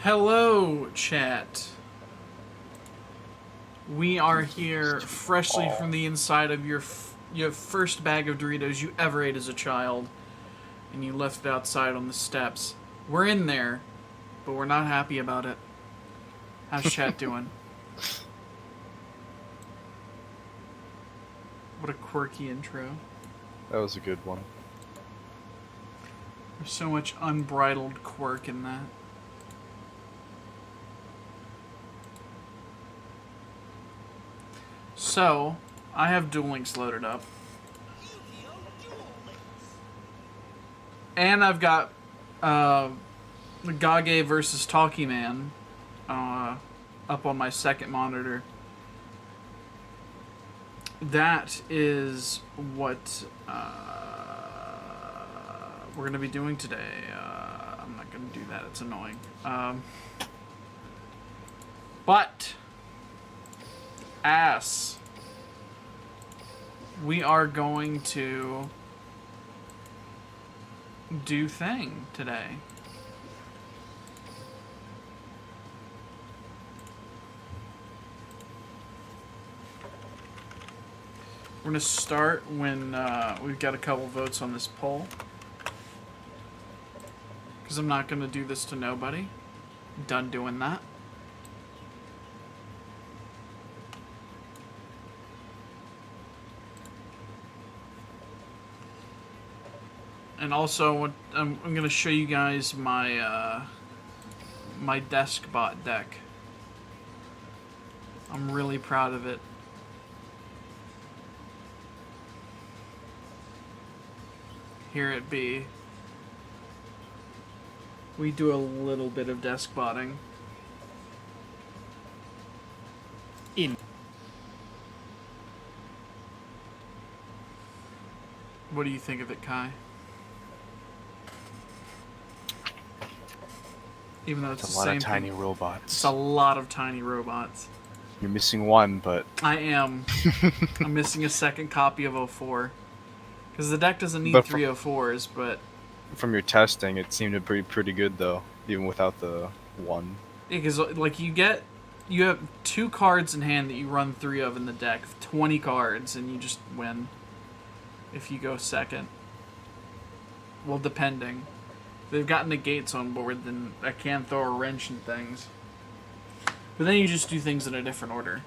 Hello, chat. We are here freshly from the inside of your first bag of Doritos you ever ate as a child, and you left it outside on the steps. We're in there, but we're not happy about it. How's chat doing? What a quirky intro. That was a good one. There's so much unbridled quirk in that. So, I have Duel Links loaded up. And I've got Gage versus Talkie Man up on my second monitor. That is what we're going to be doing today. I'm not going to do that. It's annoying. But we are going to do thing today. We're going to start when we've got a couple votes on this poll. Because I'm not going to do this to nobody. Done doing that. And also, I'm going to show you guys my my Deskbot deck. I'm really proud of it. Here it be. We do a little bit of deskbotting. What do you think of it, Kai? Even though it's the same thing. It's a lot of tiny robots. It's a lot of tiny robots. You're missing one, but... I am. I'm missing a second copy of 04. Because the deck doesn't need 304s, but... From your testing, it seemed to be pretty good, though. Even without the one. Yeah, because, like, you have 2 cards in hand that you run 3 of in the deck. 20 cards, and you just win. If you go second. Well, depending. If they've got negates on board, then I can throw a wrench in things. But then you just do things in a different order.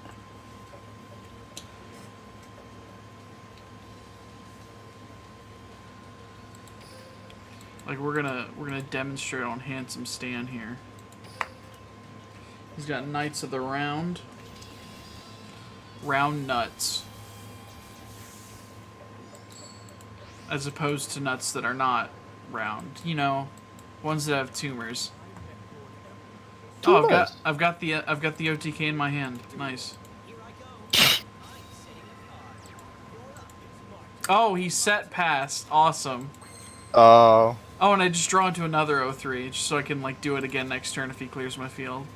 Like we're gonna demonstrate on Handsome Stan here. He's got Knights of the Round nuts, as opposed to nuts that are not round. You know, ones that have tumors. Oh, I've got the OTK in my hand. Nice. Oh, he set past. Awesome. Oh, and I just draw into another 03, just so I can, like, do it again next turn if he clears my field.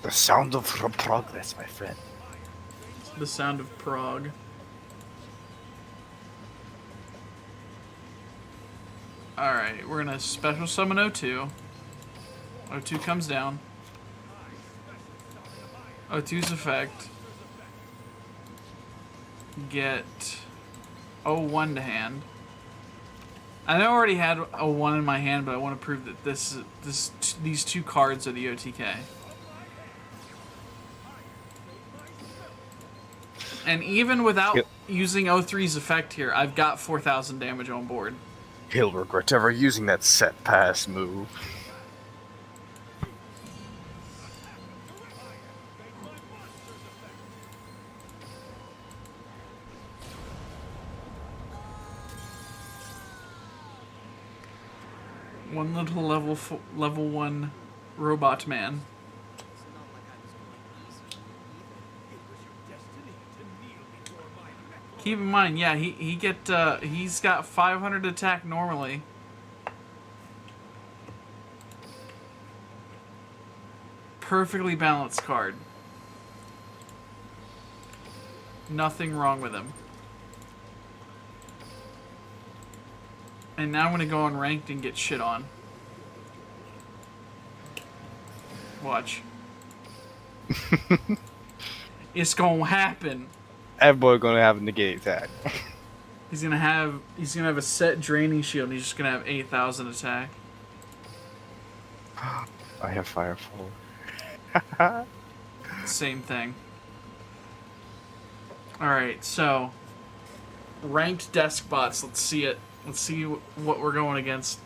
The sound of progress, my friend. The sound of prog. Alright, we're gonna special summon 02. 02 comes down. 02's effect. Get 01 to hand. I already had a 1 in my hand, but I want to prove that these 2 cards are the OTK. And even without using 03's effect here, I've got 4,000 damage on board. He'll regret ever using that set pass move. One little level 1 robot man. Keep in mind, yeah, he's got 500 attack normally. Perfectly balanced card. Nothing wrong with him. And now I'm going to go on ranked and get shit on. Watch. It's gonna happen. That boy gonna have a negate attack. He's gonna have a set draining shield and he's just gonna have 8,000 attack. I have Firefall. Same thing. Alright, so ranked Deskbots, let's see it. Let's see what we're going against.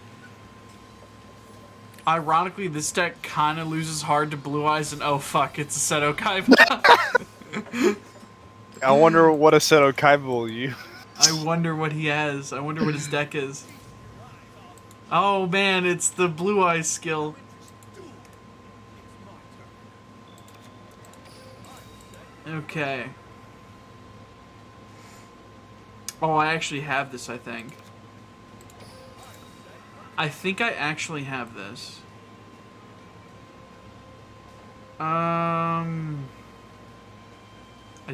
Ironically, this deck kind of loses hard to Blue Eyes, and oh fuck, it's a Seto Kaiba. I wonder what a Seto Kaiba will use. I wonder what he has. I wonder what his deck is. Oh man, it's the Blue Eyes skill. Okay. Oh, I actually have this, I think. I think I actually have this. I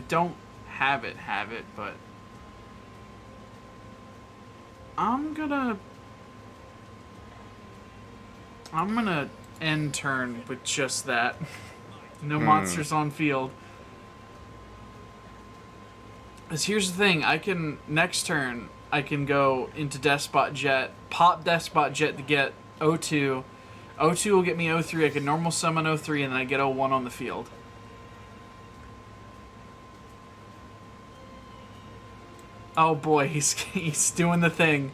don't have it, but I'm gonna end turn with just that. No monsters on field. Because here's the thing, next turn, I can go into Deskbot Jet, pop Deskbot Jet to get O2. O2 will get me O3, I can normal summon O3, and then I get O1 on the field. Oh boy, he's doing the thing.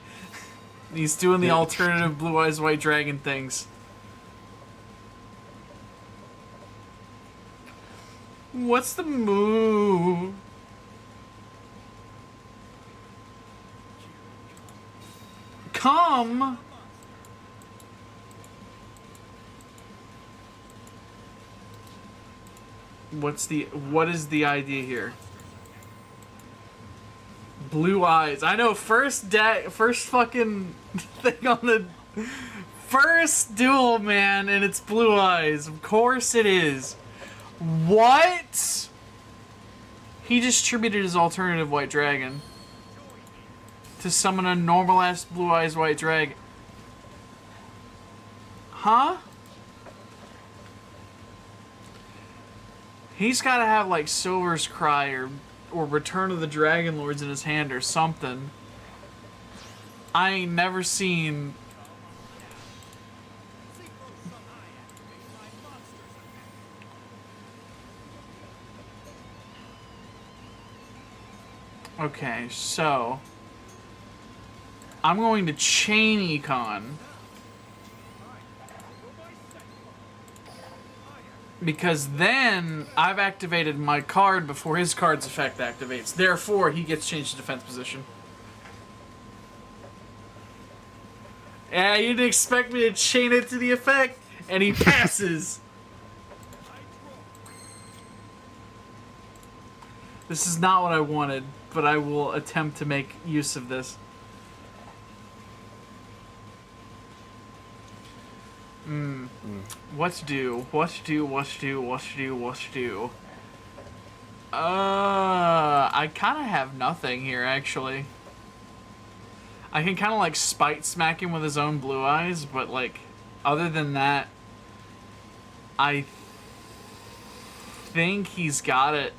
He's doing the alternative Blue Eyes White Dragon things. What's the move? Come! What is the idea here? Blue Eyes. I know, first fucking thing on the first duel, man, and it's Blue Eyes. Of course it is. What? He distributed his alternative White Dragon to summon a normal ass Blue Eyes White Dragon. Huh? He's gotta have like Silver's Cry or Return of the Dragon Lords in his hand or something. I ain't never seen. Okay, so I'm going to chain Econ because then I've activated my card before his card's effect activates. Therefore, he gets changed to defense position. Yeah, you didn't expect me to chain it to the effect, and he passes. This is not what I wanted, but I will attempt to make use of this. What to do? What to do? What to do? What to do? What to do? I kind of have nothing here, actually. I can kind of like spite smack him with his own Blue Eyes, but like, other than that, I think he's got it.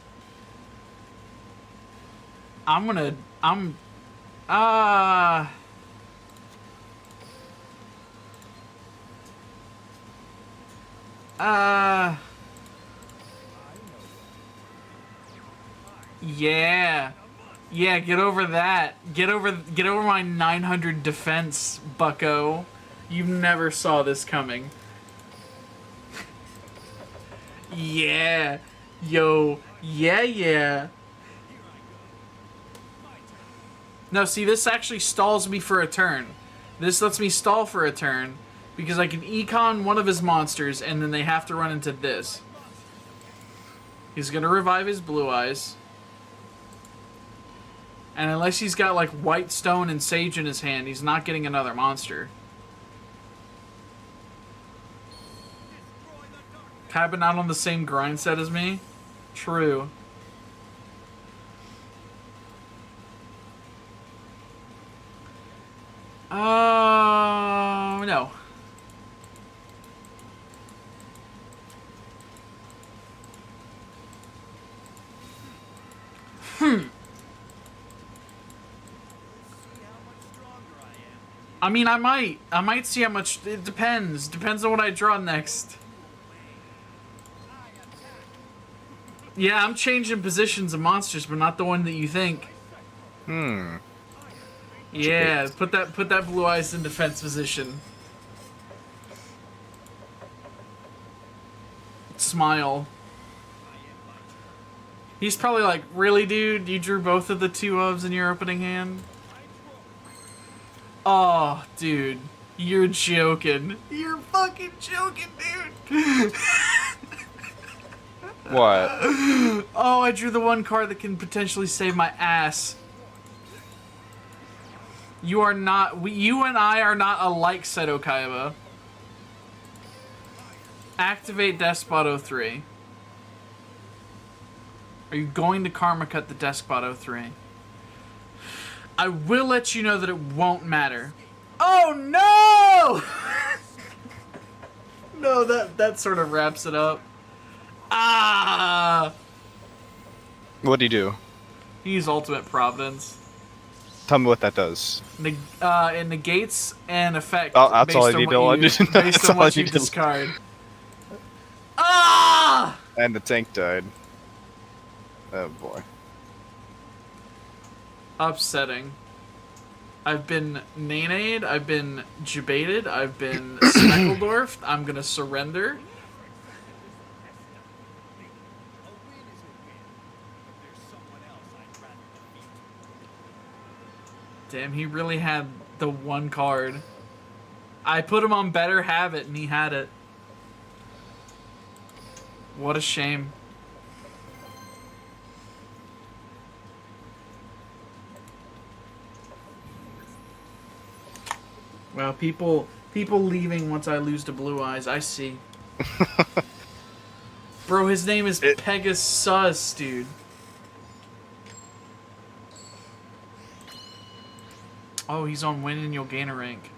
Yeah. Yeah, get over that. Get over my 900 defense, bucko. You never saw this coming. Yeah. Yo. Yeah, yeah. No, see, this actually stalls me for a turn. This lets me stall for a turn because I can econ one of his monsters and then they have to run into this. He's gonna revive his Blue Eyes. And unless he's got like White Stone and Sage in his hand, he's not getting another monster. Kaiba not on the same grind set as me? True. No. I mean, I might see how much. It depends. Depends on what I draw next. Yeah, I'm changing positions of monsters, but not the one that you think. Yeah, put that Blue Eyes in defense position. Smile. He's probably like, really, dude? You drew both of the 2 ofs in your opening hand? Oh, dude. You're joking. You're fucking joking, dude. What? Oh, I drew the 1 card that can potentially save my ass. You are not... you and I are not alike, Seto Kaiba. Activate Deskbot 03. Are you going to Karma Cut the Deskbot 03? I will let you know that it won't matter. Oh, no! No, that sort of wraps it up. Ah! What do you do? You use Ultimate Providence. Tell me what that does. It negates an effect that's all I need to know. Based on what you discard. Ah! And the tank died. Oh boy. Upsetting. I've been Nanade, I've been Jubated, I've been Speckledorfed. I'm gonna surrender. Damn, he really had the 1 card. I put him on Better Have It, and he had it. What a shame. Well, people leaving once I lose to Blue Eyes. I see. Bro, his name is Pegasus, dude. Oh, he's on win and you'll gain a rank.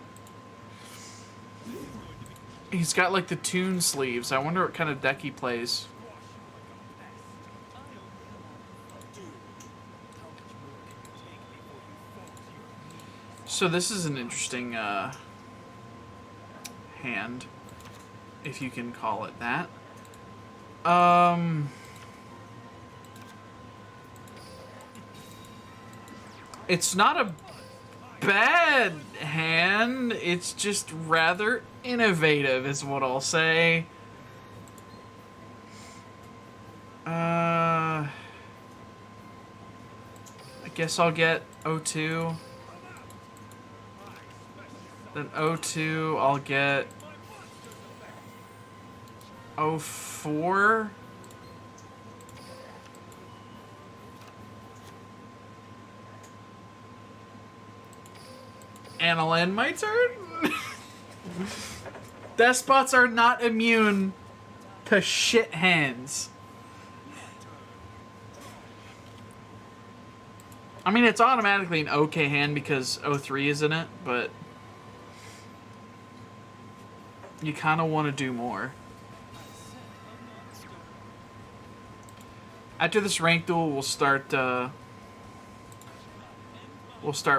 He's got like the Toon sleeves. I wonder what kind of deck he plays. So this is an interesting hand, if you can call it that. It's not a bad hand, it's just rather innovative is what I'll say. I guess I'll get 02. Then 02, I'll get 04. And I'll end my turn? Despots are not immune to shit hands. I mean, it's automatically an okay hand because 03 is in it, but you kind of want to do more. After this rank duel, we'll start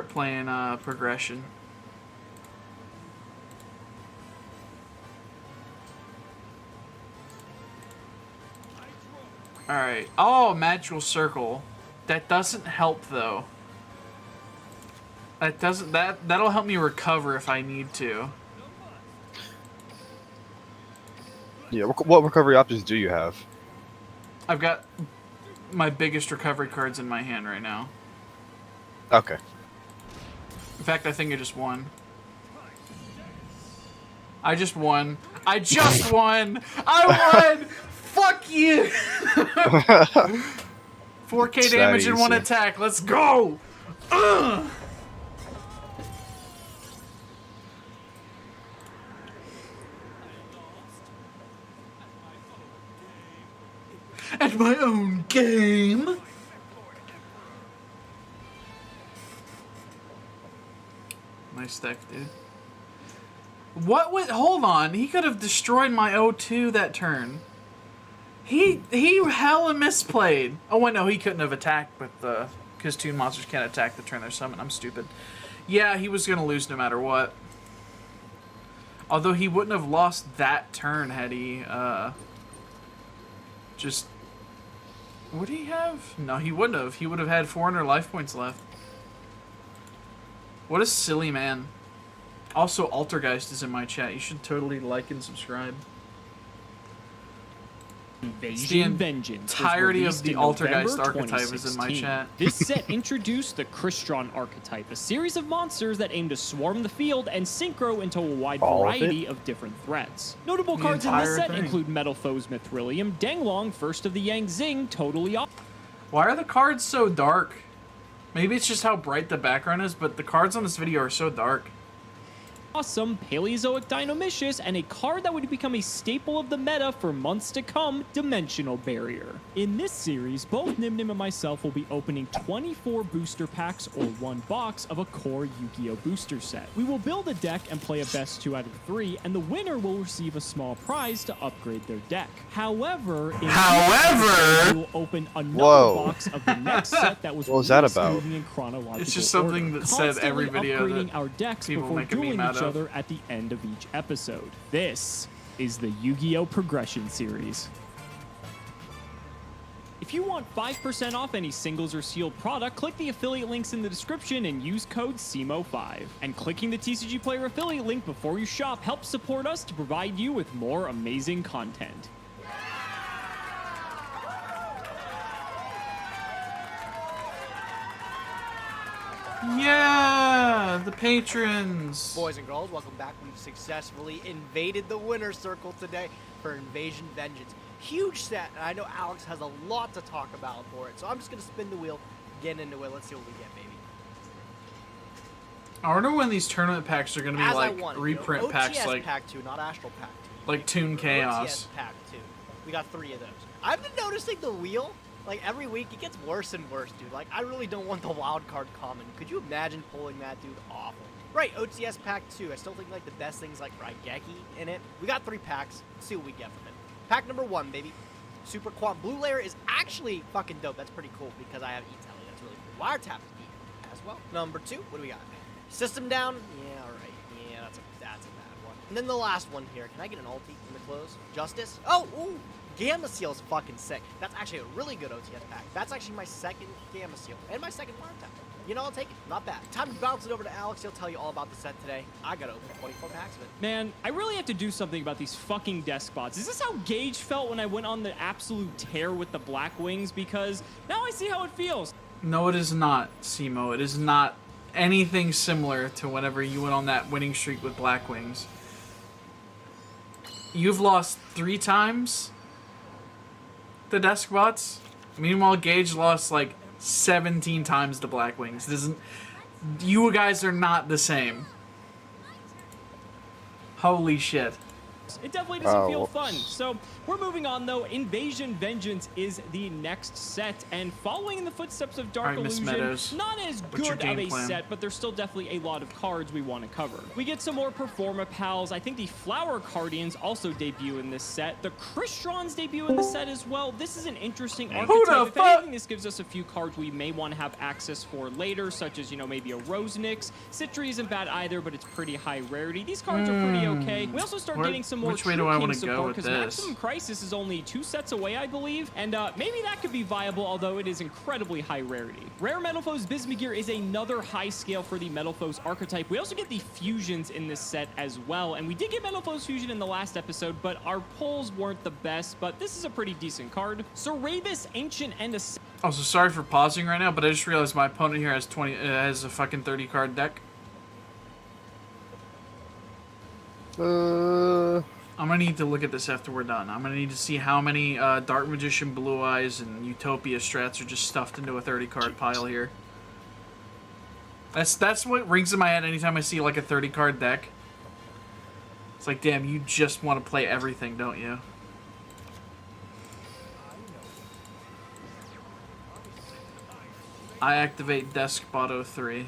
playing progression. All right. Oh, magical circle. That doesn't help though. That'll help me recover if I need to. Yeah, what recovery options do you have? I've got my biggest recovery cards in my hand right now. Okay. In fact, I think I just won. I just won. I just won! I won! Fuck you! 4K damage in 1 attack. Let's go! Ugh! At my own game. Nice deck, dude. What would... Hold on. He could have destroyed my 0-2 that turn. He hella misplayed. Oh wait, no, he couldn't have attacked with the because Toon Monsters can't attack the turn they're summoned. I'm stupid. Yeah, he was gonna lose no matter what. Although he wouldn't have lost that turn had he just. Would he have? No, he wouldn't have. He would have had 400 life points left. What a silly man. Also, Altergeist is in my chat. You should totally like and subscribe. Invasion Vengeance. Entirety of the Altergeist archetype is in my chat. This set introduced the Crystron archetype, a series of monsters that aim to swarm the field and synchro into a wide variety of different threats. Notable cards in this set include Metalfoes Mithrilium, Danglong, First of the Yang Zing, Totally Off. Why are the cards so dark? Maybe it's just how bright the background is, but the cards on this video are so dark. Awesome Paleozoic Dinomicious, and a card that would become a staple of the meta for months to come, Dimensional Barrier. In this series, both Nimnim and myself will be opening 24 booster packs or one box of a core Yu-Gi-Oh! Booster set. We will build a deck and play a best 2 out of 3, and the winner will receive a small prize to upgrade their deck. However, we will open another box of the next set that was moving in chronological It's just something order, that said every video upgrading that our decks people before make a dueling meme out each of. other at the end of each episode. This is the Yu-Gi-Oh! Progression Series. If you want 5% off any singles or sealed product, click the affiliate links in the description and use code SEMO5. And clicking the TCG Player affiliate link before you shop helps support us to provide you with more amazing content. Yeah, the patrons. Boys and girls, welcome back. We've successfully invaded the winner's circle today for Invasion Vengeance. Huge set, and I know Alex has a lot to talk about for it, so I'm just going to spin the wheel, get into it. Let's see what we get, baby. I wonder when these tournament packs are going to be like reprint OTS packs, like Pack 2, not Astral Pack 2. like Toon Chaos. OTS Pack 2. We got 3 of those. I've been noticing the wheel. Like, every week, it gets worse and worse, dude. Like, I really don't want the wild card common. Could you imagine pulling that, dude? Awful. Right, OTS Pack 2. I still think, like, the best thing's, like, Raigeki in it. We got 3 packs. Let's see what we get from it. Pack number 1, baby. Super Quant. Blue layer is actually fucking dope. That's pretty cool because I have E-Tally. That's really cool. Wiretap is E as well. Number 2, what do we got? System down. Yeah, alright. Yeah, that's a bad one. And then the last one here. Can I get an ulti in the close? Justice? Oh, ooh. Gamma Seal's fucking sick. That's actually a really good OTS pack. That's actually my second Gamma Seal and my second Wiretap. You know, I'll take it. Not bad. Time to bounce it over to Alex. He'll tell you all about the set today. I gotta open 24 packs of it. Man, I really have to do something about these fucking Deskbots. Is this how Gage felt when I went on the absolute tear with the Black Wings? Because now I see how it feels. No, it is not, Simo. It is not anything similar to whenever you went on that winning streak with Black Wings. You've lost 3 times the Deskbots. Meanwhile, Gage lost like 17 times the Black Wings. This isn't. You guys are not the same. Holy shit. It definitely doesn't feel fun. So we're moving on though. Invasion Vengeance is the next set, and following in the footsteps of Dark Illusion, not as good of a set, but there's still definitely a lot of cards we want to cover. We get some more Performa Pals. I think the Flower Guardians also debut in this set. The Krystrons debut in the set as well. This is an interesting archetype. If anything, this gives us a few cards we may want to have access for later, such as, you know, maybe a Rosenix. Citri isn't bad either, but it's pretty high rarity. These cards are pretty okay. We also start getting some more. Which way do I want to go with this? Maximum Crisis is only 2 sets away, I believe, and maybe that could be viable, although it is incredibly high rarity. Rare Metalfoes Bismugear is another high scale for the Metalfoes archetype. We also get the fusions in this set as well, and we did get Metalfoes Fusion in the last episode, but our pulls weren't the best, but this is a pretty decent card. Cerebus Ancient and a... Oh, so sorry for pausing right now, but I just realized my opponent here has a fucking 30 card deck. I'm gonna need to look at this after we're done. I'm gonna need to see how many Dark Magician, Blue Eyes, and Utopia strats are just stuffed into a 30 card pile here. That's what rings in my head anytime I see like a 30 card deck. It's like, damn, you just want to play everything, don't you? I activate Deskbot 03.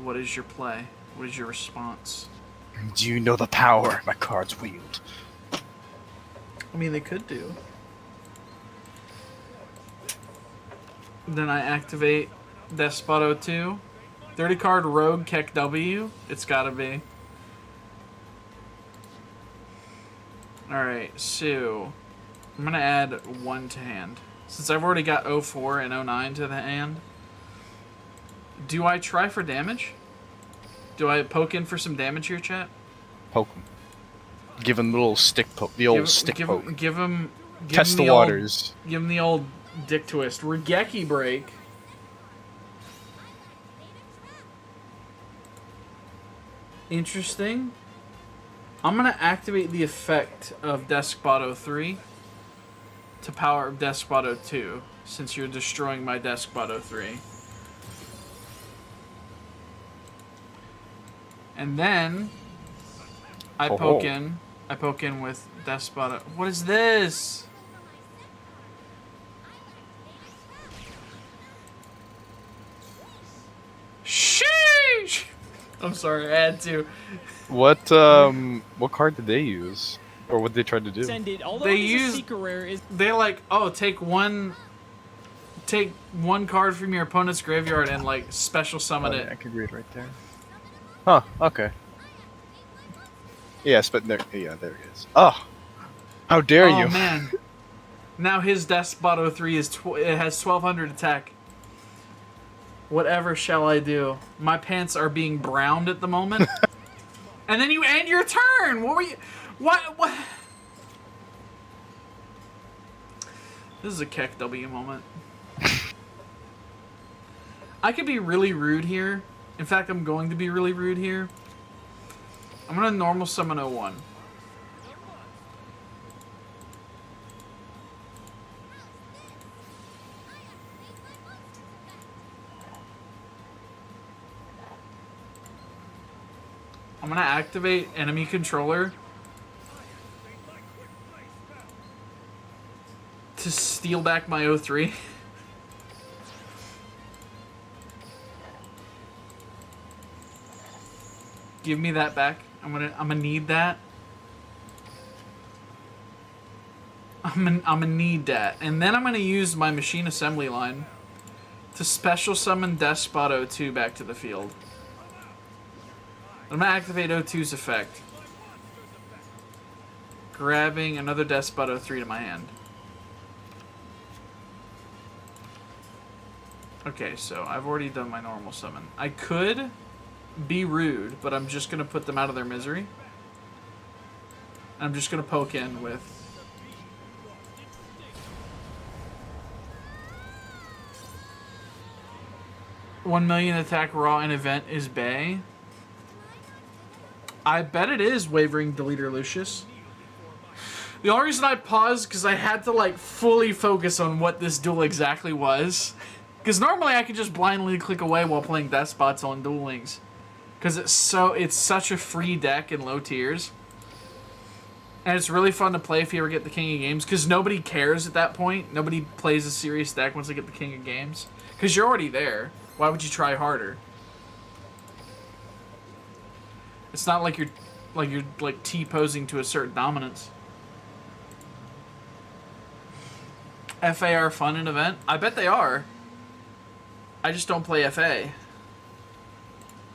What is your play? What is your response? Do you know the power my cards wield? I mean, they could do. Then I activate Deskbot 2. 30 card Rogue Keck W. It's gotta be. Alright, so I'm gonna add 1 to hand. Since I've already got 04 and 09 to the hand. Do I try for damage? Do I poke in for some damage here, chat? Poke him. Give him the little stick poke. The old stick poke. Give him Test the waters. Give him the old dick twist. Regeki break. Interesting. I'm going to activate the effect of Deskbot 3 to power up Deskbot 2, since you're destroying my Deskbot 3. And then I poke in. I poke in with Deskbot. What is this? Sheesh! I'm sorry, I had to. What card did they use? Or what did they try to do? They like, oh, take one card from your opponent's graveyard and like special summon it. I could read right there. Huh, okay. Yes, but there it is. Oh! How dare you! Oh man. Now his Deskbot 3 it has 1200 attack. Whatever shall I do? My pants are being browned at the moment. And then you end your turn! What were you... What? This is a Keck W moment. I could be really rude here. In fact, I'm going to be really rude here. I'm going to normal summon 01. I'm going to activate enemy controller to steal back my 03. Give me that back. I'm gonna need that. I'm gonna need that. And then I'm gonna use my machine assembly line to special summon Deskbot 2 back to the field. I'm gonna activate 02's effect. Grabbing another Deskbot 3 to my hand. Okay, so I've already done my normal summon. I could be rude, but I'm just going to put them out of their misery. I'm just going to poke in with... $1 million attack raw in event is Bay. I bet it is Wavering Deleter Lucius. The only reason I paused because I had to like fully focus on what this duel exactly was. Because normally I could just blindly click away while playing Deskbots on Duel Links. Because it's such a free deck in low tiers. And it's really fun to play if you ever get the King of Games. Because nobody cares at that point. Nobody plays a serious deck once they get the King of Games. Because you're already there. Why would you try harder? It's not like you're T-posing to a certain dominance. FA are fun in event? I bet they are. I just don't play FA.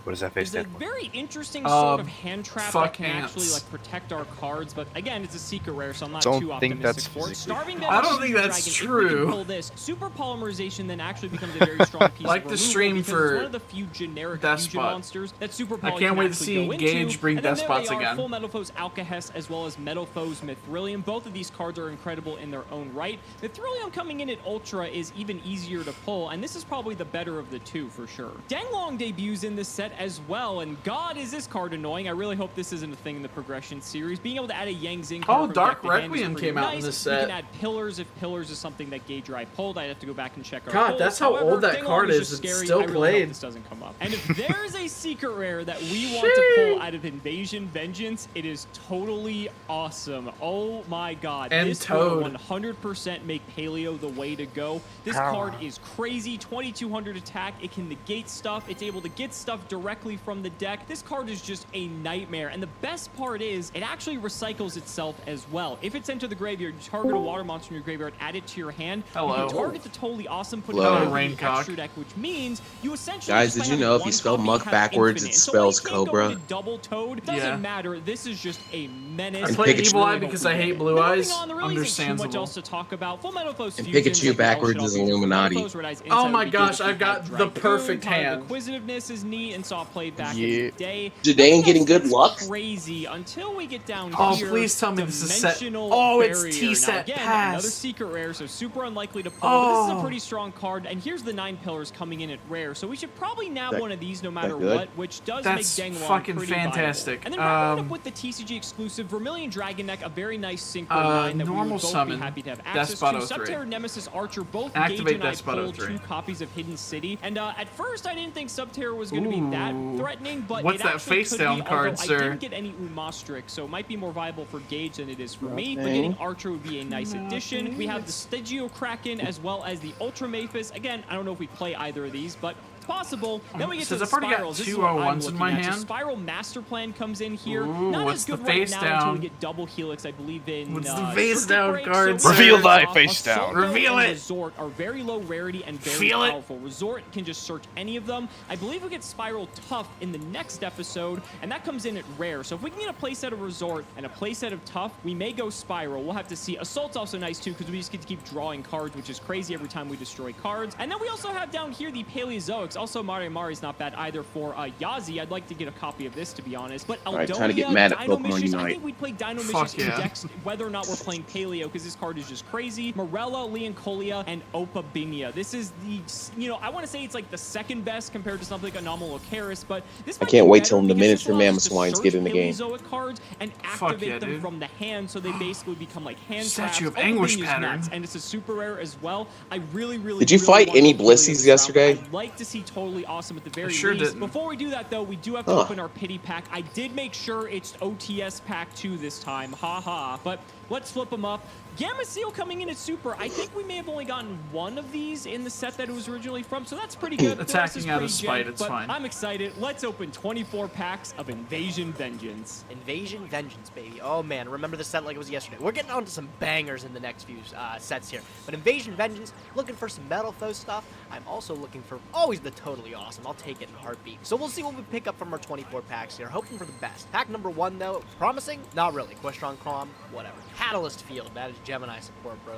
What does FA stand for? It's a very interesting sort of hand trap that can ants. actually like protect our cards, but again, it's a secret rare, so I'm not Don't too think optimistic that's for it. Starving I don't think that's Dragon, true. If we can pull this, super polymerization then actually becomes a very strong piece Like of the removal stream because for it's one of the few generic Deskbot. fusion monsters that super poly I can't can wait to actually see go Gage into. bring And then there Despots they are, again. Full Metal Foes Alcahest as well as Metal Foes Mithrilium. Both of these cards are incredible in their own right. Mithrilium coming in at Ultra is even easier to pull, and this is probably the better of the two for sure. Danglong debuts in this set as well, and God is this card annoying. I really hope this isn't a thing in the progression series. Being able to add a Yang Zing card from Dark deck to hand is Requiem pretty came out nice. in this set. You can add Pillars if Pillars is something that Gage or I pulled. I'd have to go back and check our God, polls. that's how However, old that Danglong card just is. It's scary. still I really played. hope this doesn't come up. And if there's a secret rare that we want to pull out of Invasion Vengeance, it is totally awesome. Oh my God. And this Toad. will 100% make Paleo the way to go. This card is crazy. 2200 attack. It can negate stuff. It's able to get stuff directly directly from the deck. This card is just a nightmare. And the best part is it actually recycles itself as well. If it's entered the graveyard, you target a water monster in your graveyard, add it to your hand. Hello. You can target the totally awesome, put it Hello, in the Raincock. extra deck, which means you essentially Guys, just did you play know on if you one spell copy, muck have backwards, infinite. it So while you spells can't go cobra? into double toad, doesn't Yeah. matter. This is just a menace. I play Pikachu. Evil Eye because I hate Blue Eyes. On, there really isn't too much Understandable. else to talk about. Full Metal Foes And Fusion, Pikachu like backwards Shell is Fusion, Illuminati. Metal Foes Red Eyes Oh Inside my would be good gosh, if you I've had got the Dragon perfect Kind of hand. Acquisitiveness is neat and saw played back Yeah. in the day. Jidayun getting good That's luck? Crazy until we get down Oh, here. please tell me this is set. Dimensional Oh, it's Barrier. T-set Now, again, pass. another secret rare, so super unlikely to pull. But this is Oh. a pretty strong card, and here's the 9 pillars coming in at rare, so we should probably nab That- one of these no matter good? what, which does That's make Danglong fucking pretty fantastic. viable. And then wrapping it up with the TCG exclusive Vermilion Dragon deck, a very nice Synchro 9 that we normal would both summon, be happy to have access to. Despot 03. Subterror Nemesis Archer, both Activate Gage and I Despot pulled 03. 2 copies of Hidden City, and at first I didn't think Subterror was going to be that Ooh. threatening, but What's it that actually face could down be, card, although sir? I didn't get any Umastric, so it might be more viable for Gage than it is for me, but Okay. getting Archer would be a nice addition. We have the Stegio Kraken as well as the Ultra Maphis. Again, I don't know if we play either of these, but it's possible. Then we get to Since the I've already got spirals. This is two what I'm 01s in my looking at. So hand. Spiral Master Plan comes in here. Ooh, Not what's as good the right face now down? until we get double Helix, I believe in. What's the face Circuit down Break. card, So Reveal we thy start off, face down. Assault Reveal and it. Resort are very low rarity and very Feel it. powerful. Resort can just search any of them. I believe we get Spiral Tough in the next episode, and that comes in at rare. So if we can get a playset of Resort and a playset of Tough, we may go Spiral. We'll have to see. Assault's also nice too because we just get to keep drawing cards, which is crazy every time we destroy cards. And then we also have down here the Paleozoics. Also, Mari's not bad either for Yazi. I'd like to get a copy of this, to be honest. But Alright, Eldonia, trying to get mad at Dino Pokemon Mischief, I Unite. think we'd play Dino Fuck Mischief in yeah. decks, whether or not we're playing Paleo, because this card is just crazy. Morella, Leoncolia, and Opabinia. This is the, I want to say it's like the second best compared to something like Anomal Ocaris, but this might can't be wait better till the because minutes this for allows us Mammoth to Swines search get in the game. Paleozoic cards and Fuck activate yeah, them dude. from the hand, so they basically become like hand Statue traps. of Anguish Opabinia's pattern. nuts, and it's a super rare as well. I really Did you fight want any to play Blissies this yesterday? round. I'd like to see Totally Awesome at the very sure least. didn't. Before we do that, though, we do have to Huh. open our pity pack. I did make sure it's OTS pack 2 this time. Ha ha. But let's flip them up. Gamma Seal coming in at super. I think we may have only gotten one of these in the set that it was originally from, so that's pretty good. The rest Attacking is out of pretty spite, gen, it's but fine. I'm excited. Let's open 24 packs of Invasion Vengeance. Invasion Vengeance, baby. Oh man, remember the set like it was yesterday. We're getting on to some bangers in the next few sets here. But Invasion Vengeance, looking for some Metal Foe stuff. I'm also looking for always the Totally Awesome. I'll take it in a heartbeat. So we'll see what we pick up from our 24 packs here. Hoping for the best. Pack number 1 though, promising? Not really. Questron Calm, whatever. Catalyst Field, that is Gemini support, bro.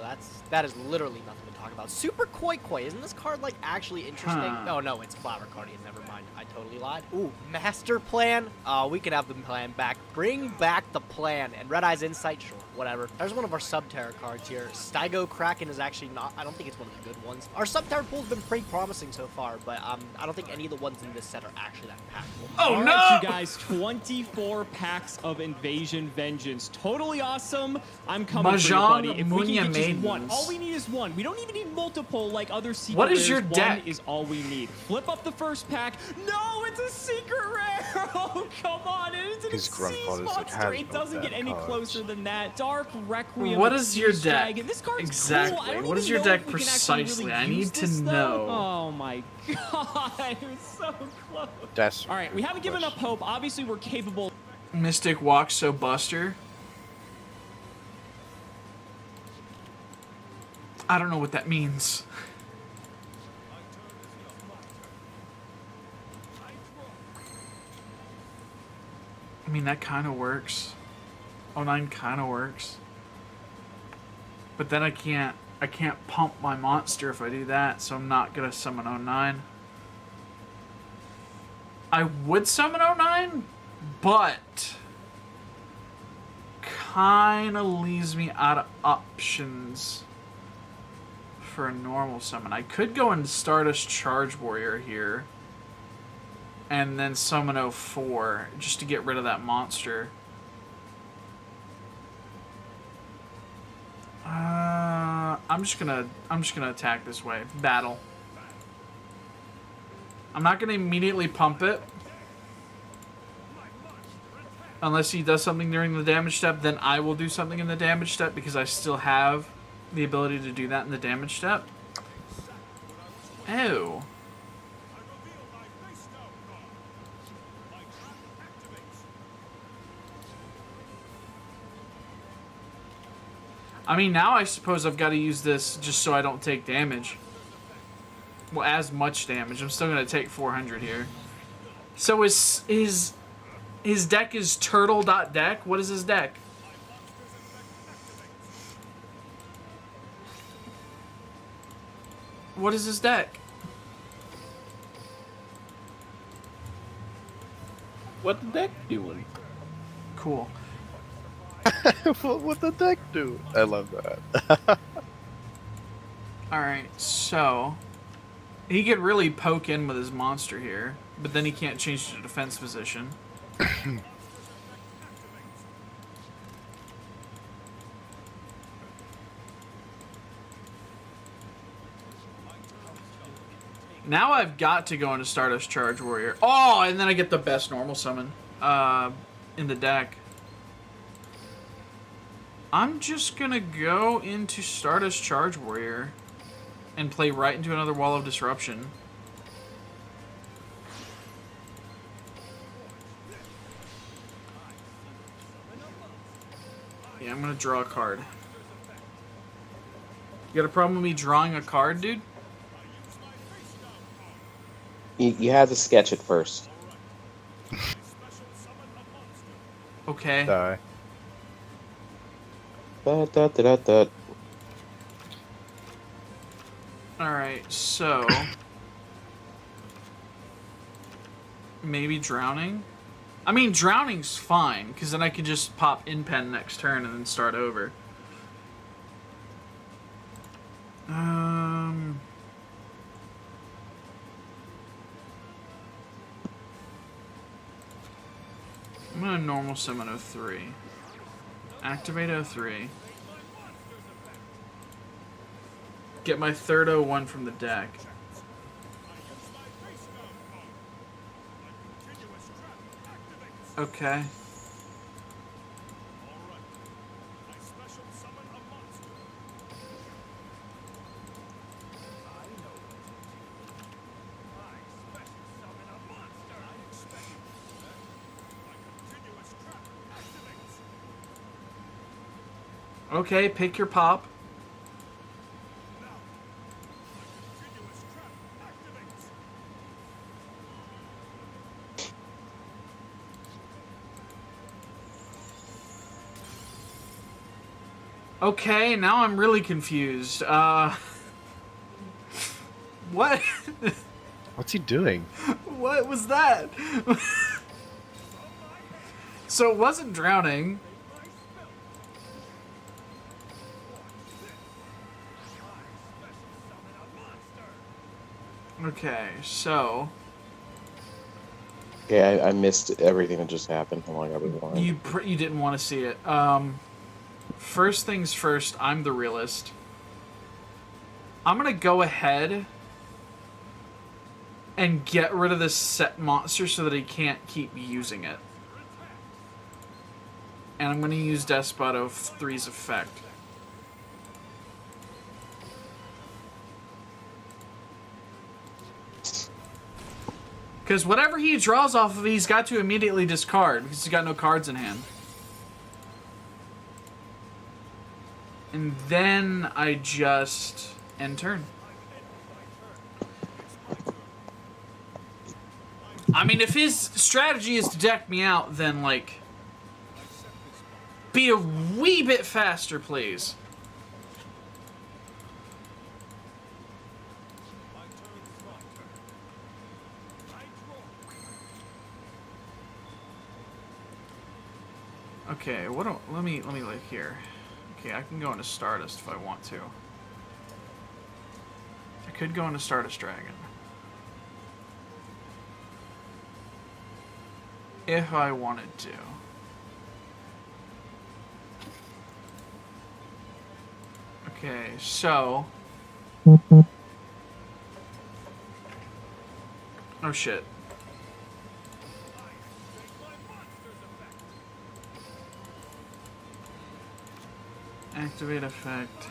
That is literally nothing to talk about. Super Koi Koi, isn't this card like actually interesting? Huh. Oh no, it's Flower Guardian. Never mind. I totally lied. Ooh, Master Plan. We can have the plan back. Bring back the plan. And Red Eye's Insight, sure, whatever. There's one of our Subterra cards here. Stygo Kraken is actually not. I don't think it's one of the good ones. Our Subterra pool's been pretty promising so far, but I don't think any of the ones in this set are actually that impactful. Oh, All no! right, you guys, 24 packs of Invasion Vengeance. Totally awesome. I'm coming for you, Mahjong buddy. If we Munya can get just one, Maidens. all we need is one. We don't even need multiple like other secret What is rares. your One deck? is all we need. Flip up the first pack. No, it's a secret rare. Oh, come on. It's an His grandfather's Xyz like, monster. has It no doesn't get bad any cards. closer than that. Dark Requiem. What is your Siege deck? Dragon. This card's Exactly. cool. I don't What is even your know deck if we can actually really precisely? I use need to this, though. know. Oh my god. It was so close. That's All right, we haven't given up hope. Obviously, we're capable. Mystic Walks So Buster. I don't know what that means. I mean, that kind of works. 09 kind of works. But then I can't pump my monster if I do that, so I'm not gonna summon 09. I would summon 09, but kind of leaves me out of options for a normal summon. I could go into Stardust Charge Warrior here and then summon 04 just to get rid of that monster. I'm just gonna attack this way. Battle. I'm not gonna immediately pump it. Unless he does something during the damage step, then I will do something in the damage step because I still have the ability to do that in the damage step. Oh. I mean, now I suppose I've got to use this just so I don't take damage. Well, as much damage. I'm still going to take 400 here. So his deck is turtle.deck? What is his deck? What is his deck? What the deck doing? Cool. What the deck do? I love that. Alright, so... He could really poke in with his monster here, but then he can't change to defense position. Now I've got to go into Stardust Charge Warrior. Oh, and then I get the best normal summon in the deck. I'm just gonna go into Stardust Charge Warrior and play right into another Wall of Disruption. Yeah, I'm gonna draw a card. You got a problem with me drawing a card, dude? You had to sketch it first. Okay. Die. Da. Alright, so... maybe Drowning? I mean, Drowning's fine, because then I could just pop in pen next turn and then start over. I'm gonna normal summon 03. Activate 03. Get my third 01 from the deck. Okay. Okay, pick your pop. Okay, now I'm really confused. What? What's he doing? What was that? So it wasn't Drowning. Okay, so... Okay, I missed everything that just happened. Hold on, I got You didn't want to see it. First things first, I'm the realist. I'm gonna go ahead and get rid of this set monster so that he can't keep using it. And I'm gonna use Deskbot 03's effect. Because whatever he draws off of, he's got to immediately discard, because he's got no cards in hand. And then I just end turn. I mean, if his strategy is to deck me out, then, like, be a wee bit faster, please. Okay, what do, let me look here. Okay, I can go into Stardust if I want to. I could go into Stardust Dragon. If I wanted to. Okay, so... Oh shit. Activate effect.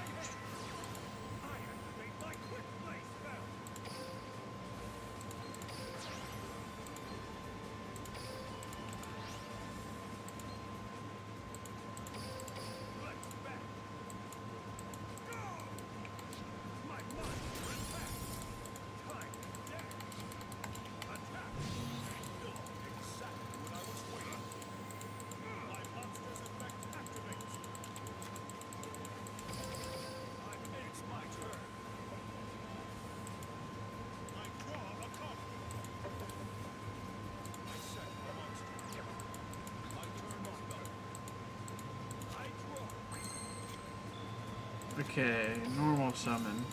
Okay, normal summon.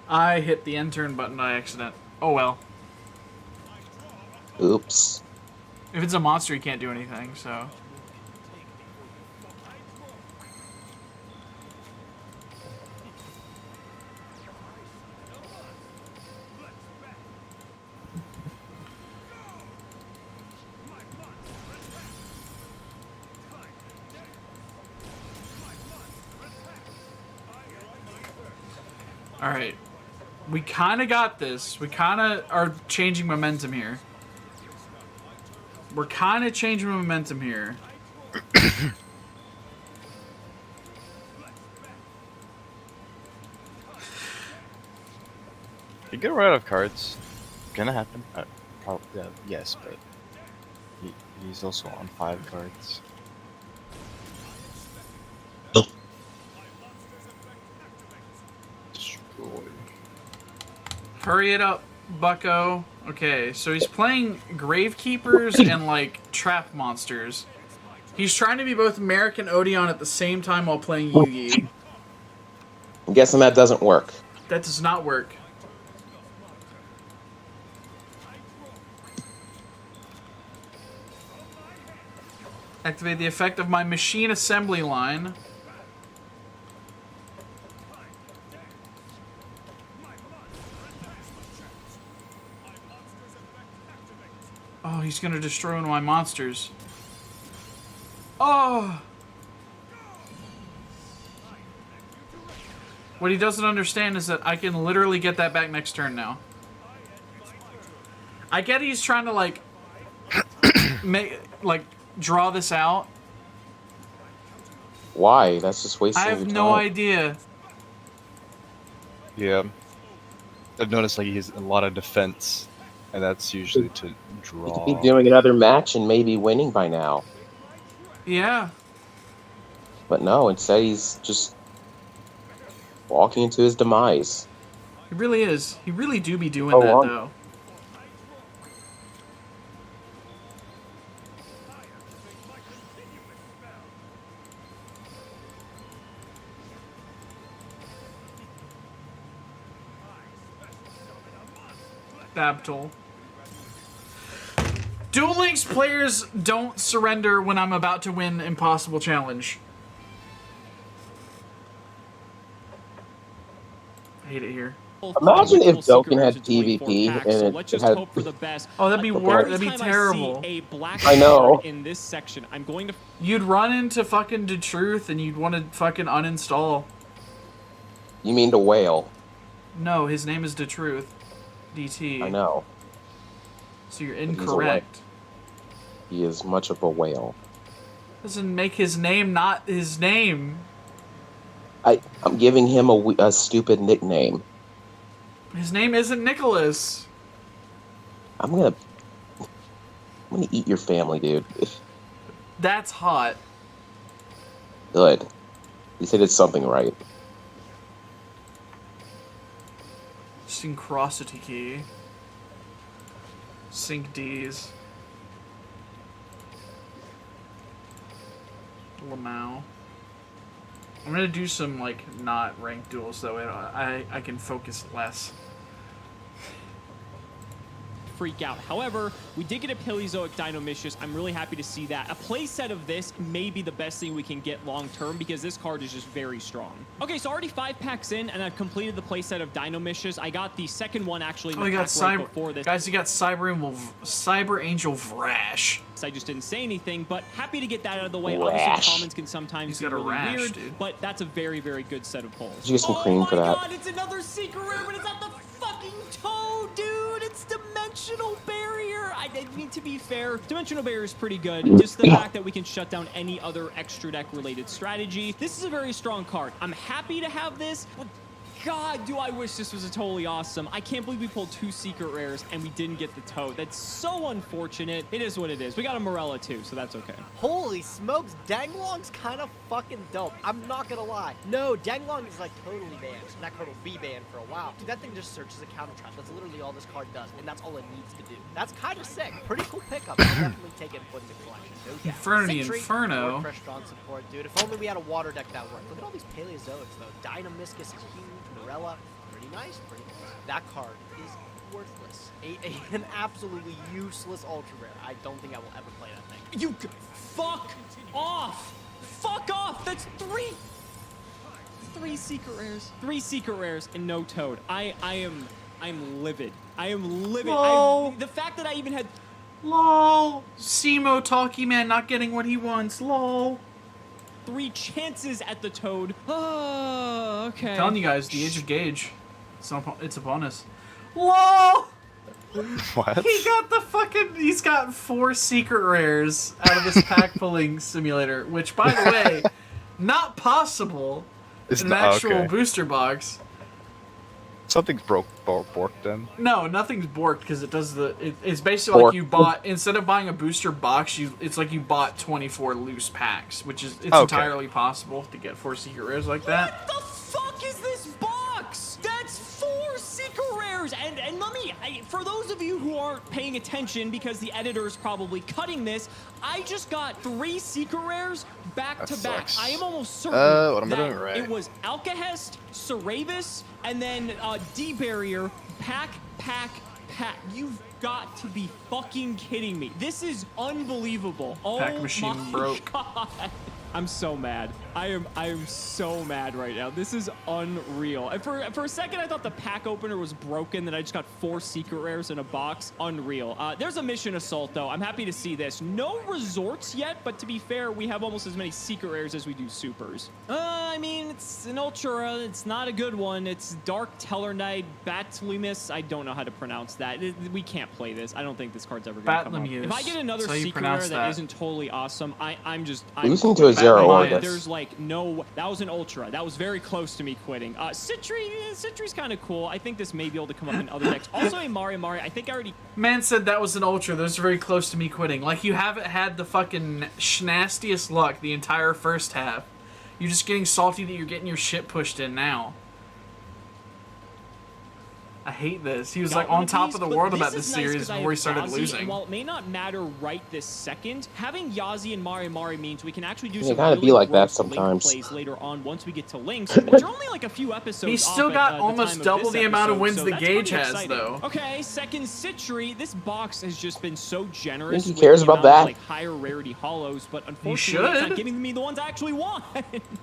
I hit the end turn button by accident. Oh well. Oops. If it's a monster, he can't do anything, so. Alright. We kind of got this. We kind of are changing momentum here. We're kind of changing momentum here. You get right out of cards. Gonna happen. Probably, yeah, yes, but he's also on 5 cards. Destroy. Hurry it up, bucko. Okay, so he's playing Gravekeepers and, like, trap monsters. He's trying to be both Merrick and Odeon at the same time while playing Yugi. I'm guessing that doesn't work. That does not work. Activate the effect of my machine assembly line. Oh, he's gonna destroy one of my monsters. Oh! What he doesn't understand is that I can literally get that back next turn now. I get he's trying to, like, draw this out. Why? That's just wasting I your have time. no idea. Yeah. I've noticed like he has a lot of defense, and that's usually to He draw. could be doing another match and maybe winning by now. Yeah. But no, instead he's just walking into his demise. He really is. He really do be doing Oh, that, wow. though. Babtol. Duel Links players don't surrender when I'm about to win Impossible Challenge. I hate it here. Imagine if Dokkan had PvP and let's it just had... hope for the best. Oh, that'd be Every that'd be time terrible. I see a black I know. card in this section, I'm going to. You'd run into fucking DeTruth and you'd want to fucking uninstall. You mean the whale? No, his name is DeTruth. DT. I know. So you're he's a incorrect. He is much of a whale. Doesn't make his name not his name. I'm giving him a stupid nickname. His name isn't Nicholas. I'm gonna eat your family, dude. That's hot. Good. You said it's something right. Synchronicity key. Sync D's. Lamau. I'm gonna do some, like, not ranked duels, though. I can focus less. Freak out. However, we did get a Paleozoic Dinomishus. I'm really happy to see that. A playset of this may be the best thing we can get long term because this card is just very strong. Okay, so already 5 packs in, and I've completed the playset of Dinomishus. I got the second one actually in the Oh, you got pack right before this. Guys, you got Cyber Angel Vrash. I just didn't say anything, but happy to get that out of the way. Rash. Obviously, comments can sometimes He's be got a really rash, weird, dude. but that's a very, very good set of pulls. Did you get some cream for that? Oh my god, it's another secret rare, but it's not the fucking Toad, dude! It's Dimensional Barrier! I mean, to be fair, Dimensional Barrier is pretty good. Just the fact that we can shut down any other extra deck related strategy. This is a very strong card. I'm happy to have this, but God, do I wish this was a totally awesome. I can't believe we pulled 2 secret rares and we didn't get the Toad. That's so unfortunate. It is what it is. We got a Morella too, so that's okay. Holy smokes, Danglong's kind of fucking dope. I'm not gonna lie. No, Danglong is like totally banned. That card will be banned for a while. Dude, that thing just searches a counter trap. That's literally all this card does, and that's all it needs to do. That's kind of sick. Pretty cool pickup. I'll definitely take it and put it in the collection. No doubt. Infernity Sentry, Inferno. more fresh strong support, dude. If only we had a water deck that worked. Look at all these Paleozoics, though. Dynamiscus is huge. Morella, pretty nice, pretty nice. That card is worthless. An absolutely useless ultra rare. I don't think I will ever play that thing. You fuck off! Fuck off! That's 3 secret rares. 3 secret rares and no Toad. I'm livid. I am livid. Lol. The fact that I even had LOL. Simo Talkie Man not getting what he wants. LOL. 3 chances at the Toad. Oh, okay. I'm telling you guys, the age of Gauge. It's upon us. LOL. What? He's got 4 secret rares out of this pack pulling simulator, which, by the way, not possible in an actual booster box. Something's borked then. No, nothing's borked because it does it's basically like you bought, instead of buying a booster box, it's like you bought 24 loose packs, which is entirely possible to get 4 secret rares like that. What the fuck is this box? That's 4 secret rares. And let me, for those of you who aren't paying attention because the editor is probably cutting this, I just got 3 secret rares back to back. I am almost certain what am I doing right? it was Alcahest, Ceravis, and then D-Barrier, pack. You've got to be fucking kidding me. This is unbelievable. Pack machine broke. God. I'm so mad. I am so mad right now. This is unreal. And for a second, I thought the pack opener was broken, that I just got 4 secret rares in a box. Unreal. There's a mission assault, though. I'm happy to see this. No resorts yet, but to be fair, we have almost as many secret rares as we do supers. I mean, it's an ultra. It's not a good one. It's Dark Tellarknight, Batlimus. I don't know how to pronounce that. We can't play this. I don't think this card's ever going to come up. If I get another secret rare that isn't totally awesome, I'm losing to a 0 August. There's like no, that was an ultra. That was very close to me quitting. Citri's kind of cool. I think this may be able to come up in other decks. Also a Mari. I think I already... Man said that was an ultra. That was very close to me quitting. Like, you haven't had the fucking schnastiest luck the entire first half. You're just getting salty that you're getting your shit pushed in now. I hate this. He was like on top of the world about this series before he started losing. And while it may not matter right this second, having Yazi and Mari means we can actually do some some gotta really be like that Link sometimes. plays later on once we get to Links, which are only like a few episodes. He's still got almost double the amount of wins that Gage has, though. Okay, second Citri. This box has just been so generous. Think he cares about that? Like higher rarity hollows, but unfortunately, it's not giving me the ones I actually want.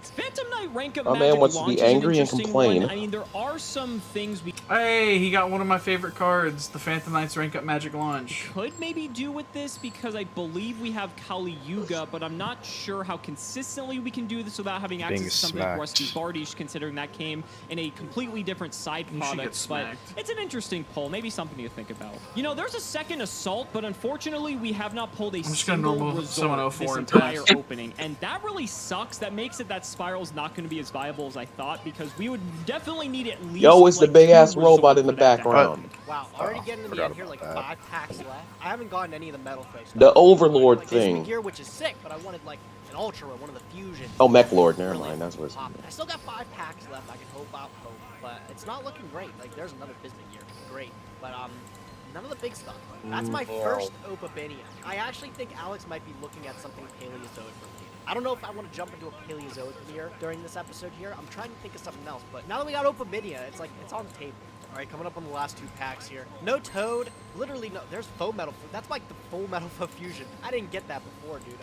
Phantom Knight rank up. Oh man wants to be angry and complain. I mean, there are some things we. Hey, he got one of my favorite cards, the Phantom Knight's Rank Up Magic Launch. Could maybe do with this because I believe we have Kali Yuga, but I'm not sure how consistently we can do this without having access to something like Rusty Bardish, considering that came in a completely different side product. But it's an interesting pull, maybe something to think about. You know, there's a second assault, but unfortunately we have not pulled a single result this entire opening, and that really sucks. That makes it that Spiral's not going to be as viable as I thought, because we would definitely need at least. Yo, it's the big ass robot in the background. Wow, already getting to the end here, like 5 packs left. I haven't gotten any of the metal face. The Overlord thing. Gear, which is sick, but I wanted like an Ultra or one of the Fusion. Oh, Mech Lord, never mind. That's what it's. I still got 5 packs left. I can hope, but it's not looking great. Like, there's another Bismuth gear, great, but none of the big stuff. That's my first Opabania. I actually think Alex might be looking at something Paleozoic related. I don't know if I want to jump into a Paleozoic here during this episode here. I'm trying to think of something else, but now that we got Opabania, it's like, it's on the table. All right, coming up on the last 2 packs here. No Toad, literally no. There's Faux Metal. That's like the Full Metal Fusion. I didn't get that before, dude.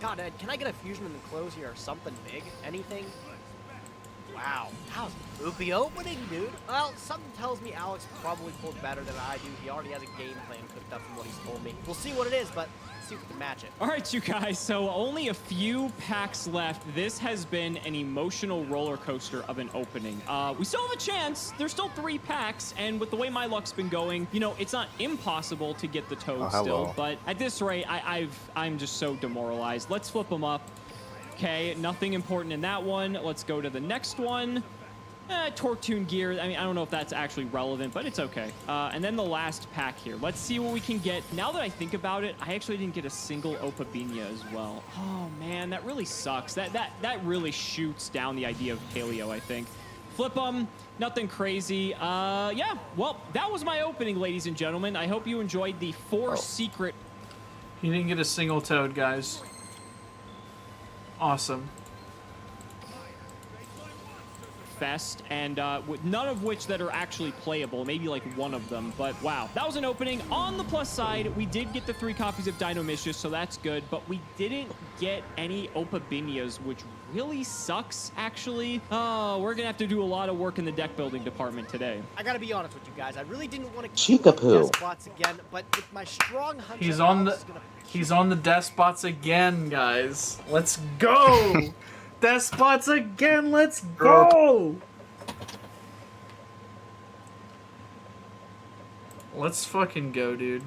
God, can I get a Fusion in the close here or something big? Anything? Wow, that was a loopy opening, dude. Well, something tells me Alex probably pulled better than I do. He already has a game plan cooked up from what he's told me. We'll see what it is, but see if we can match it. All right, you guys, so only a few packs left. This has been an emotional roller coaster of an opening. We still have a chance. There's still 3 packs, and with the way my luck's been going, you know, it's not impossible to get the Toad still, but at this rate, I'm just so demoralized. Let's flip them up. Okay, nothing important in that one. Let's go to the next one. Tortune gear. I mean, I don't know if that's actually relevant, but it's okay. And then the last pack here. Let's see what we can get. Now that I think about it, I actually didn't get a single Opabina as well. Oh man, that really sucks. That really shoots down the idea of paleo, I think. Flip them, nothing crazy. Yeah, well, that was my opening, ladies and gentlemen. I hope you enjoyed the 4 secret. He didn't get a single toad, guys. Awesome. Fest, and with none of which that are actually playable, maybe like one of them, but wow, that was an opening. On the plus side, we did get the 3 copies of Dino Mischief, so that's good, but we didn't get any Opabinias, which really sucks, actually. Oh, we're gonna have to do a lot of work in the deck building department today. I gotta be honest with you guys, I really didn't want to Chickapoo. Deskbots again, but with my strong hunch, He's on the Deskbots again, guys. Let's go. Deskbots again, let's go! Let's fucking go, dude.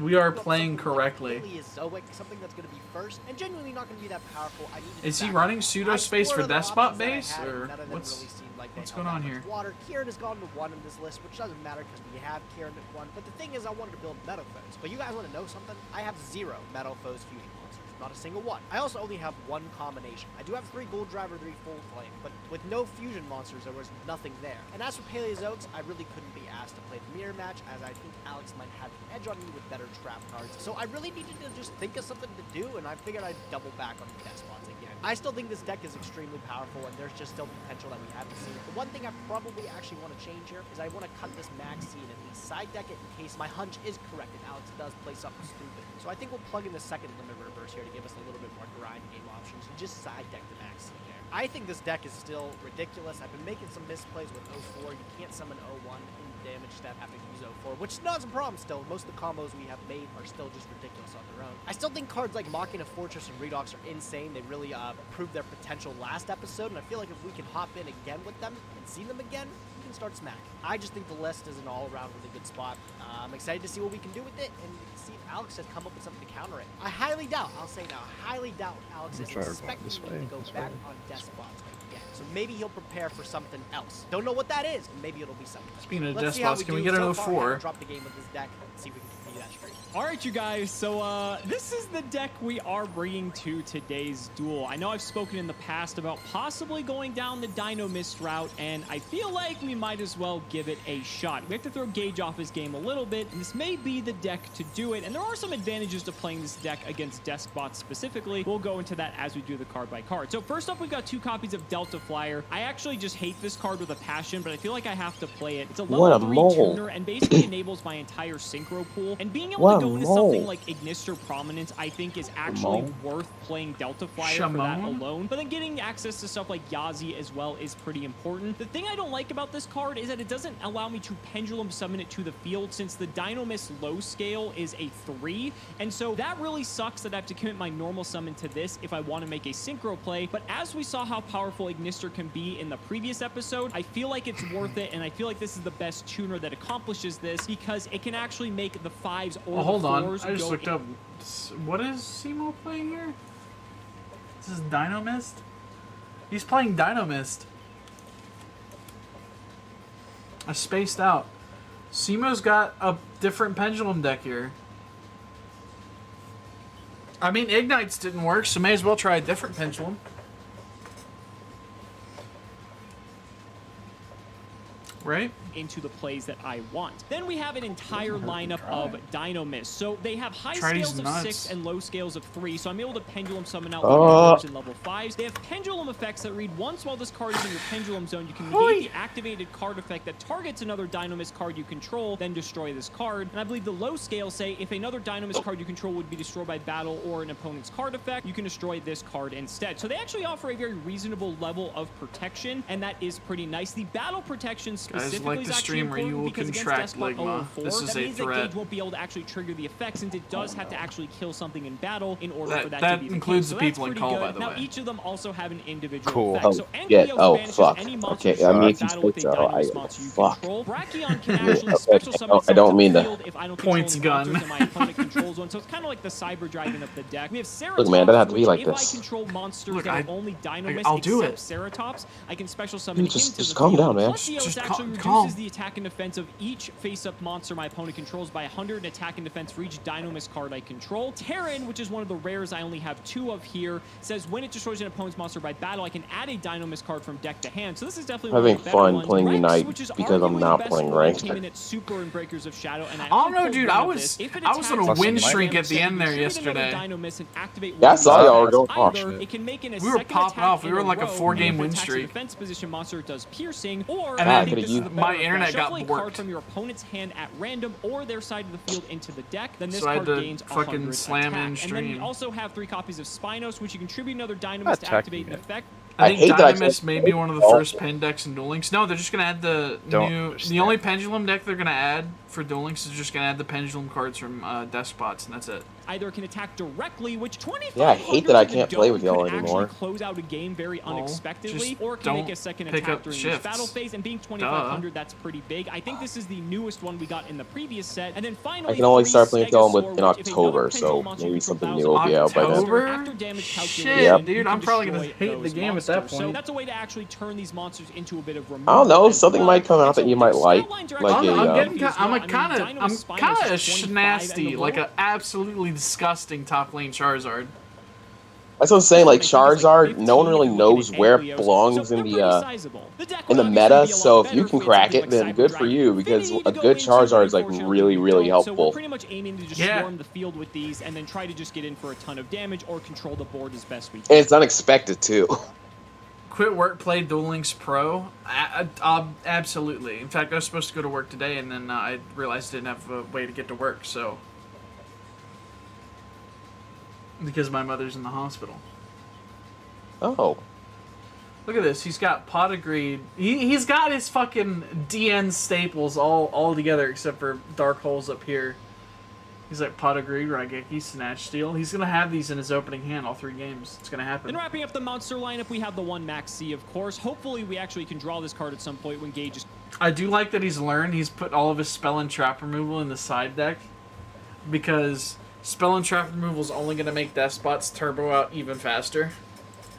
We are playing correctly. Something that's going to be first and genuinely not going to be that powerful. Is he running pseudo space for Deskbot base, or what's going on here? Water. Kieran has gone to 1 in this list, which doesn't matter because we have Kieran at 1. But the thing is, I wanted to build Meadow Foes. But you guys want to know something? I have 0 Meadow Foes fusion monsters. Not a single one. I also only have 1 combination. I do have 3 Gold Driver, 3 Full Flame, but with no fusion monsters, there was nothing there. And as for Paleozoics, I really couldn't be asked to play the mirror match, as I think Alex might have an edge on me with better trap cards. So I really needed to just think of something to do, and I figured I'd double back on the Deskbots again. I still think this deck is extremely powerful, and there's just still potential that we haven't seen. The one thing I probably actually want to change here is I want to cut this max seed and at least side deck it in case my hunch is correct and Alex does play something stupid. So I think we'll plug in the second limit reverse here to give us a little bit more grind game options and just side deck the max seed there. I think this deck is still ridiculous. I've been making some misplays with 04. You can't summon 01 in damage step after you use 04, which is not a problem still. Most of the combos we have made are still just ridiculous on their own. I still think cards like Machina Fortress and Redox are insane. They really proved their potential last episode, and I feel like if we can hop in again with them and see them again, we can start smacking. I just think the list is an all-around really good spot. I'm excited to see what we can do with it and see if Alex has come up with something to counter it. I highly doubt, I'll say now, I highly doubt Alex is expecting me to go back on Deskbots again. So maybe he'll prepare for something else. Don't know what that is, and maybe it'll be something. Speaking of Deskbots, can we get an 04? Drop the game with this deck and see if we can continue that streak. All right, you guys, so this is the deck we are bringing to today's duel. I know I've spoken in the past about possibly going down the Dino Mist route, and I feel like we might as well give it a shot. We have to throw Gage off his game a little bit, and this may be the deck to do it, and there are some advantages to playing this deck against Deskbots specifically. We'll go into that as we do the card by card. So first up, we've got 2 copies of Delta Flyer. I actually just hate this card with a passion, but I feel like I have to play it. It's a level 3 tuner and basically enables my entire synchro pool, and being able to go into something like Ignister Prominence, I think is actually worth playing Delta Flyer for that alone. But then getting access to stuff like Yazi as well is pretty important. The thing I don't like about this card is that it doesn't allow me to pendulum summon it to the field, since the Dino Mist low scale is a 3, and so that really sucks that I have to commit my normal summon to this if I want to make a synchro play. But as we saw how powerful Ignister can be in the previous episode, I feel like it's worth it, and I feel like this is the best tuner that accomplishes this because it can actually make the 5s or the 4s. Hold on, I just looked up. What is Simo playing here? This is Dino Mist? He's playing Dino Mist. I spaced out. Simo's got a different pendulum deck here. I mean, Ignites didn't work, so may as well try a different pendulum. Right? Into the plays that I want. Then we have an entire lineup of Dino Mist. So they have high scales of 6 and low scales of 3, so I'm able to pendulum summon out level 4s and level 5s. They have pendulum effects that read once while this card is in your pendulum zone, you can negate the activated card effect that targets another Dino Mist card you control, then destroy this card. And I believe the low scales say if another Dino Mist card you control would be destroyed by battle or an opponent's card effect, you can destroy this card instead. So they actually offer a very reasonable level of protection, and that is pretty nice. The battle protection specifically like the is actually stream where you important will because against contract Deskbot Ligma. 004, This is that a means that threat. Gage won't be able to actually trigger the effect since it does have to actually kill something in battle in order for that That to be the includes case. the So people in that's call, pretty by good. the Now, way. each of them also have an individual Cool. effect. Oh, So yeah. Ankylos Oh, banishes fuck. any monster Okay, you I mean, in if you battle with a say so, Dynamis I- monster you fuck. control. Brachion can actually Okay, special summon I itself don't to mean the to- field if I don't Points control any gun. monsters and my opponent controls one. So it's kind of like the Cyber Dragon of the deck. We have Ceratops, Look, man, it doesn't have to be which like if this. I control monsters Look, that are only Dynamis I'll do except it. Ceratops, I can special summon Dude, him to just the calm field. down, man. Plus, the Just actually reduces calm. the attack and defense of each face-up monster my opponent controls by 100 in attack and defense for each Dynamis card I control. Terran, which is one of the rares I only have 2 of here, says when it destroys an opponent's monster by battle, I can add a Dynamis card from deck to hand. So this is definitely Having one of the better fun ones. playing Rex, Unite which is because I'm arguably not the best playing one, ranked. came in at Super in Breakers of Shadow, and I don't know, dude. I was on a win streak at the end there yesterday. Yeah, I saw y'all were going off. It can make in a We were second popping attack off. We in were in like a row. 4-game If it win attacks a streak. defense position monster, it does piercing, or And I then think this is the my better internet effect. got Shuffle a card borked. from your opponent's hand at random or their side of the field into the deck, then this So I card had to gains fucking 100 slam attack. in And then we stream. also have 3 copies of Spinos, which you contribute another Dynamis to Attack activate an unit. effect. I I think hate that I Dynamis can't may be one of the play first pen decks in Duel Links. No, they're just gonna add the Don't new. The understand. only pendulum deck they're gonna add for Duel Links is just gonna add the pendulum cards from Deskbots, and that's it. Either can attack directly, which 2500 Yeah, I hate that I in the can't play dome with y'all could anymore. actually close out a game very unexpectedly, just or can don't make a second pick attack up during shifts. each battle phase. And being 2500, that's pretty big. I think this is the newest one we got in the previous set. And then finally, I can only start playing with y'all Stegosaur, in which if October, another so pendulum monster maybe you something control new will be out by then. October? after damage Shit, calculation, dude, you I'm can probably gonna destroy hate the those game at that monsters. So point. that's a way to actually turn these monsters into a bit of removal. I don't know, as something well. might come out And so that you might those like, stat lines are like actually a, I'm really getting, good as well. I'm I mean, kind of Dynamis Spinos is 25 schnasty, and the like lower- an absolutely disgusting top lane Charizard. That's what I'm saying, like I think it's Charizard, 15 no one really if you're looking knows at where it Amplios. belongs So in they're the pretty sizable. The deck in the would meta, obviously be a so lot if you better can if crack something it, then like good Cyber for you, Dragon. because Infinity a to good go Charizard into, is like unfortunately, really, we really don't. So we're helpful. pretty much aiming to just Yeah. swarm the field with these and then try to just get in for a ton of damage or control the board as best we can. And it's unexpected too. Quit work, play Duel Links Pro? Absolutely. In fact, I was supposed to go to work today, and then I realized I didn't have a way to get to work, so... Because my mother's in the hospital. Oh, Look at this. He's got Pot of Greed. He's got his fucking DN staples all together, except for Dark Holes up here. He's like Pot of Greed, Raigeki, Snatch Steal. He's going to have these in his opening hand all 3 games. It's going to happen. And wrapping up the monster lineup, we have the one Max C, of course. Hopefully, we actually can draw this card at some point when Gage is... I do like that he's learned. He's put all of his spell and trap removal in the side deck, because spell and trap removal is only going to make Deskbot's turbo out even faster.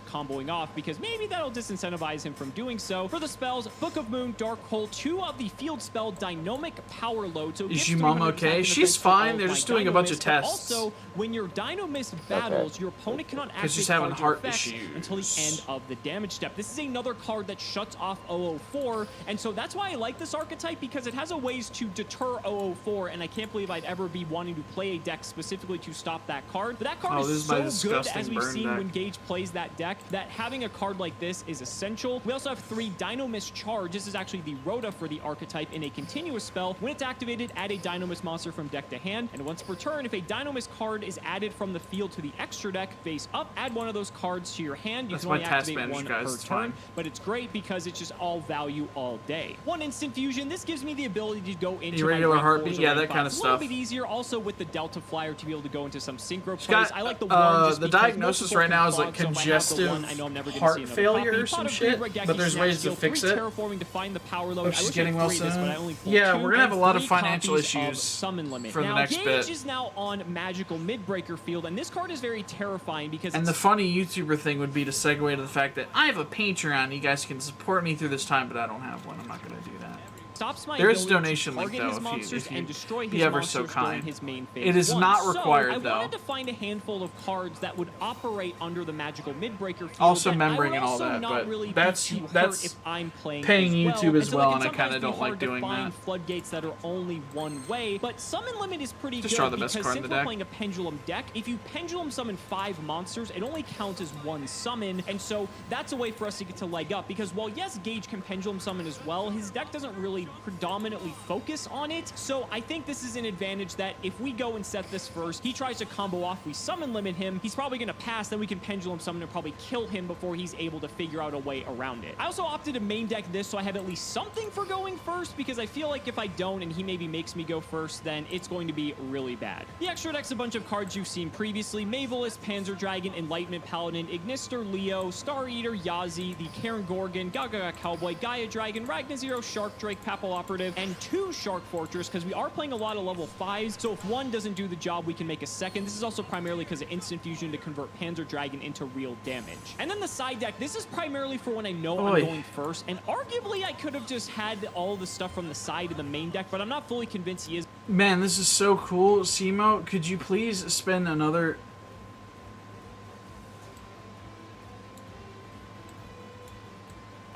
comboing off, because maybe that'll disincentivize him from doing so. For the spells, Book of Moon, Dark Hole, 2 of the field spell Dynamic Power Load. So Is your mom okay? She's fine. They're just doing a bunch of tests. Also, when your Dynamis battles, your opponent cannot she's activate having card heart effects issues. until the end of the damage step. This is another card that shuts off 004, and so that's why I like this archetype, because it has a ways to deter 004, and I can't believe I'd ever be wanting to play a deck specifically to stop that card. But that card is so good, as we've seen when Gage plays that deck, that having a card like this is essential. We also have 3 Dynamis Charge. This is actually the Rhoda for the archetype in a continuous spell. When it's activated, add a Dynamis monster from deck to hand, and once per turn, if a Dynamis card is added from the field to the extra deck face up, add one of those cards to your hand. You can only activate one per turn, but it's great because it's just all value all day. 1 instant fusion. This gives me the ability to go into irregular my heartbeat, yeah, that kind of a stuff. little bit easier. Also with the Delta Flyer to be able to go into some synchro plays. Got, I like the one just the because diagnosis multiple right now is can like clog, so if I have the congestive one, I know I'm never gonna heart see another failure copy. or some Pot of shit, Greed, Raigeki, but there's Snatch ways to Steal, fix 3 it. terraforming to find the power load. Oh, I she's wish getting I well could free this, soon. but I only pulled Yeah, 2 we're gonna have a and lot of 3 financial copies of issues Summon Limit. for the now, next Gage bit. is now on Magical Midbreaker Field, and this card is very terrifying because And it's the funny YouTuber thing would be to segue to the fact that I have a Patreon. You guys can support me through this time, but I don't have one. I'm not going to do that. stops my There is a ability donation to link, target though, his if monsters you and destroy be his ever so monsters during kind. his main phase. It is 1. not So, required, I though. wanted to find a handful of cards that would operate under the Magical Midbreaker Field. Also that membering I would and all also that, not but really be that's- too hurt that's if I'm playing paying as YouTube as so well, it and I can kinda sometimes be don't like hard to doing find that. floodgates that are only one way, but Summon Limit is pretty Just good draw the best because card in since the we're deck. playing a Pendulum deck, if you Pendulum summon 5 monsters, it only counts as 1 summon, and so that's a way for us to get to leg up, because while yes, Gage can Pendulum summon as well, his deck doesn't really predominantly focus on it. So I think this is an advantage that if we go and set this first, he tries to combo off, we summon limit him, he's probably going to pass, then we can pendulum summon and probably kill him before he's able to figure out a way around it. I also opted to main deck this so I have at least something for going first, because I feel like if I don't and he maybe makes me go first, then it's going to be really bad. The extra deck's a bunch of cards you've seen previously: Mavelus, Panzer Dragon, Enlightenment Paladin, Ignister Leo, Star Eater, Yazi, the Karen Gorgon, Gaga Cowboy, Gaia Dragon, Ragnar Zero, Shark Drake, Papal Operative, and 2 Shark Fortress, because we are playing a lot of level 5s, so if one doesn't do the job, we can make a second. This is also primarily because of instant fusion to convert Panzer Dragon into real damage. And then the side deck, this is primarily for when I know I'm going first, and arguably I could have just had all the stuff from the side of the main deck, but I'm not fully convinced he is. Man, this is so cool. Simo, could you please spend another...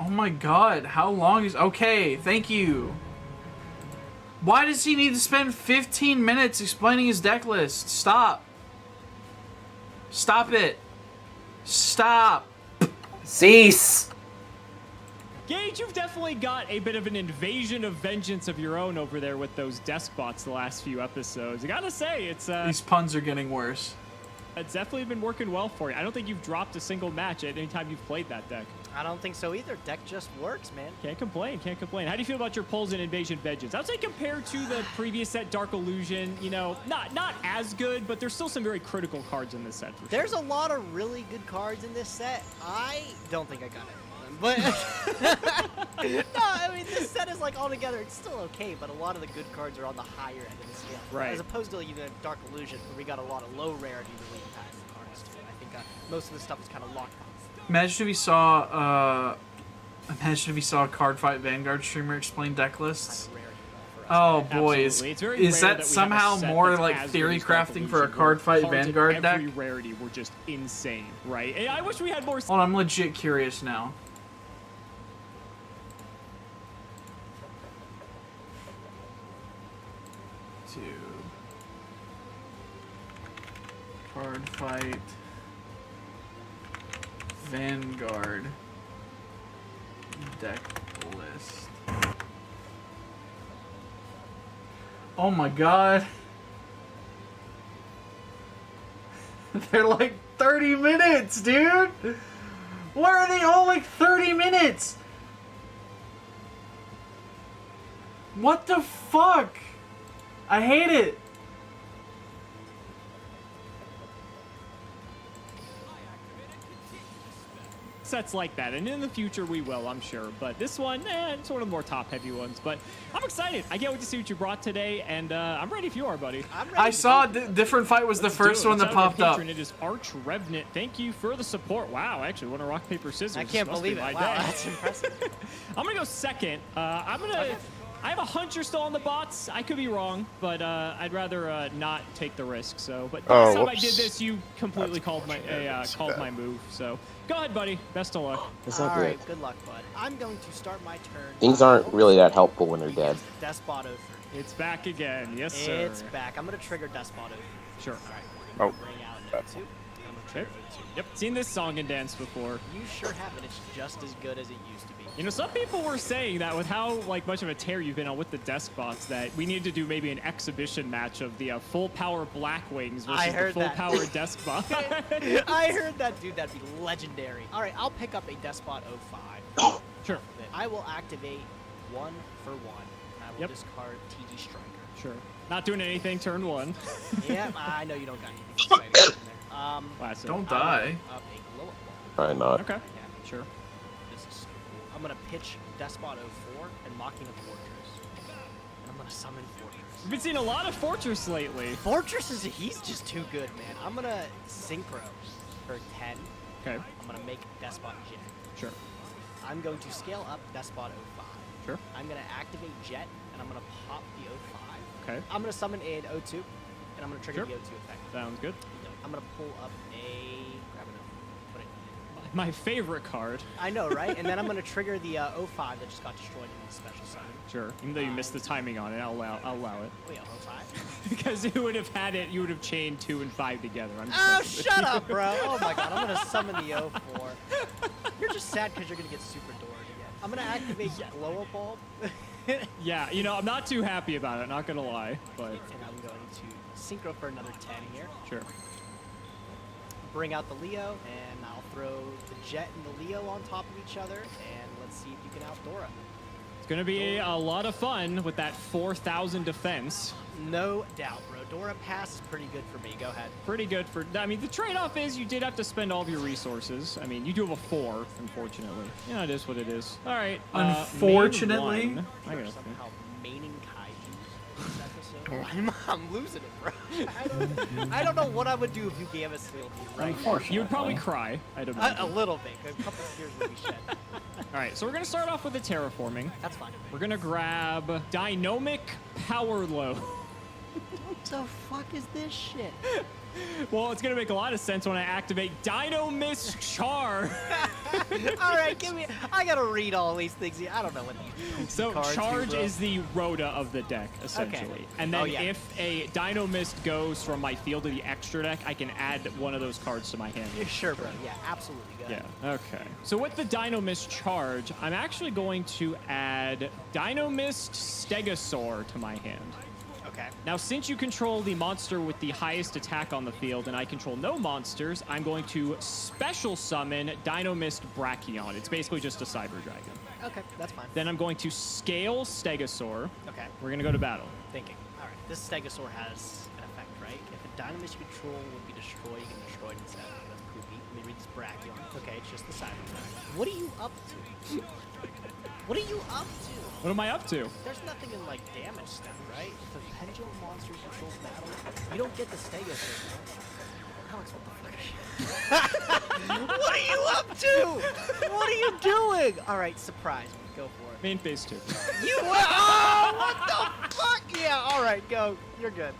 Oh my god, how long is... Okay, thank you. Why does he need to spend 15 minutes explaining his deck list? Stop. Stop it. Stop. Cease. Gage, you've definitely got a bit of an invasion of vengeance of your own over there with those Deskbots the last few episodes. I gotta say, it's These puns are getting worse. It's definitely been working well for you. I don't think you've dropped a single match at any time you've played that deck. I don't think so either. Deck just works, man. Can't complain, can't complain. How do you feel about your pulls in Invasion Vengeance? I would say compared to the previous set, Dark Illusion, you know, not as good, but there's still some very critical cards in this set. For There's sure. a lot of really good cards in this set. I don't think I got it. But no, I mean, this set is like altogether, it's still okay, but a lot of the good cards are on the higher end of the scale. Right. As opposed to even Dark Illusion, where we got a lot of low rarity relief packs cards too. I think most of the stuff is kind of locked on. Imagine if we saw a Card Fight Vanguard streamer explain deck lists. Kind of rarity for us. Oh boy, Absolutely. It's very is rare that we have a somehow set more that's like as theory good as Dark crafting for a Illusion, Card where Fight cards of Vanguard deck? every rarity were just insane, right? And I wish we had more. Hold on, I'm legit curious now. Card Fight Vanguard deck list. Oh my god. They're like 30 minutes, dude! Why are they all like 30 minutes? What the fuck? I hate it. Sets like that, and in the future we will, I'm sure, but this one, it's one of the more top-heavy ones, but I'm excited. I can't wait to see what you brought today, and I'm ready if you are, buddy. I saw Different Fight was the first one that popped up. It is Arch Revenant. Thank you for the support. Wow, I actually won a rock, paper, scissors. I can't believe it. Wow, that's impressive. I'm gonna go second. I have a hunch you're still on the bots. I could be wrong, but I'd rather not take the risk. So, but last time I did this, you completely called my move. So, go ahead, buddy. Best of luck. It's not All good. right, good luck, bud. I'm going to start my turn. Things aren't really that helpful when they're dead. Despot 03. It's back again. Yes, sir. It's back. I'm going to trigger Despot 03. Sure. All right. Oh. Bring out an 02. I'm going to trigger 02. Yep. Seen this song and dance before. You sure have, and it's just as good as it used to be. You know, some people were saying that with how much of a tear you've been on with the Deskbots, that we need to do maybe an exhibition match of the full power Blackwings versus the full power Deskbot. I heard that, dude. That'd be legendary. All right, I'll pick up a Despot 05. Sure. I will activate 1 for 1. I will discard TD Striker. Sure. Not doing anything turn 1. Yeah, I know you don't got anything exciting in there. Don't die. Up a glow up ball. Probably not. Okay. Yeah, Sure. this is cool. I'm gonna pitch Despot 04 and Mocking of Fortress. And I'm gonna summon Fortress. We've been seeing a lot of Fortress lately. Fortress he's just too good, man. I'm gonna Synchro for 10. Okay. I'm gonna make Despot Jet. Sure. I'm going to scale up Despot 05. Sure. I'm gonna activate Jet, and I'm gonna pop the 05. Okay. I'm gonna summon an 02, and I'm gonna trigger Sure. the 02 effect. Sounds good. I'm gonna pull up grab it, put it. My favorite card. I know, right? And then I'm gonna trigger the 05 that just got destroyed in the special summon. Sure. Even though you missed the timing on it, I'll allow it. Oh yeah, 05. Because you would have had it, you would have chained 2 and 5 together. I'm just Oh, messing with shut you. up, bro. Oh my god, I'm gonna summon the 04. You're just sad because you're gonna get super doored again. I'm gonna activate Glow Up Bulb. Yeah, you know, I'm not too happy about it, not gonna lie, but... And I'm going to synchro for another 10 here. Sure. Bring out the Leo, and I'll throw the Jet and the Leo on top of each other, and let's see if you can outdoor it. It's gonna be a lot of fun with that 4,000 defense. No doubt, bro. Dora Pass is pretty good for me. Go ahead. Pretty good for... I mean, the trade-off is you did have to spend all of your resources. I mean, you do have a 4, unfortunately. Yeah, it is what it is. All right. Unfortunately. I gotta somehow maining kaiju this episode. I'm losing it, bro. I don't know what I would do if you gave us Steel right now. You would probably cry. I don't know. A little bit. A couple of tears would be shed. All right, so we're gonna start off with the terraforming. That's fine. We're gonna grab Dynamic Power Load. What the fuck is this shit? Well, it's gonna make a lot of sense when I activate Dino Mist Char. All right, give me. I gotta read all these things here. I don't know what these. So cards Charge do, bro. is the Rhoda of the deck, essentially. Okay. And then yeah. if a Dino Mist goes from my field to the extra deck, I can add one of those cards to my hand. Yeah, sure, bro. Yeah, absolutely. Go ahead. Yeah, okay. So with the Dino Mist Charge, I'm actually going to add Dino Mist Stegosaur to my hand. Okay. Now, since you control the monster with the highest attack on the field and I control no monsters, I'm going to special summon Dino Mist Brachion. It's basically just a Cyber Dragon. Okay, that's fine. Then I'm going to scale Stegosaur. Okay. We're going to go to battle. Thinking. All right. This Stegosaur has an effect, right? If a Dynamist you control would be destroyed, you can destroy it instead. That's poopy. Let me read this Brachion. Okay, it's just the Cyber Dragon. What are you up to? What are you up to? What am I up to? There's nothing in like damage stuff, right? If a pendulum monster controls battle, you don't get the Stegosaur. Alex, what the fuck? What are you up to? What are you doing? All right, surprise me. Go for it. Main phase 2. You oh, what the fuck? Yeah, all right, go. You're good.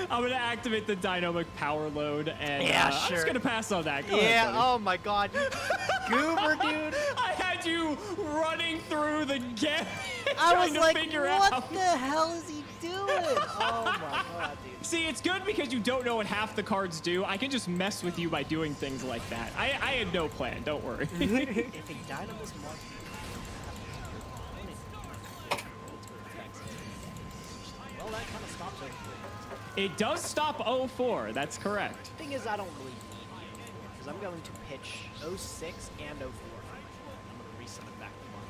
I'm going to activate the Dynamic Power Load, and Yeah, I'm sure. just going to pass on that. Go Yeah, ahead, buddy. oh my god. You goober, dude. I had you running through the game I trying was to like, figure what out. the hell is he doing? Oh my god, dude. See, it's good because you don't know what half the cards do. I can just mess with you by doing things like that. I had no plan, don't worry. If a Dynamist monster well, that kind of stops everything. It does stop 04, that's correct. Thing is, I don't really need the 04 because I'm going to pitch 06 and 04. I'm going to resummon back to 1.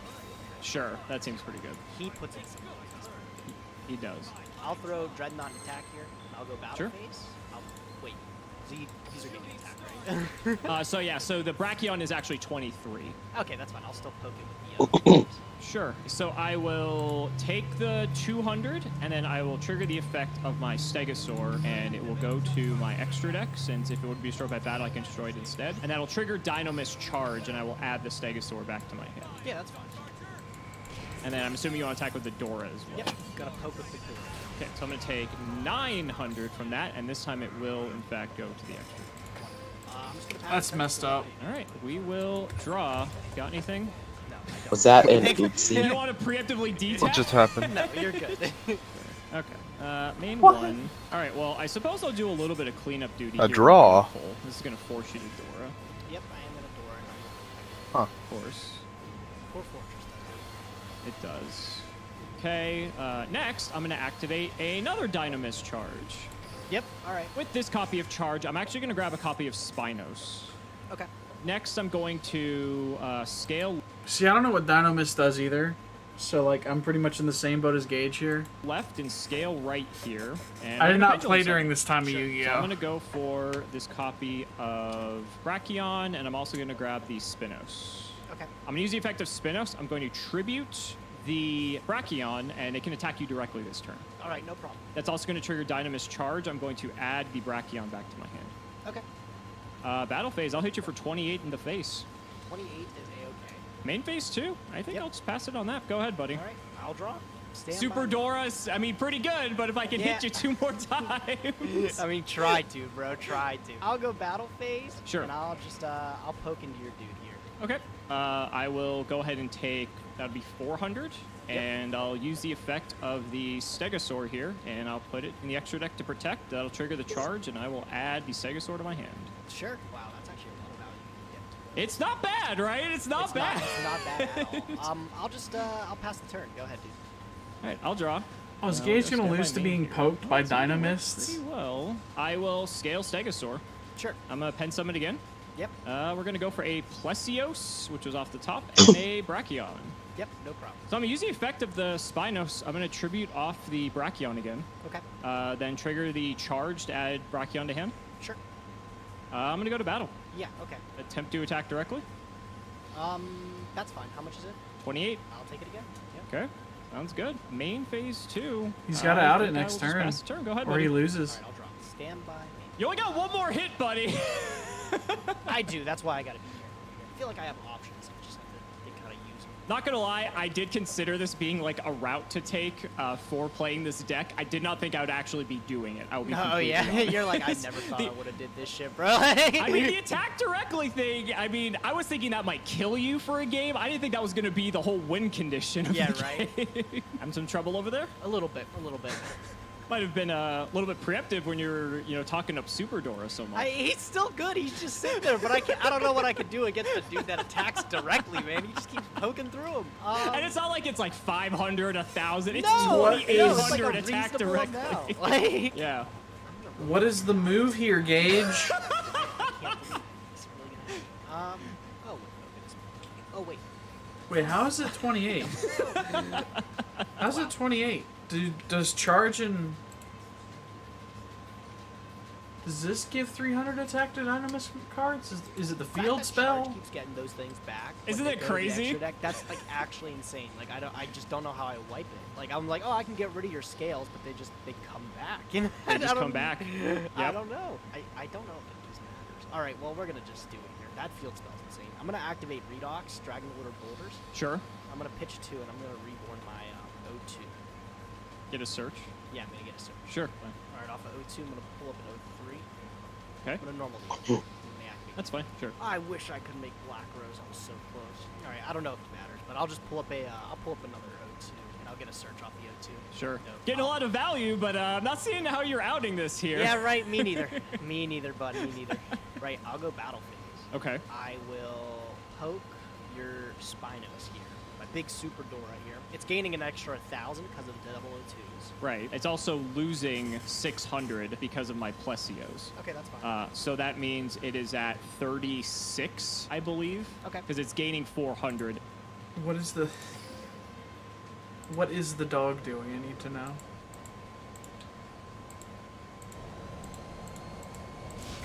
Sure, that seems pretty good. He puts in some points. He does. I'll throw Dreadnought and attack here. And I'll go battle Sure. phase. Wait, these are getting attack, right? So yeah, so the Brachion is actually 23. Okay, that's fine. I'll still poke it with the Sure. So I will take the 200, and then I will trigger the effect of my Stegosaur, and it will go to my extra deck, since if it would be destroyed by battle, I can destroy it instead. And that'll trigger Dynamist Charge, and I will add the Stegosaur back to my hand. Yeah, that's fine. And then I'm assuming you want to attack with the Dora as well. Yep, gotta poke with the Dora. Okay, so I'm going to take 900 from that, and this time it will, in fact, go to the extra. I'm just gonna That's messed up. All right, we will draw. Got anything? No, I don't. Was that an You oopsie? don't want to preemptively detach? What just happened? No, you're good. Okay. Main one. All right. Well, I suppose I'll do a little bit of cleanup duty. A here draw? with Nicole. This is gonna force you to Dora, Yep, I am gonna Dora. Huh. of course. Poor Fortress. It does. Okay. Next, I'm gonna activate another Dynamist Charge. Yep, alright. With this copy of Charge, I'm actually gonna grab a copy of Spinos. Okay. Next, I'm going to scale See, I don't know what Dynamist does either. So, like, I'm pretty much in the same boat as Gage here. left and scale right here. And I did I'm not gonna play pendulum during summon. this time of So I'm Yu-Gi-Oh! going to go for this copy of Brachion, and I'm also going to grab the Spinos. Okay. I'm going to use the effect of Spinos. I'm going to tribute the Brachion, and it can attack you directly this turn. Alright, no problem. That's also going to trigger Dynamist Charge. I'm going to add the Brachion back to my hand. Okay. Battle phase, I'll hit you for 28 in the face. 28 is A-okay. Main phase too. I think Yep. I'll just pass it on that. Go ahead, buddy. Alright, I'll draw. Stand Super by. Dora's, I mean, pretty good, but if I can Yeah. hit you 2 more times. I mean, try to, bro. Try to. I'll go battle phase. Sure. And I'll just, I'll poke into your dude here. Okay. I will go ahead and take, that would be 400, and I'll use the effect of the Stegosaur here, and I'll put it in the extra deck to protect. That'll trigger the charge, and I will add the Stegosaur to my hand. Sure. Wow, that's actually a lot of value. It's not bad, right? It's not bad. It's not bad at all. I'll pass the turn. Go ahead, dude. All right, I'll draw. Oh, is Gage gonna lose to being poked by Dynamists? Pretty well. I will scale Stegosaur. Sure. I'm gonna pen summon again. Yep. We're gonna go for a Plesios, which was off the top, and a Brachion. Yep, no problem. So I'm gonna use the effect of the Spinos. I'm gonna tribute off the Brachion again. Okay. Then trigger the charge to add Brachion to hand. Sure. I'm gonna go to battle. Yeah, okay. Attempt to attack directly. That's fine. How much is it? 28. I'll take it again. Yep. Okay. Sounds good. Main phase 2. He's got to out it next turn. Go ahead, or buddy. he loses. All right, I'll drop. Stand by me. You only got one more hit, buddy. I do. That's why I gotta be here. I feel like I have options. I just have to kind of use them. Not gonna lie, I did consider this being like a route to take for playing this deck. I did not think I would actually be doing it. I would be completely honest. You're like, I never thought I would have did this shit, bro. I mean, the attack directly thing, I mean, I was thinking that might kill you for a game. I didn't think that was gonna be the whole win condition of the game. Having some trouble over there? A little bit. Might have been a little bit preemptive when you were, talking up Super Dora so much. He's still good. He's just sitting there, but I don't know what I could do against a dude that attacks directly, man. He just keeps poking through him. And it's not like it's like 500, 1,000. It's no, 2,800 like attack directly. Like, yeah. What is the move here, Gage? Oh wait. Wait, how is it 28? How's it 28? Does charge and... Does this give 300 attack to Dynamis cards? Is it the field spell? Charge keeps getting those things back. Isn't it crazy? That's like actually insane. Like I just don't know how I wipe it. Like I'm like, oh, I can get rid of your scales, but they come back. You know? They just come back. I don't know. I don't know if it just matters. All right, well we're gonna just do it here. That field spell's insane. I'm gonna activate Redox, Dragon Water Boulders. Sure. I'm gonna pitch 2, and I'm gonna reborn my O2. Get a search. Yeah, I'm gonna get a search. Sure. All right, off of O2, I'm gonna pull up an O3. Okay. I'm gonna normal deal. That's fine. Sure. I wish I could make Black Rose. I was so close. All right, I don't know if it matters, but I'll just pull up another O2, and I'll get a search off the O2. Sure. No Getting a lot of value, but I'm not seeing how you're outing this here. Yeah, right. Me neither. Me neither, bud. Me neither. Right. I'll go battle phase. Okay. I will poke your Spinos here. My big Super Dora here. It's gaining an extra 1,000 because of the double O2s. Right. It's also losing 600 because of my Plesios. Okay, that's fine. So that means it is at 36, I believe. Okay. Because it's gaining 400. What is the dog doing? I need to know.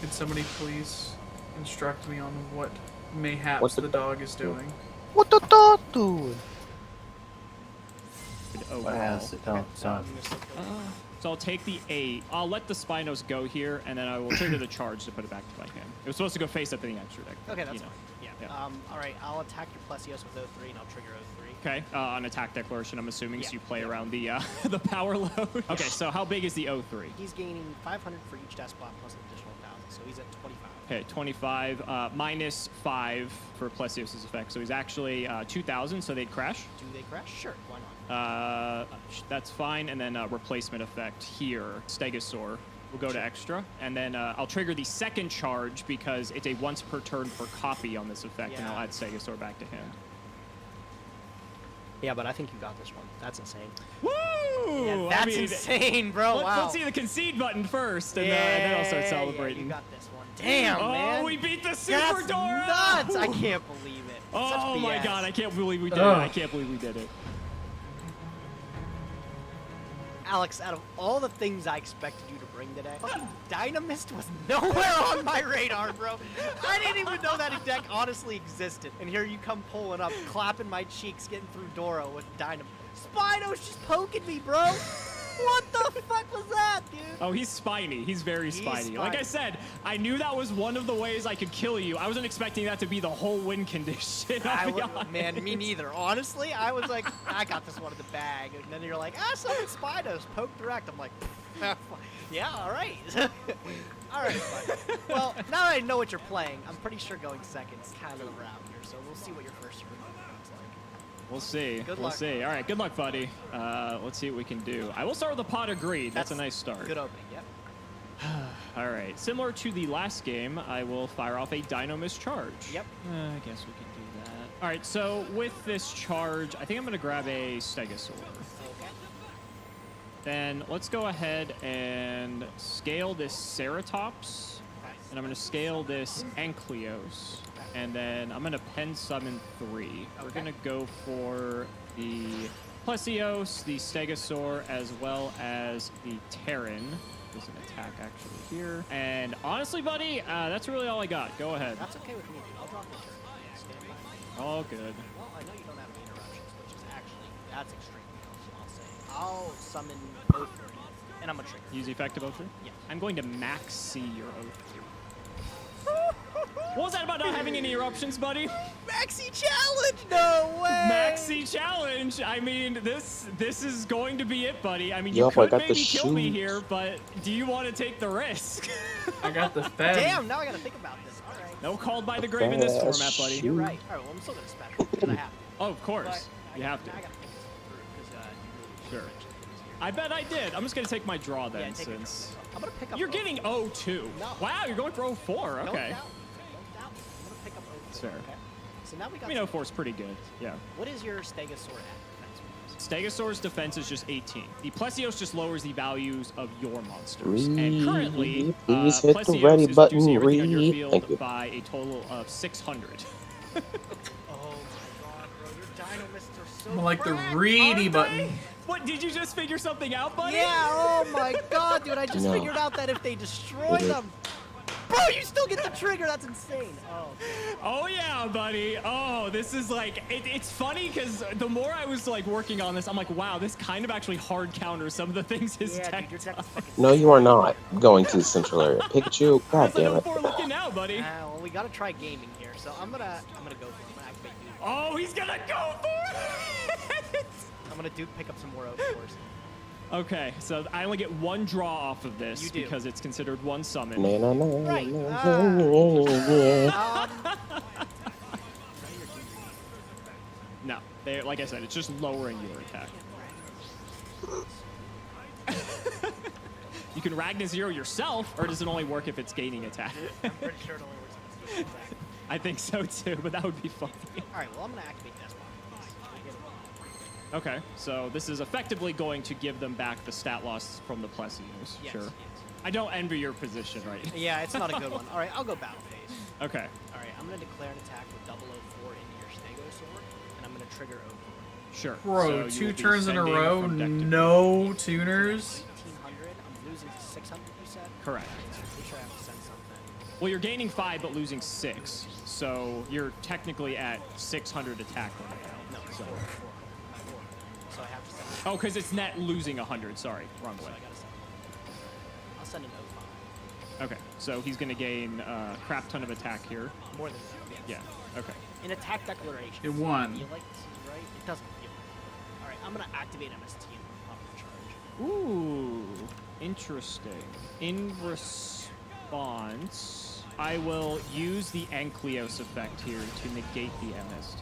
Could somebody please instruct me on what mayhaps the dog is doing? What the dog doing? Overall. So I'll take the 8. I'll let the Spinos go here, and then I will trigger the charge to put it back to my hand. It was supposed to go face up in the extra deck. Okay, that's fine. Yeah. All right, I'll attack your Plesios with O3, and I'll trigger O3. Okay, on attack declaration, I'm assuming, so you play around the the power load. Okay, Yes. So how big is the O3? He's gaining 500 for each Deskbot plus an additional 1,000, so he's at 25. Okay, 25 minus 5 for Plesios' effect, so he's actually 2,000, so they'd crash. Do they crash? Sure, why not? That's fine, and then replacement effect here, Stegosaur will go to extra, and then I'll trigger the second charge because it's a once per turn per copy on this effect, and I'll add Stegosaur back to hand. Yeah, but I think you got this one. That's insane. Woo! Yeah, that's insane, bro. Wow. Let's see the concede button first, and then I'll start celebrating. Yeah, you got this one. Damn, man. Oh, we beat the Super That's Dora! nuts! I can't believe it. Oh my god, I can't believe we did it. I can't believe we did it. Alex, out of all the things I expected you to bring today, fucking Dynamist was nowhere on my radar, bro. I didn't even know that deck honestly existed. And here you come pulling up, clapping my cheeks, getting through Dora with Dynamist. Spino's just poking me, bro. What the fuck was that, dude? Oh, he's spiny. He's very spiny. Like I said, I knew that was one of the ways I could kill you. I wasn't expecting that to be the whole win condition. Man, me neither. Honestly, I was like, I got this one in the bag. And then you're like, summon Spinos, poke direct. I'm like, yeah, all right. All right, fine. Well, now that I know what you're playing, I'm pretty sure going second is kind of the route here. So we'll see what your first turn looks like. We'll see. Good we'll luck. see. All right, good luck, buddy. Let's see what we can do. I will start with a Pot of Greed. That's a nice start. Good opening, yep. All right. Similar to the last game, I will fire off a Dynamis charge. Yep. I guess we can do that. All right. So with this charge, I think I'm going to grab a Stegosaur. Okay. Then let's go ahead and scale this Ceratops. And I'm going to scale this Ankleos. And then I'm going to pen summon 3. We're going to go for the Plesios, the Stegosaur, as well as the Terran. There's an attack actually here. And honestly, buddy, that's really all I got. Go ahead. That's okay with me, dude. I'll drop the turn. Stand by. All good. Well, I know you don't have any interruptions, which is actually, that's extremely helpful, I'll say. I'll summon O3, and I'm going to trigger. Use the effective O3? Yeah. I'm going to max C your O3. What was that about not having any eruptions, buddy? Maxi challenge! No way! Maxi challenge. I mean, this is going to be it, buddy. I mean, Yup, you I could got the maybe kill me shoes. here, but do you want to take the risk? I got the fed. Damn, now I gotta think about this. All right. No called by the grave in this format, buddy. You're right. All right, well, I'm still gonna special because I have to. Oh, of course. But You have to. I gotta think this through because you really Sure. mentioned things here. I bet I did. I'm just going to take my draw then, Yeah, take your since... turn. I'm gonna pick up. You're getting O2. No. Wow, you're going for O4. Don't Okay. doubt. Don't doubt. I'm gonna pick up O4. That's fair. Okay. So now we got. I mean, O4 is pretty good. Yeah. What is your Stegosaur at defense-wise? Stegosaur's defense is just 18. The Plesios just lowers the values of your monsters. And currently, Please hit the Plesios ready is button, reducing everything on your Reed. field Thank you. by a total of 600. Oh my god, bro, your Dynamists are so More like the cracked, reedy aren't button. they? What, did you just figure something out, buddy? Yeah, oh my god, dude, I just No. figured out that if they destroy them. Bro, you still get the trigger, that's insane. Oh, Oh yeah, buddy. Oh, this is like, it's funny because the more I was like working on this, I'm like, wow, this kind of actually hard counters some of the things his yeah, deck dude, your deck does. is fucking No, you are not going to the central area. Pikachu, god How's that damn it. O4 looking now, buddy? well, we gotta try gaming here, so I'm gonna go for it. I'm gonna activate Duke. Oh, he's gonna go for it! I'm gonna Duke pick up some more O4s. Okay, so I only get one draw off of this You do. because it's considered one summon. Na, na, na, Right. na, na, na. No, like I said, it's just lowering your attack. You can Ragnar Zero yourself, or does it only work if it's gaining attack? I'm pretty sure it only works if it's Duke attack. I think so too, but that would be funny. Alright, well, I'm gonna activate Deskbot. Okay, so this is effectively going to give them back the stat loss from the Plesios. Yes, Sure. yes. I don't envy your position right now. Yeah, it's not a good one. Alright, I'll go battle phase. Okay, Alright, I'm gonna declare an attack with 004 into your Stegosaur, and I'm gonna trigger O4. sure. Bro, So you 2 will be turns in a sending row, from deck to no tuners. 1800, I'm losing to 600, you said? Correct. I'm pretty sure I have to send something. Well, you're gaining 5 but losing 6, so you're technically at 600 attack right now. No, So. 4. So I have to send Oh, because it's net losing 100. Sorry, wrong So way. I gotta send I'll send an O5. Okay, so he's going to gain a crap ton of attack here. More than that, yes. Yeah, okay. An attack declaration. It won. Feel like this is right? It doesn't feel right. Alright, I'm gonna activate MST and pop the charge. Ooh, interesting. In response, I will use the Ankleos effect here to negate the MST.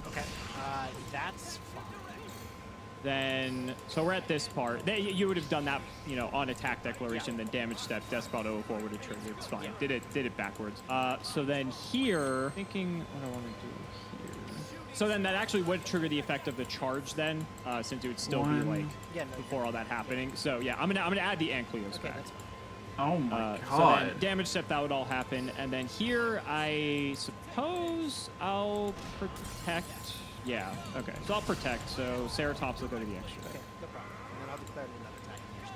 Okay. That's fine. Then, so we're at this part. You would have done that, you know, on attack declaration, then damage step, Deskbot 04 would have triggered. It's fine. Did it backwards. So then here, thinking what I want to do here. So then that actually would trigger the effect of the charge then, since it would still be like Yeah, no, before all that happening. So yeah, I'm gonna add the Ankleos okay, back. that's fine. Oh my So god. then damage step, that would all happen. And then here, I suppose I'll protect. Yeah, okay. So I'll protect. So Ceratops will go to the extra deck. Okay, no problem. And then I'll declare another attack in your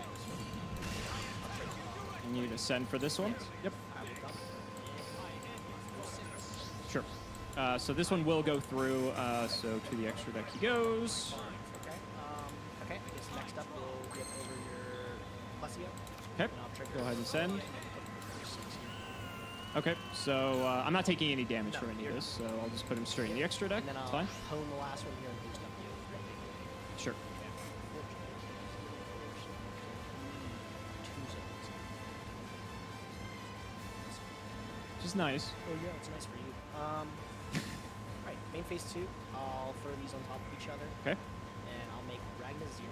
Stegosaur. And you to send for this one? Yep. I will come. Sure. So this one will go through. So to the extra deck he goes. Okay. Okay. I guess next up we'll get over your Plesio. Okay. And I'll trigger Go ahead and send. your 6 here. Okay. So I'm not taking any damage No, from any of you're this, so I'll just put him straight in the extra deck. And then It's I'll fine. hone the last one here and boost up you. Sure. Which is nice. Oh yeah, it's nice for you. Right, main phase 2. I'll throw these on top of each other, Okay. and I'll make Ragnar 0.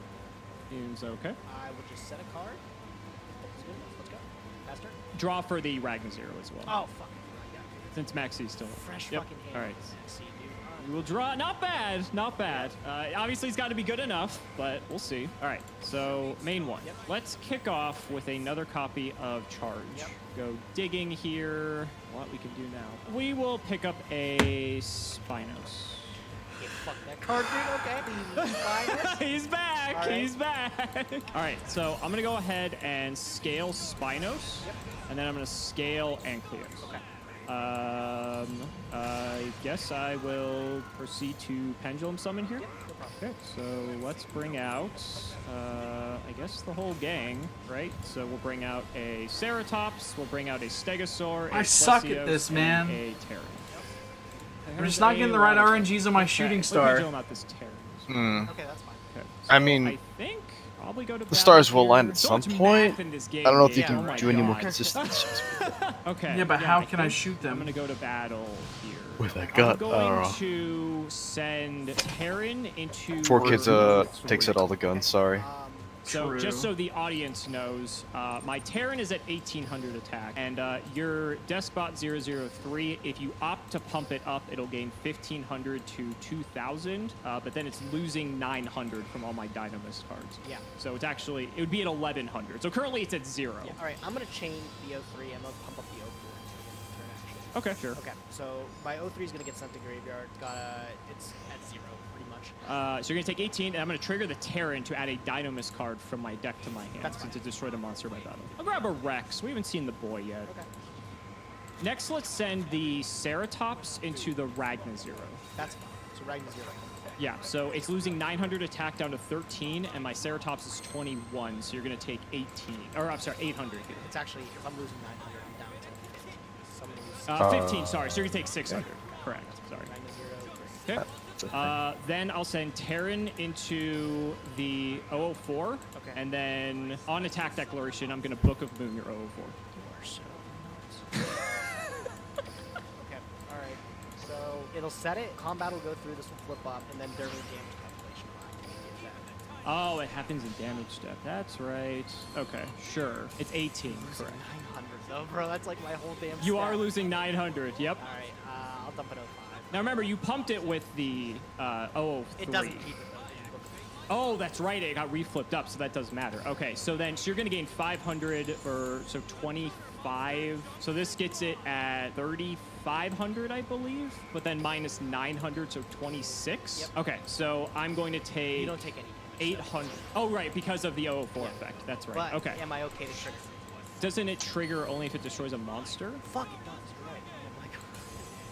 Seems okay. I will just set a card. Hope it's good enough. Master? Draw for the Ragnar Zero as well. Oh, fuck. Since Maxi's still. Fresh Yep. fucking hand. All right. Sexy, dude. We will draw. Not bad. Not bad. Obviously, it's got to be good enough, but we'll see. All right. So main one. Yep. Let's kick off with another copy of Charge. Yep. Go digging here. What we can do now. We will pick up a Spinos. Yeah, fuck that card, dude. Okay. Fine. He's back. All right. He's back. All right. So I'm going to go ahead and scale Spinos. Yep. And then I'm going to scale Ankleos. Okay. I guess I will proceed to Pendulum Summon here. Yep, no problem. Okay, so let's bring out, I guess the whole gang, right? So we'll bring out a Ceratops, we'll bring out a Stegosaur, I a suck at Plesios, this, and man. a Terran. I'm just not getting the right RNGs on my shooting star. Let me out this Terran. Okay, that's fine. Okay, I so mean, I think probably go to the stars will here. align at So some much math point. in this I game, don't know if you yeah, can oh my do any more God. consistency Okay. Yeah, but how can I think shoot them? I'm gonna go to battle here. with a I'm gut. going to send Terran into 4Kids Warcraft 3. takes out all the guns. Sorry. So True. just so the audience knows, my Terran is at 1800 attack, and your Deskbot 003, if you opt to pump it up, it'll gain 1500 to 2000, but then it's losing 900 from all my Dynamist cards. Yeah. So it's actually, it would be at 1100. So currently it's at 0. Yeah. All right, I'm going to chain the 03. I'm going to pump up the 04 until turn action. Okay, sure. Okay, so my 03 is going to get sent to graveyard. It's at 0, pretty much. So you're going to take 18, and I'm going to trigger the Terran to add a Dynamist card from my deck to my hand That's fine. to destroy the monster by battle. I'll grab a Rex. We haven't seen the boy yet. Okay. Next, let's send the Ceratops into the Ragnar Zero. That's fine. So Ragnar 0. Yeah, so it's losing 900 attack down to 13, and my Ceratops is 21, so you're going to take 18. Or, I'm sorry, 800 here. It's actually, if I'm losing 900, I'm down to 15. So I'm going to lose 15, sorry, so you're going to take 600. Correct, sorry. Ragnar 0. Okay. Then I'll send Terran into the 004. Okay. And then on attack declaration, I'm going to Book of Moon your 004. You are so nuts. Okay, all right. So it'll set it. Combat will go through. This will flip up, and then during the damage calculation, I can get that. Oh, it happens in damage step. That's right. Okay, sure. It's 18, Losing correct. 900 though, bro. That's like my whole damn. You stat. are losing 900, yep. All right. I'll dump it 05. Now remember, you pumped it with the 003. It doesn't keep it though. Oh, that's right. It got reflipped up, so that does matter. Okay, so then you're going to gain 500 or so 25. So this gets it at 3,500, I believe, but then minus 900, so 26. Yep. Okay, so I'm going to take You don't take any. 800. Oh, right, because of the 004 effect. That's right. But Okay. am I okay to trigger? Doesn't it trigger only if it destroys a monster? Fuck, it does. You're right. Oh my god.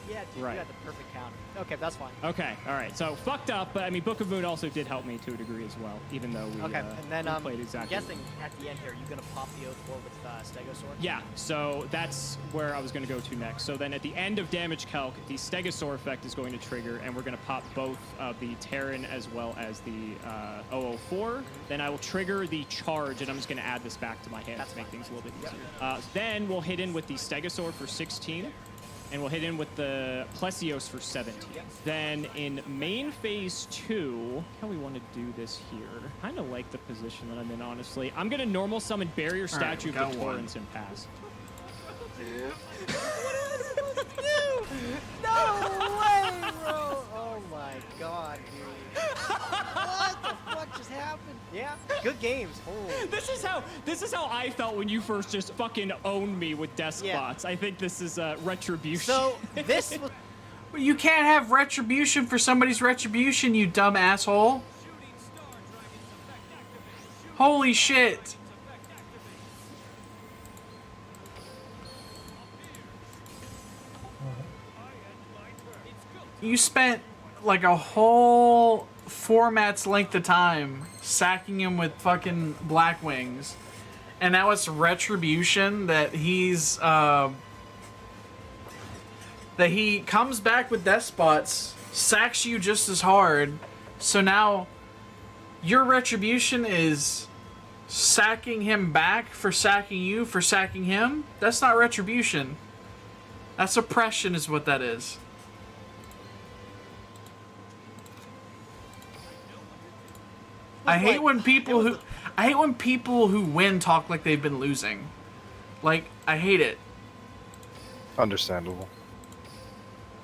Yeah, dude, Right. you got the perfect counter. Okay, that's fine. Okay, all right. So fucked up, but I mean, Book of Moon also did help me to a degree as well, even though we, Okay, and then we played exactly. I'm guessing at the end here, you're gonna pop the 04 with Stegosaur. Yeah, so that's where I was going to go to next. So then at the end of damage calc, the Stegosaur effect is going to trigger, and we're going to pop both the Terran as well as the 004. Then I will trigger the charge, and I'm just going to add this back to my hand That's to make fine. things a little bit easier. Then we'll hit in with the Stegosaur for 16. And we'll hit in with the Plesios for 17. Yep. Then in main phase 2, how we want to do this here? Kind of like the position that I'm in, honestly. I'm going to normal summon Barrier All right, Statue we of got the one. Torrents and pass. No way, bro! Oh my god, dude. What the fuck just happened? Yeah, good games. Holy. This is how I felt when you first just fucking owned me with Deskbots. Yeah. I think this is retribution. So this was. You can't have retribution for somebody's retribution, you dumb asshole. Holy shit. You spent like a whole format's length of time sacking him with fucking black wings. And now it's retribution that he's that he comes back with Despots, sacks you just as hard. So now your retribution is sacking him back for sacking you for sacking him? That's not retribution. That's oppression is what that is. I hate when people who win talk like they've been losing. Like, I hate it. Understandable.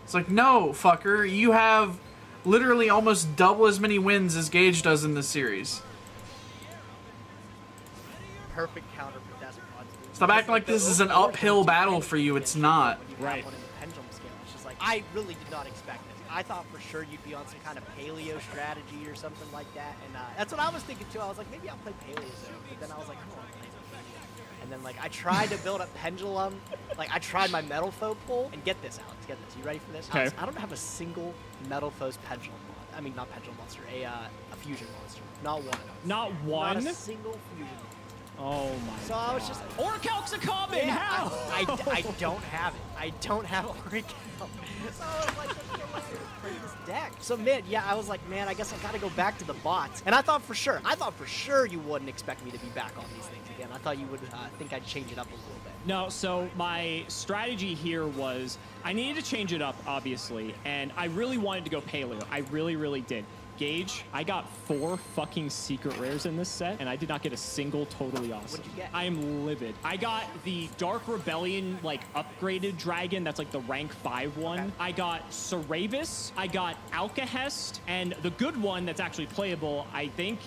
It's like, no, fucker, you have literally almost double as many wins as Gage does in this series. Perfect counter for Deskbot. Stop acting like this is an uphill battle for you. It's not. Right. One in the pendulum scale. It's just like, I really did not expect this. I thought for sure you'd be on some kind of paleo strategy or something like that, and that's what I was thinking too. I was like, maybe I'll play paleo zone, but then I was like, I don't want to play paleo. And then like I tried to build up pendulum, like I tried my metal foe pull, and get this, Alex, get this. You ready for this? Okay. Alex, I don't have a single metal foe's pendulum monster. I mean, not pendulum monster, a fusion monster. Not one. Not one? Not a single fusion monster. Oh my god. So I was just like, Orichalc's a common! yeah, How? I don't have it. I don't have Orichalc. So I was like, there's no way to play this deck. So man, yeah, I was like, man, I guess I gotta go back to the bots. And I thought for sure you wouldn't expect me to be back on these things again. I thought you would think I'd change it up a little bit. No, so my strategy here was I needed to change it up, obviously, and I really wanted to go paleo. I really, really did. Gage, I got 4 fucking secret rares in this set, and I did not get a single totally awesome. What'd you get? I am livid. I got the Dark Rebellion, like, upgraded dragon. That's, like, the rank 5 one. Okay. I got Cerebus. I got Alcahest. And the good one that's actually playable, I think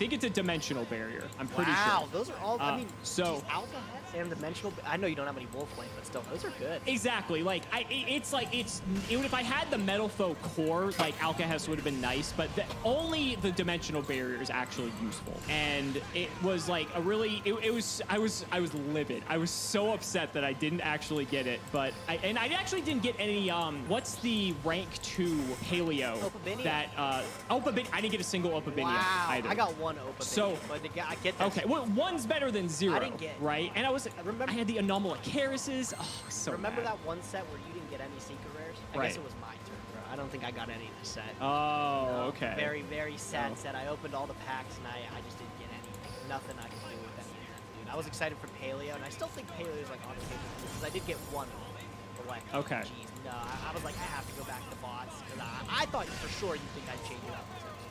it's a dimensional barrier. I'm pretty sure. Wow, those are all, I mean, so- geez, Alpha Hets and Dimensional, I know you don't have any Wolflane, but still, those are good. Exactly. Like, if I had the Metal Foe core, like, Alcahest would have been nice, but only the dimensional barrier is actually useful. And it was like a really, I was livid. I was so upset that I didn't actually get it, but I actually didn't get any, what's the rank 2 paleo? Opabinia? That, Opabinia, I didn't get a single Opabinia Wow, either. I got 1 Opabinia, So- but I get this. Okay, well, 1's better than 0, I didn't get- right? And remember- I had the Anomalocaris. Oh, so Remember mad. that one set where you didn't get any secret rares? I Right. guess it was my turn, bro. I don't think I got any in this set. Oh, No, okay. Very, very sad Oh. set. I opened all the packs and I just didn't get anything. Nothing I could do with any of them, dude. I was excited for Paleo, and I still think Paleo is like on the table because I did get 1 of them. But like, Okay. geez, no, I was like, I have to go back to bots because I thought for sure you'd think I'd change it up.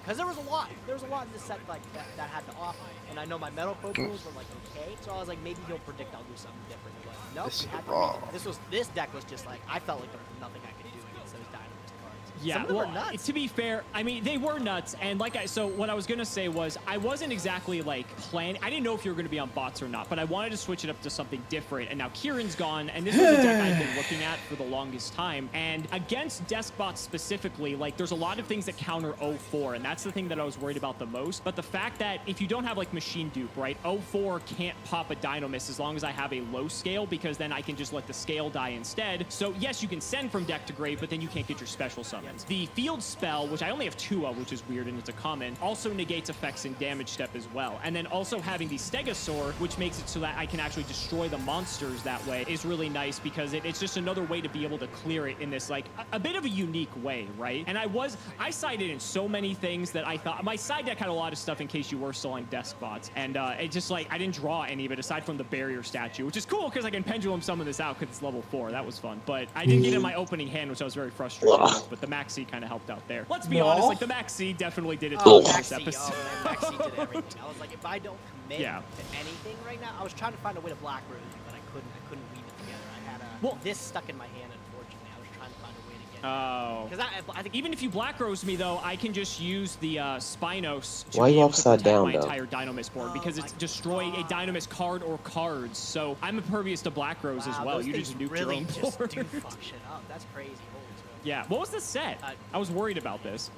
Because there was a lot. There was a lot in this set like that had to offer. And I know my metal pools were like okay. So I was like, maybe he'll predict I'll do something different. But nope, This we is had to wrong. read it. This deck was just like, I felt like there was nothing I could do against those Dynamite cards. Yeah, Some of them well, were nuts. to be fair, I mean, they were nuts. And so what I was going to say was I wasn't exactly like planning. I didn't know if you were going to be on bots or not, but I wanted to switch it up to something different. And now Kieran's gone. And this was a deck I've been looking at for the longest time. And against Deskbot specifically, like there's a lot of things that counter 04. And that's the thing that I was worried about the most. But the fact that if you don't have like machine dupe, right, 04 can't pop a Dynamis as long as I have a low scale, because then I can just let the scale die instead. So yes, you can send from deck to grave, but then you can't get your special summons. The field spell, which I only have 2 of, which is weird and it's a common, also negates effects in damage step as well. And then also having the Stegosaur, which makes it so that I can actually destroy the monsters that way, is really nice because it's just another way to be able to clear it in this like a bit of a unique way, right? And I sided in so many things that I thought my side deck had a lot of stuff in case you were still on Deskbots, and it just like I didn't draw any of it aside from the barrier statue, which is cool because I can pendulum summon this out because it's level 4. That was fun, but I didn't get in my opening hand, which I was very frustrated with, but the Maxi kind of helped out there. Let's be honest, like the Maxi definitely did its Oh, job in this Maxi, episode. oh man, Maxi did everything. I was like, if I don't commit Yeah. to anything right now, I was trying to find a way to Black Rose, but I couldn't weave it together. I had Well- this stuck in my hand, unfortunately. I was trying to find a way to get it. Oh. Because I think Even if you Black Rose me, though, I can just use the Spinos to Why be you able to upside protect down, my though? entire Dynamis board, Oh because my it's destroy a God. Dynamis card or cards. So I'm impervious to Black Rose as wow, well. those You things just nuke really your own just board. do fuck shit up. That's crazy. Holy smokes. Yeah. What was the set? I was worried about this.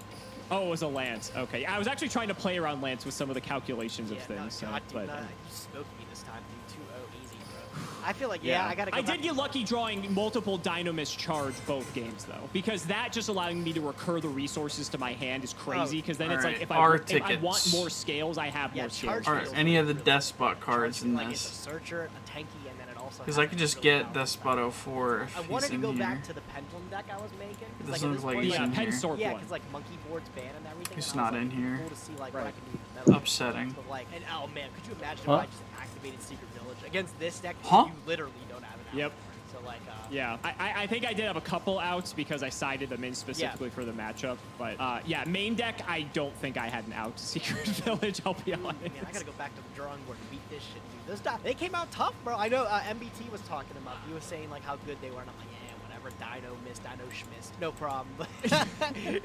Oh, it was a Lance. Okay. I was actually trying to play around Lance with some of the calculations of Yeah, things. no, God, dude, but no, you smoked me this time, dude. 2-0 easy, bro. I feel like, yeah, I gotta go I back did to get the- lucky drawing multiple Dynamis charge both games, though, because that just allowing me to recur the resources to my hand is crazy, because then it's Alright, like if our I want tickets. more scales, I have Yeah, more scales. charge Are feels any of the really Deskbot cards in like it's a this? searcher, a tanky, and then it also Because has I could just really get powerful Deskbot 04 if I he's wanted to in go here. back to the pendulum deck I was making. 'cause, Doesn't at look this like point, he's in Pen here. Sword yeah, one. because like monkey boards ban and everything. He's and I was not in like, here. Cool to see like Right. what I can do with metal. Upsetting. But like, and oh man, could you imagine Huh? if I just activated Secret Village against this deck? Huh? You literally don't have an Yep. So So like, yeah, I think I did have a couple outs because I sided them in specifically for the matchup. But yeah, main deck, I don't think I had an out to Secret Village. I'll be honest. Man, I gotta go back to the drawing board and beat this shit, dude. This they came out tough, bro. I know MBT was talking about. He was saying like how good they were, and I'm like, yeah, whatever. Dino missed, Dino schmissed, no problem. But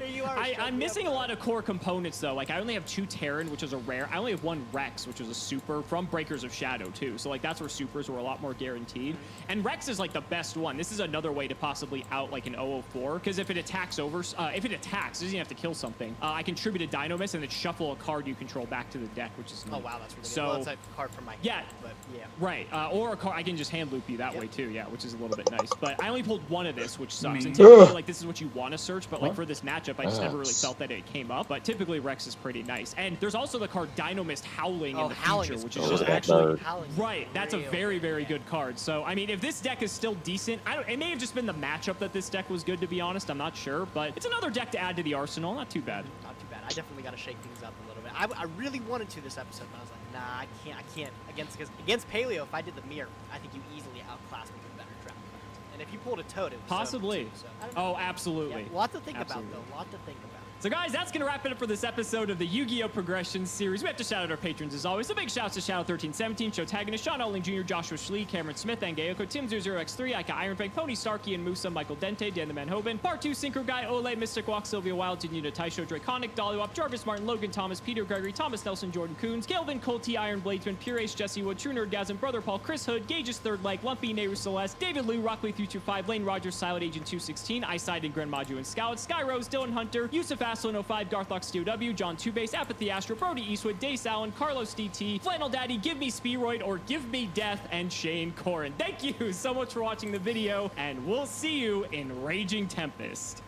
you are. I'm missing a lot of core components though. Like I only have 2 Terran, which is a rare. I only have 1 Rex, which is a super from Breakers of Shadow too. So like that's where supers were a lot more guaranteed. And Rex is like the best one. This is another way to possibly out like an 004 because if it attacks it doesn't even have to kill something. I can tribute a Dino Miss and then shuffle a card you control back to the deck, which is neat. Oh wow, that's really so, good. Well, it's a card from my hand, but yeah. Right, or a card I can just hand loop you that way too, yeah, which is a little bit nice. But I only pulled 1 of this, which sucks. And typically, like this is what you want to search, but like for this matchup, I just never really felt that it came up. But typically, Rex is pretty nice. And there's also the card Dino Mist Howling in the future, which is just actually right. That's a very, very good card. So I mean, if this deck is still decent, it may have just been the matchup that this deck was good. To be honest, I'm not sure, but it's another deck to add to the arsenal. Not too bad. Not too bad. I definitely got to shake things up a little bit. I really wanted to this episode, but I was like, nah, I can't. Against Paleo, if I did the mirror, I think you easily outclassed me with better draft cards. And if you pulled a toad, it was possibly. So, oh, absolutely. Yeah, lot to think about though. Lot to think about. So guys, that's going to wrap it up for this episode of the Yu-Gi-Oh! Progression series. We have to shout out our patrons as always. So big shouts to Shadow1317, Shotagonist, Sean Oling Jr., Joshua Schlee, Cameron Smith, Angayoko, Tim00x3, Ika Ironfang, Pony Starkey, and Musa, Michael Dente, Dan the Manhoven, Part 2, Synchro Guy, Ole, Mystic Walk, Sylvia Wild, Janita Taisho, Draconic, Dollywop, Jarvis Martin, Logan Thomas, Peter Gregory, Thomas Nelson, Jordan Coons, Kelvin, Colty, Iron Bladesman, Pure Ace, Jesse Wood, True Nerdgasm, Brother Paul, Chris Hood, Gage's Third Leg, Lumpy, Nehru Celeste, David Liu, Rockley 325, Lane Rogers, Silent Agent 216, Eyesight and Grand Maju and Scout, Sky Rose, Dylan Hunter, Yusuf Aslan 05, Garth STOW, John Two-Base, Apathy Astro, Brody Eastwood, Dace Allen, Carlos DT, Flannel Daddy, Give Me Spearoid, or Give Me Death, and Shane Corin. Thank you so much for watching the video, and we'll see you in Raging Tempest.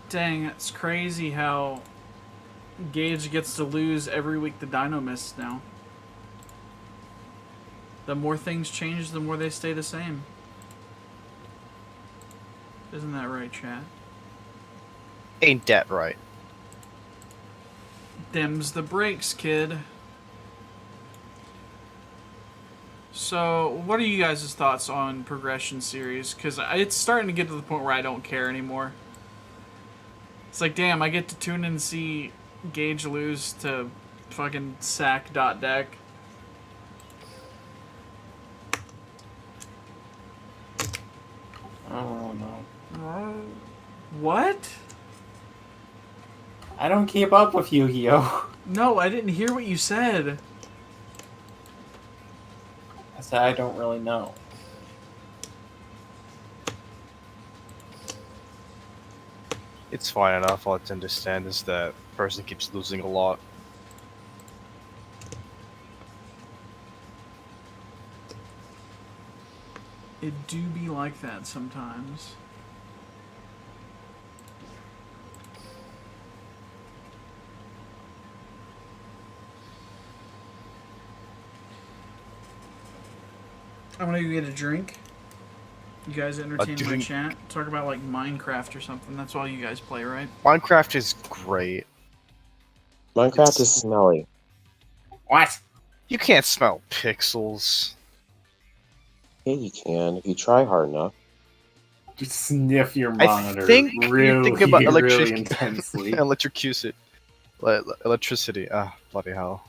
Dang, it's crazy how Gage gets to lose every week the Dino Mist now. The more things change, the more they stay the same. Isn't that right, chat? Ain't that right? Them's the breaks, kid. So, what are you guys' thoughts on Progression series? Because it's starting to get to the point where I don't care anymore. It's like, damn, I get to tune in and see Gage lose to fucking sack.deck. Oh, no. What? I don't keep up with Yu-Gi-Oh! No, I didn't hear what you said. I said I don't really know. It's fine enough. All I to understand is that person keeps losing a lot. It do be like that sometimes. I'm gonna go get a drink. You guys entertain my chat. Talk about like Minecraft or something. That's all you guys play, right? Minecraft is great. Minecraft is smelly. What? You can't smell pixels. Yeah, you can if you try hard enough. Just sniff your monitor. I think really, you think about really intensely. Electricity. Ah, bloody hell.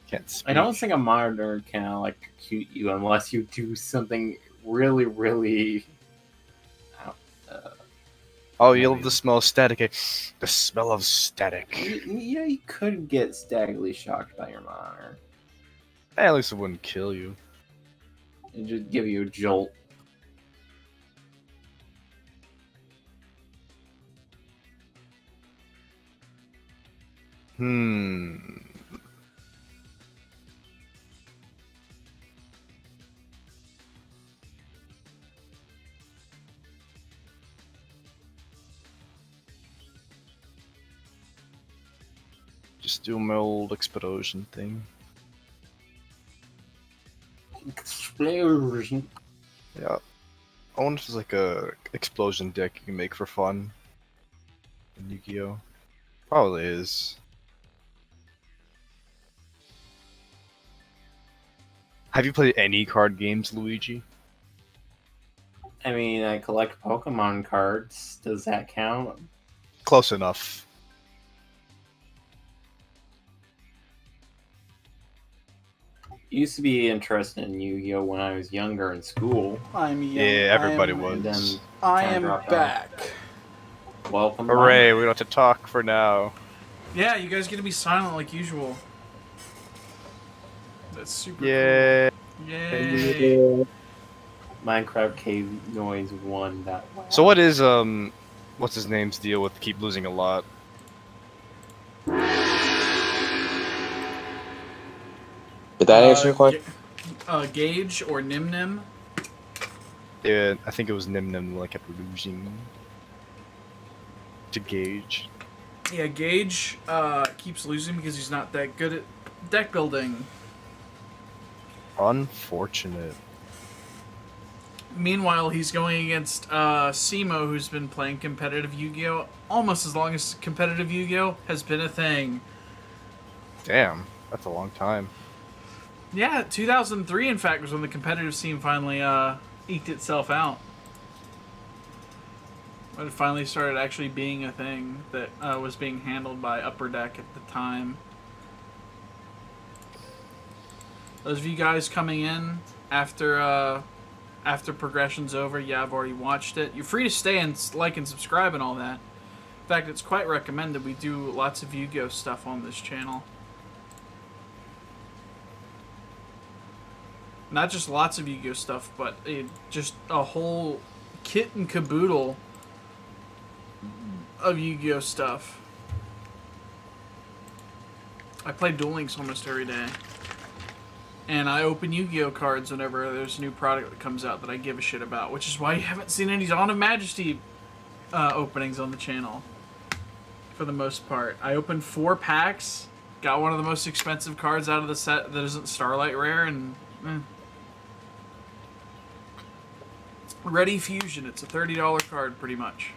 Can't speak. I don't think a monitor can electrocute you unless you do something really, really. Oh, you love the smell of static. The smell of static. You could get statically shocked by your monitor. At least it wouldn't kill you. It'd just give you a jolt. Just do my old explosion thing. Explosion. Yeah. I wonder if there's like a explosion deck you can make for fun in Yu-Gi-Oh! Probably is. Have you played any card games, Luigi? I mean, I collect Pokemon cards. Does that count? Close enough. Used to be interested in Yu-Gi-Oh when I was younger in school. I'm young. Yeah, everybody And then was. I kinda am dropped off. back. Welcome Hooray, back. we don't have to talk for now. Yeah, you guys get to be silent like usual. That's super Yeah. cool. Yay. Minecraft cave noise won that one. So what is, what's his name's deal with keep losing a lot? Did that answer your question? Gage or Nim Nim? Yeah, I think it was Nim Nim that kept losing to Gage. Yeah, Gage keeps losing because he's not that good at deck building. Unfortunate. Meanwhile, he's going against Simo, who's been playing competitive Yu-Gi-Oh! Almost as long as competitive Yu-Gi-Oh! Has been a thing. Damn, that's a long time. Yeah, 2003, in fact, was when the competitive scene finally eked itself out. When it finally started actually being a thing that was being handled by Upper Deck at the time. Those of you guys coming in after progression's over, yeah, I've already watched it. You're free to stay and like and subscribe and all that. In fact, it's quite recommended. We do lots of Yu-Gi-Oh! Stuff on this channel. Not just lots of Yu-Gi-Oh! Stuff, but just a whole kit and caboodle of Yu-Gi-Oh! Stuff. I play Duel Links almost every day. And I open Yu-Gi-Oh! Cards whenever there's a new product that comes out that I give a shit about, which is why you haven't seen any Dawn of Majesty openings on the channel. For the most part. I opened 4 packs, got one of the most expensive cards out of the set that isn't Starlight Rare, and... Ready Fusion, it's a $30 card pretty much.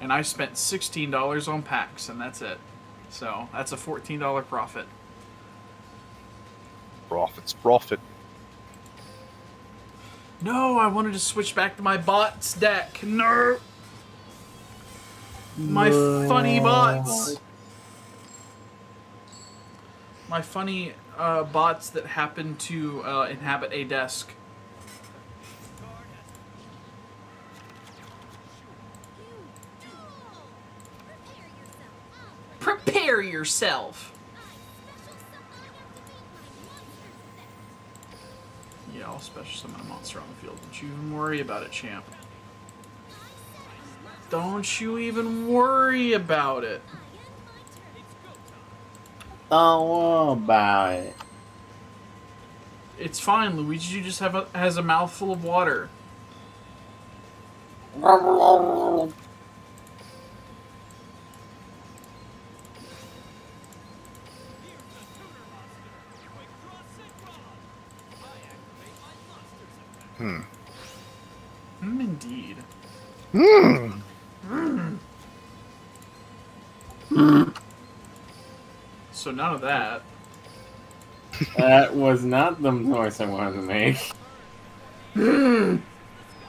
And I spent $16 on packs, and that's it. So, that's a $14 profit. Profit's profit. No, I wanted to switch back to my bots deck. No! My funny bots! My funny bots that happen to inhabit a desk. Prepare yourself! Yeah, I'll special summon a monster on the field. Don't you even worry about it, champ. Don't you even worry about it. Don't worry about it. It's fine, Luigi just has a mouthful of water. Indeed. So none of that. That was not the noise I wanted to make.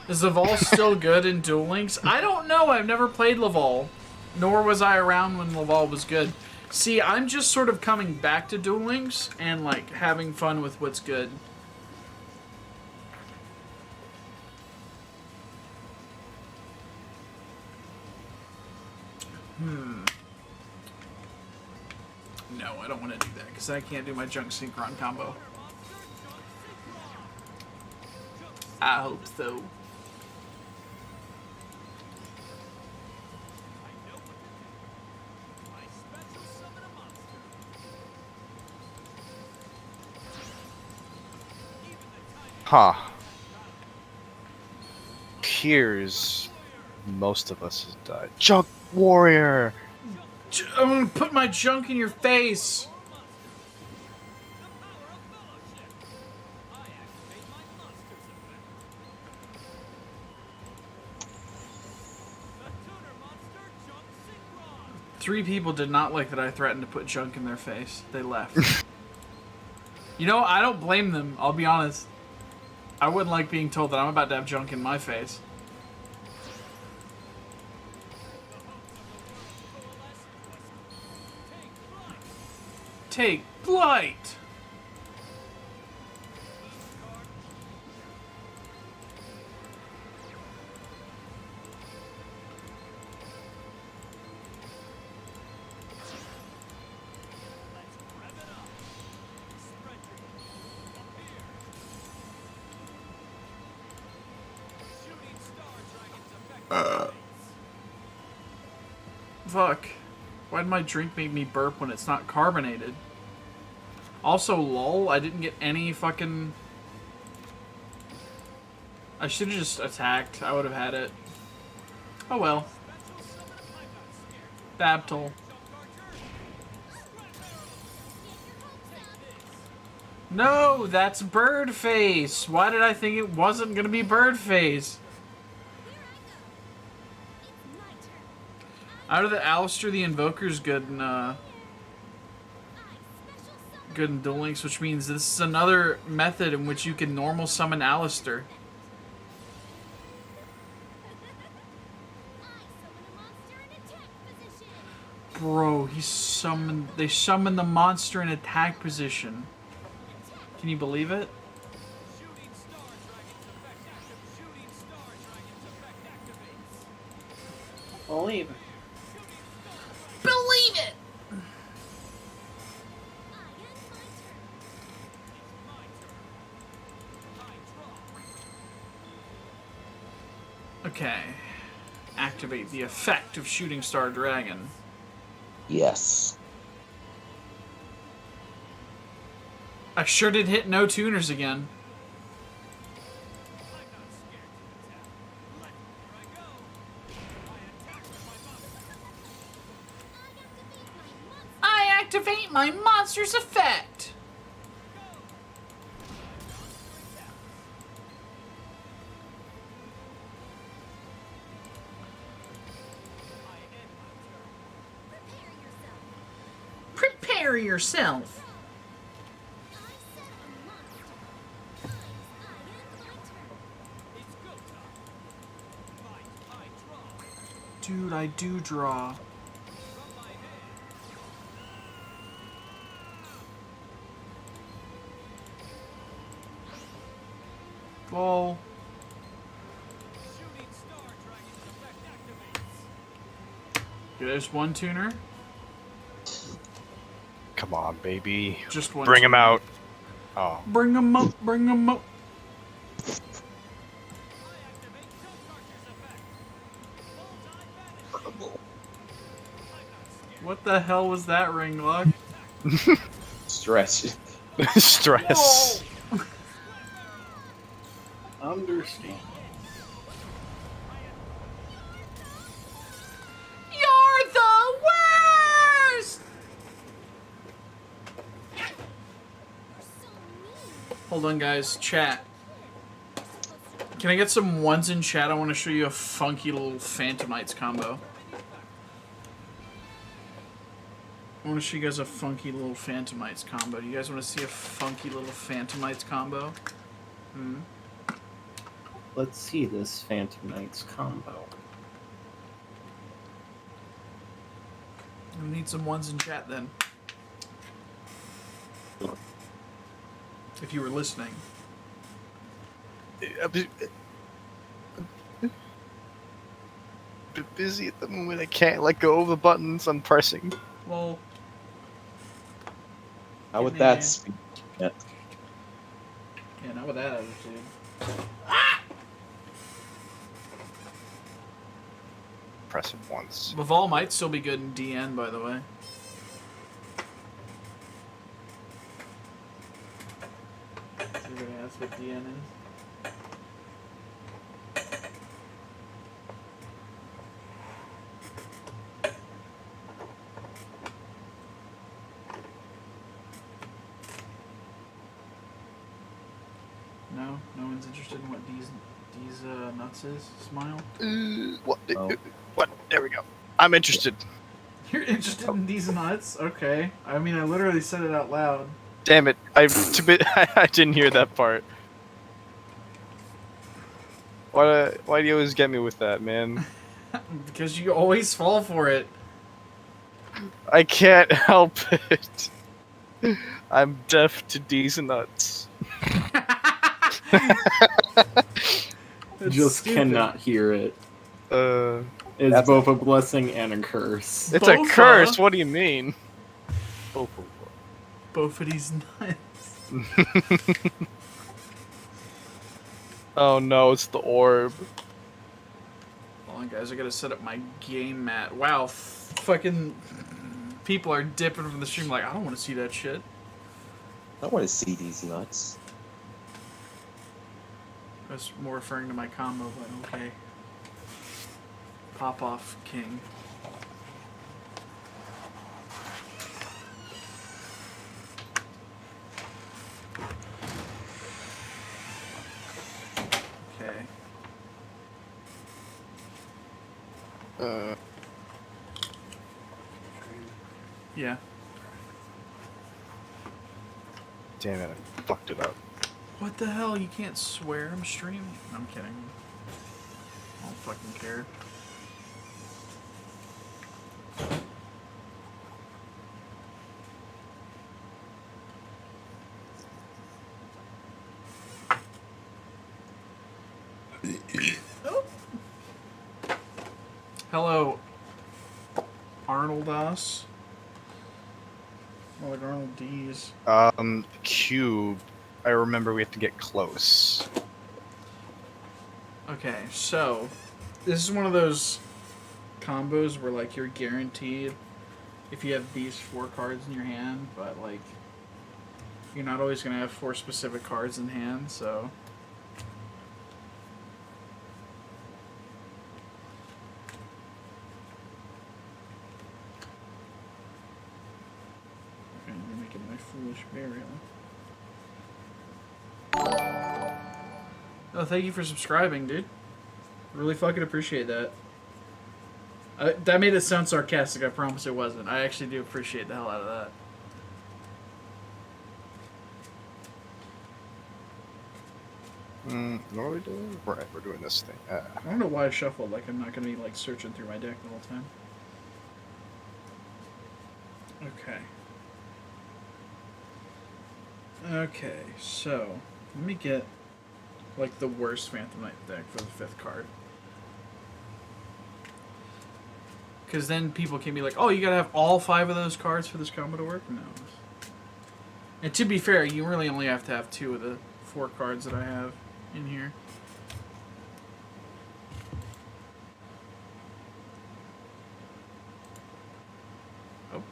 Is Laval still good in Duel Links? I don't know. I've never played Laval. Nor was I around when Laval was good. See, I'm just sort of coming back to Duel Links and, like, having fun with what's good. No, I don't want to do that, because I can't do my junk synchron combo. I hope so. Huh. Here's most of us has died. Junk Warrior! I'm gonna put my junk in your face! Three people did not like that I threatened to put junk in their face. They left. You know, I don't blame them, I'll be honest. I wouldn't like being told that I'm about to have junk in my face. Take flight! Fuck. Why did my drink make me burp when it's not carbonated? Also, lol, I didn't get any fucking... I should have just attacked. I would have had it. Oh well. Babtol. No, that's Birdface! Why did I think it wasn't gonna be Birdface? Out of the Alistair, the Invoker's good in Duel Links, which means this is another method in which you can normal summon Alistair. Bro, they summoned the monster in attack position. Can you believe it? Believe it. Believe it! Okay. Activate the effect of Shooting Star Dragon. Yes. I sure did hit no tuners again. I activate my monster's effect. Prepare yourself. Dude, I do draw. Ball. Okay, there's one tuner. Come on, baby. Just one. Bring him tuner. out. Oh. Bring him up. Bring him up. What the hell was that, Ringlock? Stress. Stress. Whoa. Understand. You're the worst! Hold on, guys. Chat. Can I get some ones in chat? I want to show you a funky little Phantomites combo. I want to show you guys a funky little Phantomites combo. Do you guys want to see a funky little Phantomites combo? Hmm? Let's see this Phantom Knights combo. We need some ones in chat then. If you were listening. I'm busy at the moment. I can't let go of the buttons I'm pressing. Well, How with Yeah. that speed? Yeah. yeah, not with that attitude. Press it once. Laval might still be good in DN, by the way. Is anybody ask what DN is? No? No one's interested in what D's nuts is? Smile? What? Oh. What? There we go. I'm interested. You're interested in D's nuts? Okay. I mean, I literally said it out loud. Damn it! I didn't hear that part. Why do you always get me with that, man? Because you always fall for it. I can't help it. I'm deaf to these nuts. Just stupid. cannot hear it. It's That's both a blessing and a curse. It's a curse. What do you mean? Both of these nuts. Oh no, it's the orb. Hold on, guys. I gotta set up my game mat. Wow, fucking people are dipping from the stream like, I don't want to see that shit. I want to see these nuts. I was more referring to my combo, but okay. Pop off, king. Okay. Yeah. Damn it, I fucked it up. What the hell? You can't swear. I'm streaming. I'm kidding. I don't fucking care. Oh. Hello, Arnoldas. More like Arnold D's. Cube. I remember we have to get close. Okay, so this is one of those combos where like you're guaranteed if you have these 4 cards in your hand, but like you're not always gonna have 4 specific cards in hand, so okay, I'm making my foolish burial. Oh, thank you for subscribing, dude. Really fucking appreciate that. That made it sound sarcastic. I promise it wasn't. I actually do appreciate the hell out of that. What are we doing? Right, we're doing this thing. I don't know why I shuffled. Like, I'm not going to be, like, searching through my deck the whole time. Okay. Okay, so let me get like the worst Phantom Knight deck for the 5th card. Because then people can be like, oh, you gotta have all 5 of those cards for this combo to work? No. And to be fair, you really only have to have 2 of the 4 cards that I have in here. Oh.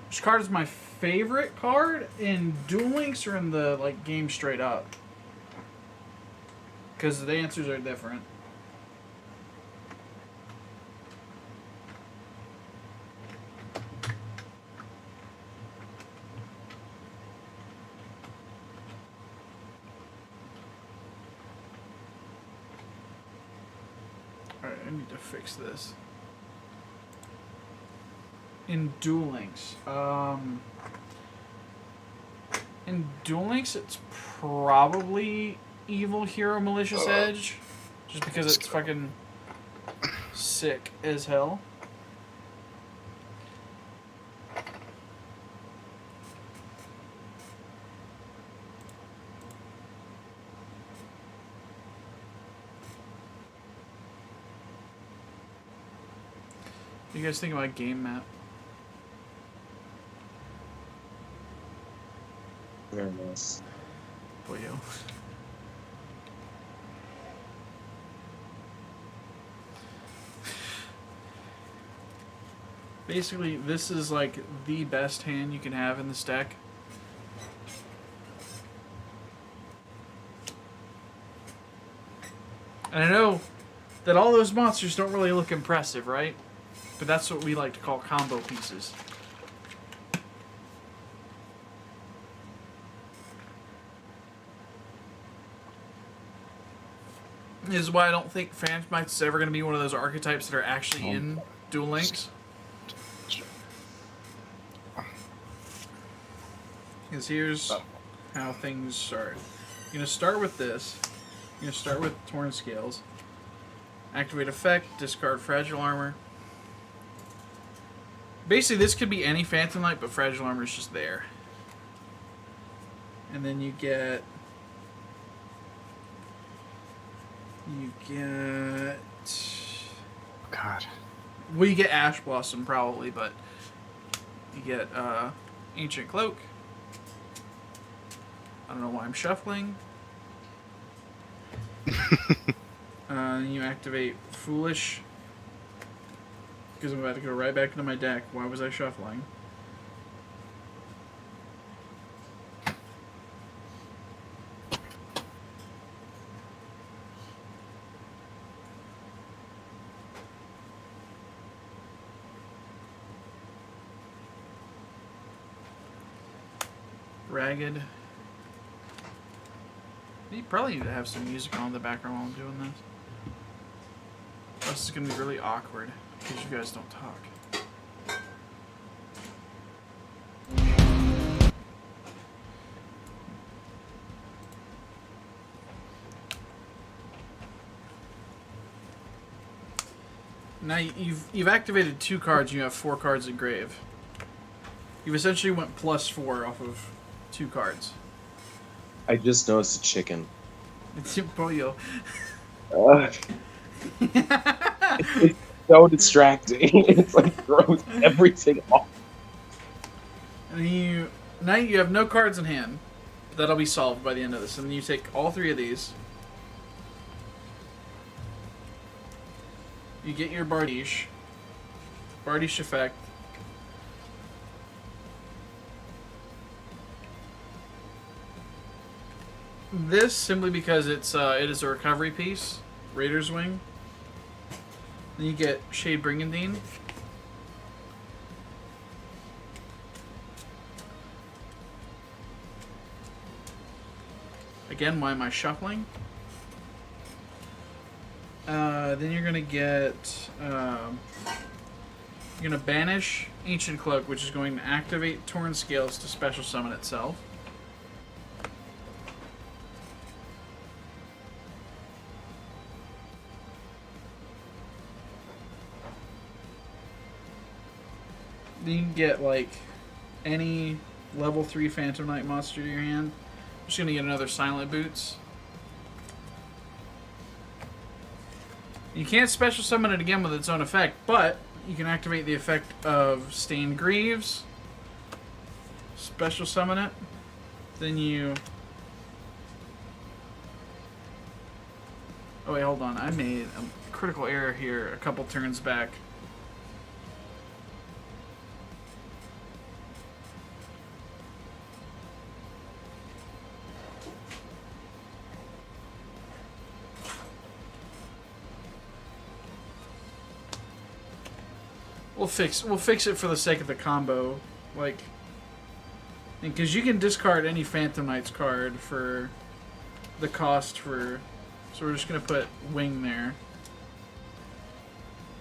Which card is my favorite card in Duel Links or in the like game straight up? Because the answers are different. Alright, I need to fix this. In Duel Links. In Duel Links, it's probably Evil Hero Malicious Edge. Just because it's fucking sick as hell. What do you guys think about game map? Very nice. For you. Basically, this is like the best hand you can have in this deck. And I know that all those monsters don't really look impressive, right? But that's what we like to call combo pieces. This is why I don't think Phantom Knights is ever going to be one of those archetypes that are actually in Duel Links. Because here's how things start. You're going to start with this. You're going to start with Torn Scales. Activate effect, discard Fragile Armor. Basically, this could be any Phantom Knight, but Fragile Armor is just there. And then you get... God. Well, you get Ash Blossom, probably, but... You get, Ancient Cloak. I don't know why I'm shuffling. You activate Foolish. Because I'm about to go right back into my deck. Why was I shuffling? Ragged. You probably need to have some music on in the background while I'm doing this. This is going to be really awkward because you guys don't talk. Now you've activated 2 cards and you have 4 cards in grave. You've essentially went +4 off of 2 cards. I just noticed a chicken. It's your pollo. It's so distracting. It's like throws everything off. And now you have no cards in hand. That'll be solved by the end of this. And then you take all 3 of these. You get your Bardiche effect. This simply because it is a recovery piece, Raider's Wing. Then you get Shade Brigandine. Again, why am I shuffling? Then you're gonna get you're gonna banish Ancient Cloak, which is going to activate Torn Scales to special summon itself. Then you can get like any level 3 Phantom Knight monster to your hand. I'm just gonna get another Silent Boots. You can't special summon it again with its own effect, but you can activate the effect of Stained Greaves. Special summon it. Then you... Oh wait, hold on. I made a critical error here a couple turns back. We'll fix it for the sake of the combo, like, because you can discard any Phantom Knights card for the cost for. So we're just gonna put Wing there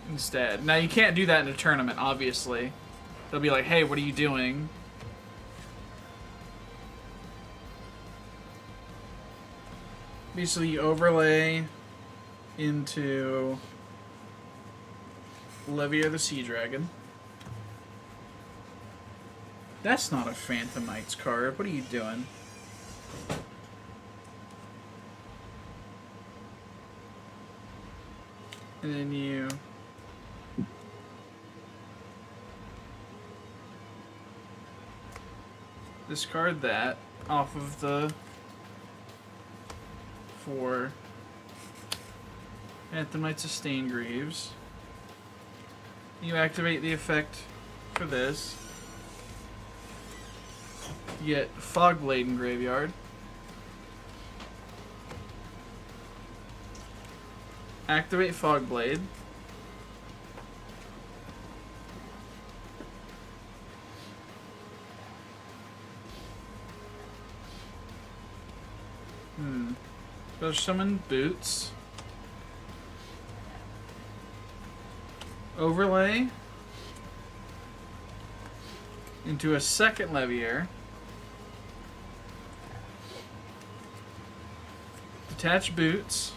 instead. Now you can't do that in a tournament, obviously. They'll be like, "Hey, what are you doing?" Basically, you overlay into Levier the Sea Dragon. That's not a Phantom Knights card. What are you doing? And then you... discard that off of the 4 Phantom Knights of Stained Greaves. You activate the effect for this. You get Fogblade in Graveyard. Activate Fogblade. Special summon Boots. overlay into a second levier, detach boots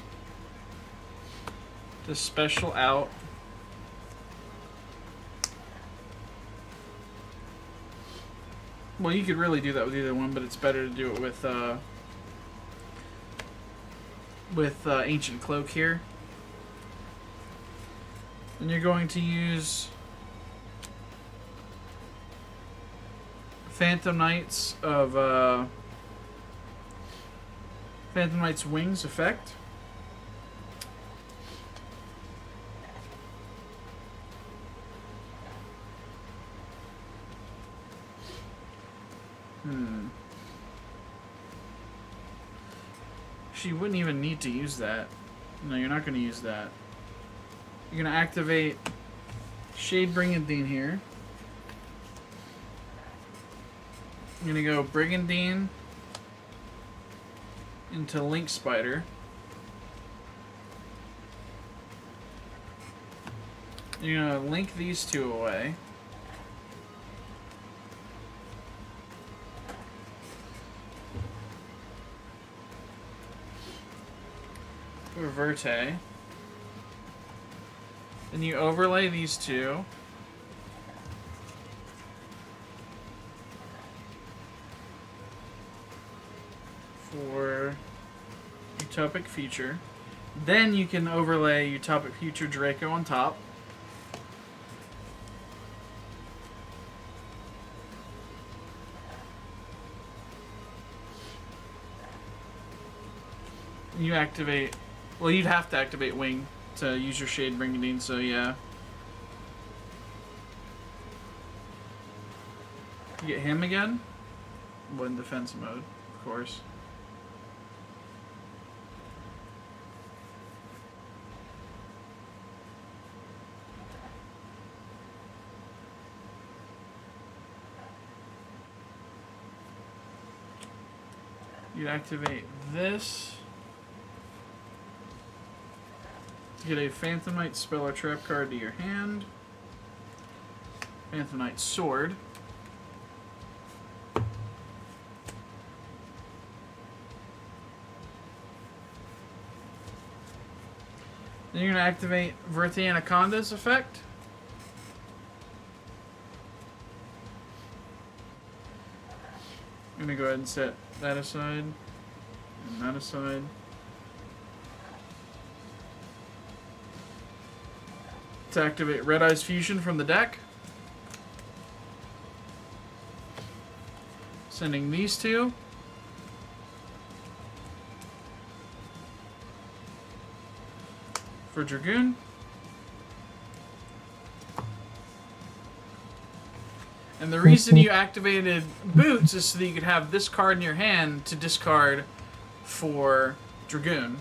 to special out, well, you could really do that with either one, but it's better to do it with Ancient Cloak here. Then you're going to use Phantom Knight's Wings effect. She wouldn't even need to use that. No, you're not going to use that. You're going to activate Shade Brigandine here. I'm going to go Brigandine into Link Spider. You're going to link these two away. Verte. Then you overlay these two. For Utopic Future. Then you can overlay Utopic Future Draco on top. You activate... Well, you'd have to activate Wing to use your Shade Brigandine, so yeah. You get him again. Well, in defense mode, of course. You activate this. Get a Phantom Knight spell or trap card to your hand. Phantom Knight Sword. Then you're going to activate Verte Anaconda's effect. I'm going to go ahead and set that aside and that aside. To activate Red Eye's Fusion from the deck. Sending these two. For Dragoon. And the reason you activated Boots is so that you could have this card in your hand to discard for Dragoon.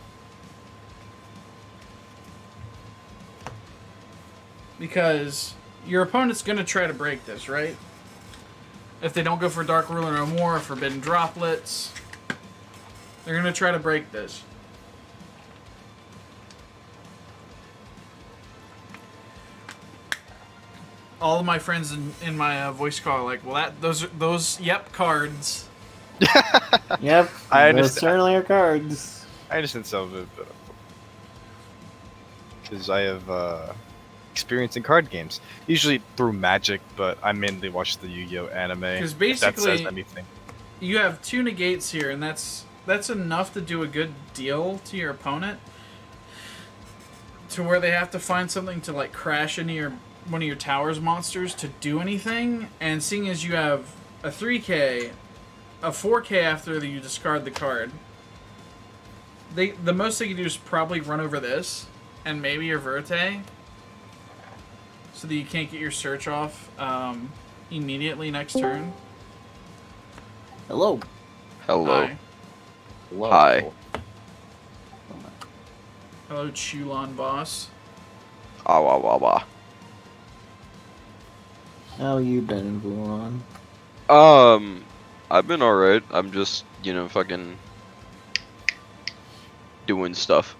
Because your opponent's going to try to break this, right? If they don't go for Dark Ruler no more, Forbidden Droplets, they're going to try to break this. All of my friends in my voice call are like, well, those cards. Yep, I those certainly are cards. I understand some of it, but because I have experience in card games, usually through Magic, but I mainly watch the Yu-Gi-Oh anime. Because basically, that says anything. You have 2 negates here, and that's enough to do a good deal to your opponent, to where they have to find something to like crash into one of your tower's monsters to do anything. And seeing as you have a 3K, a 4K after you discard the card, the most they can do is probably run over this and maybe your Verte, so that you can't get your search off immediately next turn. Hello. Hello. Hi. Hello. Hi. Hello, Chulon boss. Ah, wah, wah, wah. How you been, Vuan? I've been alright. I'm just, fucking doing stuff.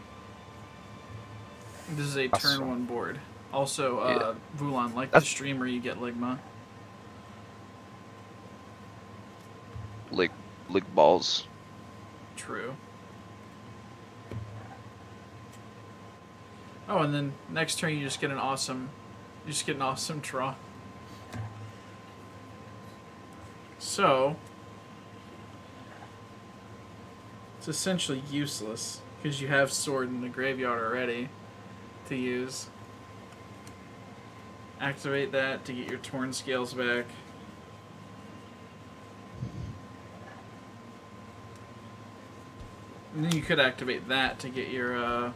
This is a turn 1 board. Also, Vulan, like the streamer, you get Ligma. Lick balls. True. Oh, and then next turn you just get an awesome draw. So it's essentially useless because you have Sword in the graveyard already to use. Activate that to get your Torn Scales back. And then you could activate that to get your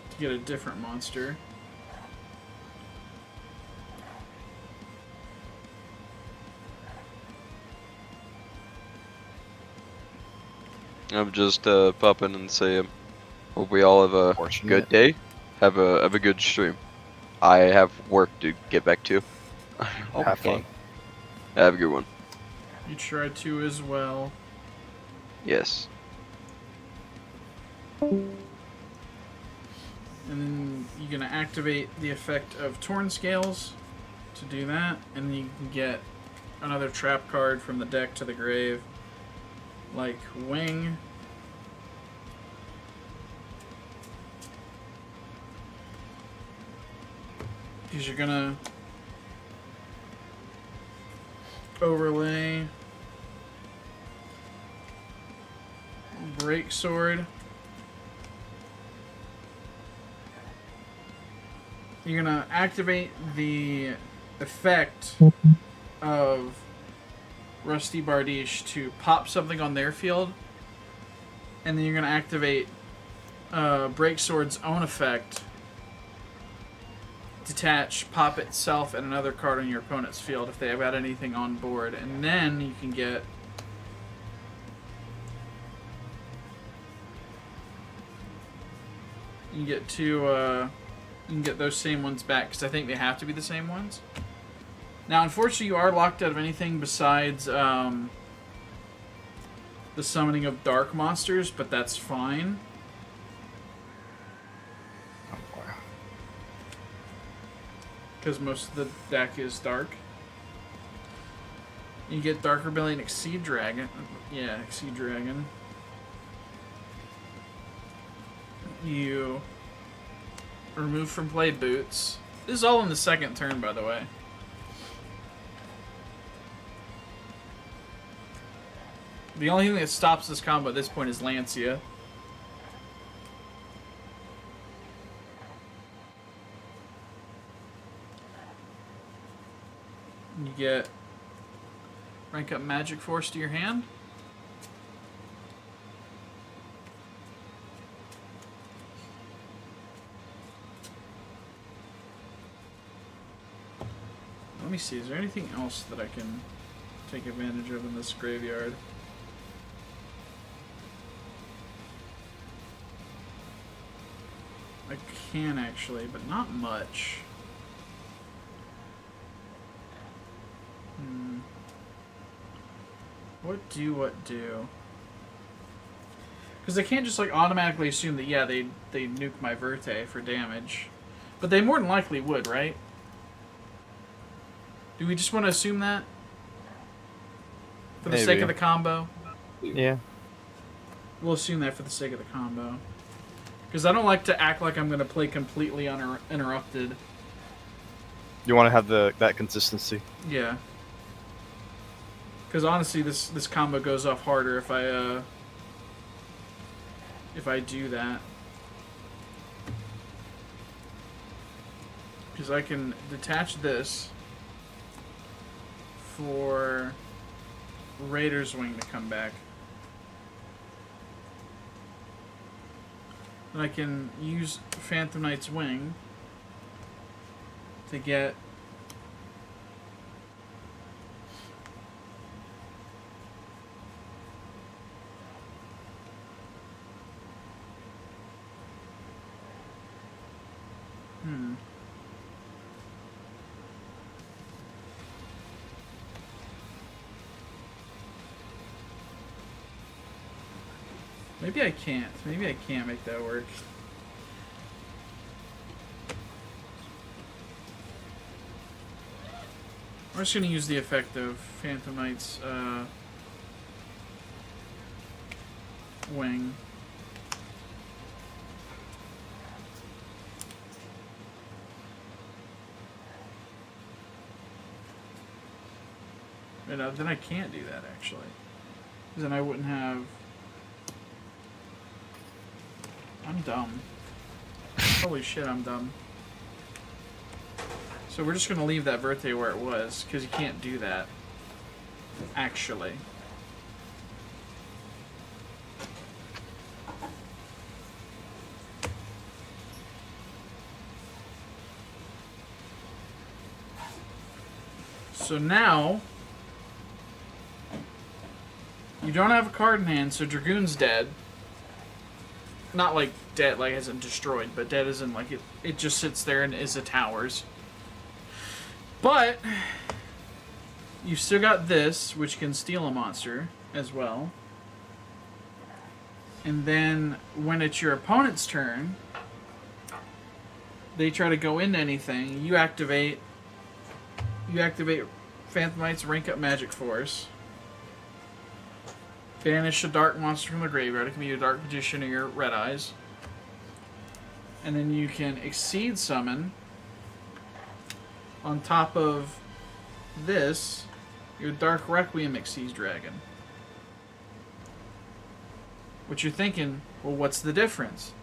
to get a different monster. I'm just popping and saying, hope we all have a good day. Have a good stream. I have work to get back to. Have fun. Have a good one. You try to as well. Yes. And then you're gonna activate the effect of Torn Scales to do that, and then you can get another trap card from the deck to the grave, like Wing. Because you're gonna overlay Break Sword. You're gonna activate the effect of Rusty Bardiche to pop something on their field, and then you're gonna activate Break Sword's own effect. Detach, pop itself and another card on your opponent's field if they have got anything on board, and then you can get you can get those same ones back because I think they have to be the same ones. Now, unfortunately, you are locked out of anything besides the summoning of dark monsters, but that's fine. Because most of the deck is dark. You get Dark Rebellion, Exceed Dragon. Yeah, Exceed Dragon. You remove from play Boots. This is all in the second turn, by the way. The only thing that stops this combo at this point is Lancia. You get rank up Magic Force to your hand. Let me see, is there anything else that I can take advantage of in this graveyard? I can actually, but not much. What do? Because they can't just like automatically assume that, yeah, they nuke my Verte for damage. But they more than likely would, right? Do we just want to assume that? For the sake of the combo? Yeah. We'll assume that for the sake of the combo. Because I don't like to act like I'm going to play completely uninterrupted. You want to have that consistency. Yeah. Because honestly, this combo goes off harder if I do that. Because I can detach this for Raider's Wing to come back. And I can use Phantom Knight's Wing to get Maybe I can't. Maybe I can't make that work. We're just going to use the effect of Phantom Knight's wing. And then I can't do that, actually. Because then I wouldn't have... I'm dumb. Holy shit, I'm dumb. So we're just going to leave that Verte where it was, because you can't do that. Actually. So now... you don't have a card in hand, so Dragoon's dead. Not like dead, like isn't destroyed, but dead as in like it just sits there and is a towers. But you've still got this, which can steal a monster as well. And then when it's your opponent's turn, they try to go into anything. You activate Phantom Knight's rank up Magic Force. Banish a dark monster from the graveyard. It can be a Dark Magician or your Red Eyes. And then you can Exceed Summon on top of this, your Dark Requiem Exceed Dragon. What you're thinking, well, what's the difference?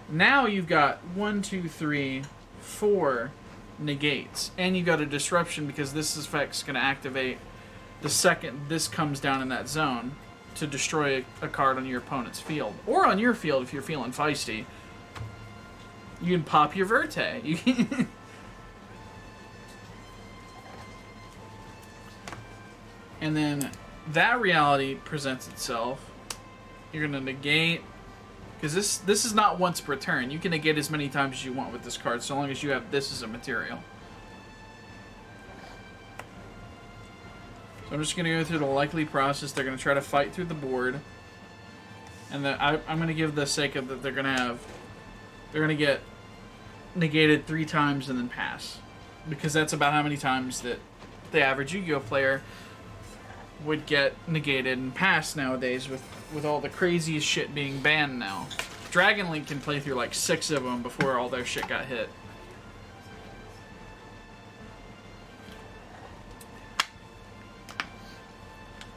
Now you've got 1, 2, 3, 4 negates. And you've got a disruption because this effect's going to activate the second this comes down in that zone to destroy a card on your opponent's field. Or on your field if you're feeling feisty. You can pop your Verte. You can and then that reality presents itself. You're going to negate... because this is not once per turn. You can negate as many times as you want with this card, so long as you have this as a material. So I'm just going to go through the likely process. They're going to try to fight through the board. And I'm going to give the sake of that they're going to get negated 3 times and then pass. Because that's about how many times that the average Yu-Gi-Oh player would get negated and pass nowadays with all the craziest shit being banned now. Dragon Link can play through like 6 of them before all their shit got hit.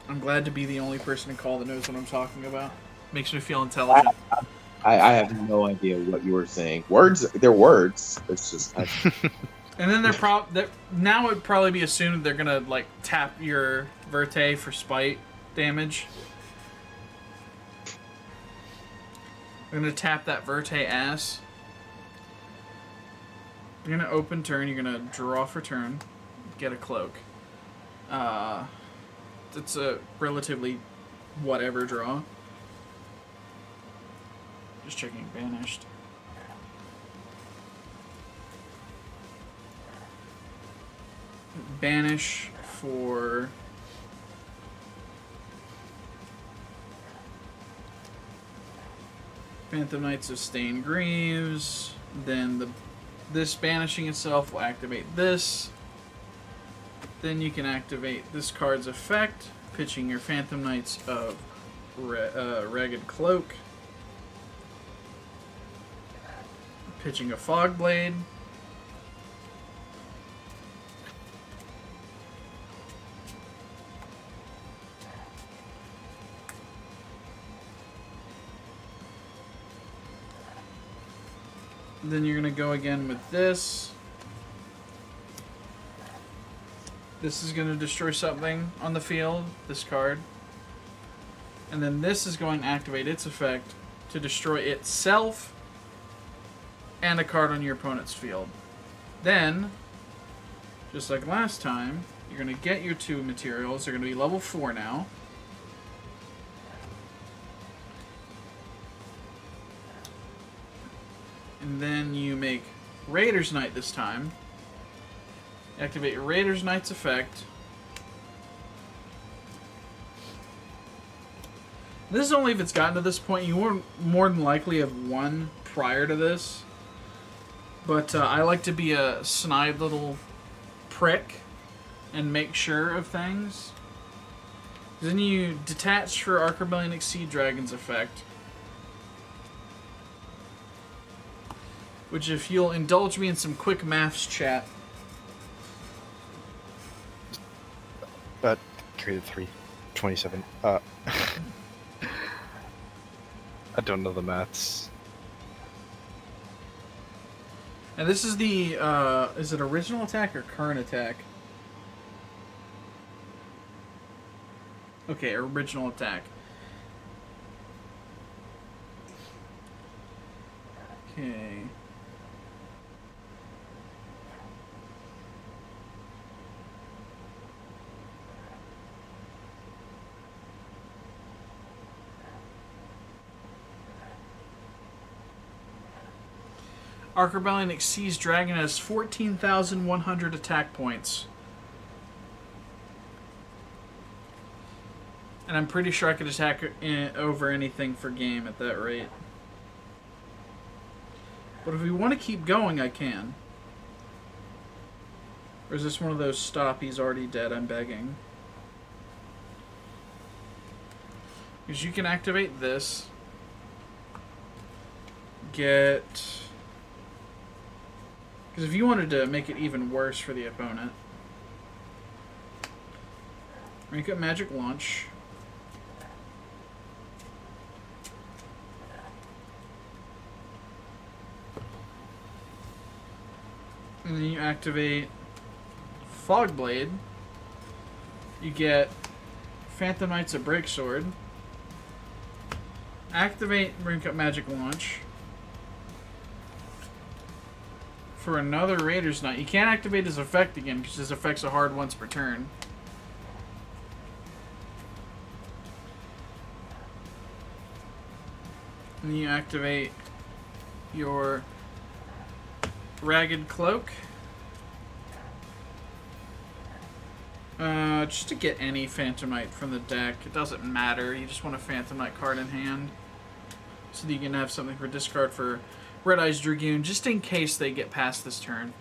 I'm glad to be the only person in call that knows what I'm talking about. Makes me feel intelligent. I have no idea what you were saying. Words, they're words. It's just... And then now it would probably be assumed they're gonna like tap your Verte for spite damage. They're gonna tap that Verte ass. You're gonna open turn. You're gonna draw for turn. Get a cloak. It's a relatively whatever draw. Just checking banished. Banish for Phantom Knights of Stained Greaves. Then this banishing itself will activate this. Then you can activate this card's effect, pitching your Phantom Knights of Ragged Cloak, pitching a Fog Blade. Then you're going to go again with this. This is going to destroy something on the field, this card. And then this is going to activate its effect to destroy itself and a card on your opponent's field. Then, just like last time, you're going to get your 2 materials. They're going to be level 4 now. And then you make Raider's Knight this time. Activate your Raider's Knight's effect. This is only if it's gotten to this point. You won't more than likely have won prior to this. But I like to be a snide little prick and make sure of things. Then you detach for Archrebellion Exceed Dragon's effect. Which, if you'll indulge me in some quick maths chat. Created 327. I don't know the maths. And this is the, is it original attack or current attack? Okay, original attack. Okay. Archrebellion Exceeds Dragon has 14,100 attack points. And I'm pretty sure I could attack over anything for game at that rate. But if we want to keep going, I can. Or is this one of those stop, he's already dead, I'm begging? Because you can activate this. Get... Because if you wanted to make it even worse for the opponent, rank up Magic Launch. And then you activate Fog Blade. You get Phantom Knight's a Break Sword. Activate rank up Magic Launch. For another Raider's Knight. You can't activate his effect again because his effect's a hard once per turn. And then you activate your Ragged Cloak. Just to get any Phantom Knight from the deck. It doesn't matter. You just want a Phantom Knight card in hand. So that you can have something for discard for Red Eyes Dragoon, just in case they get past this turn.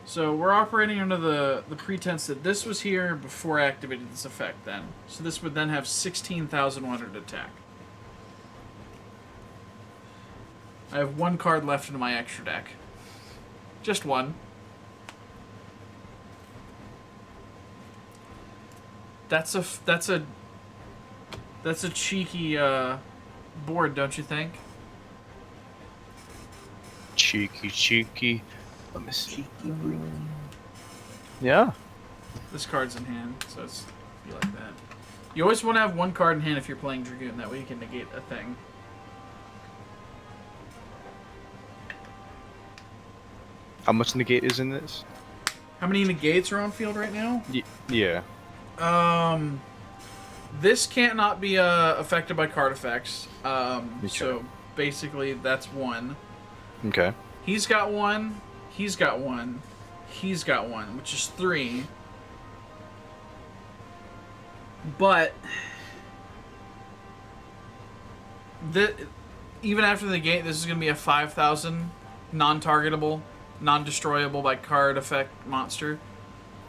So we're operating under the pretense that this was here before I activated this effect then. So this would then have 16,100 attack. I have one card left in my extra deck. Just one. That's a cheeky board, don't you think? Cheeky. Let me see. Yeah. This card's in hand, so it's be like that. You always want to have one card in hand if you're playing Dragoon. That way you can negate a thing. How much negate is in this? How many negates are on field right now? Yeah. This can't not be affected by card effects. So basically that's one. Okay. He's got one. He's got one. He's got one, which is 3. But even after the gate, this is going to be a 5,000 non-targetable, non-destroyable by card effect monster.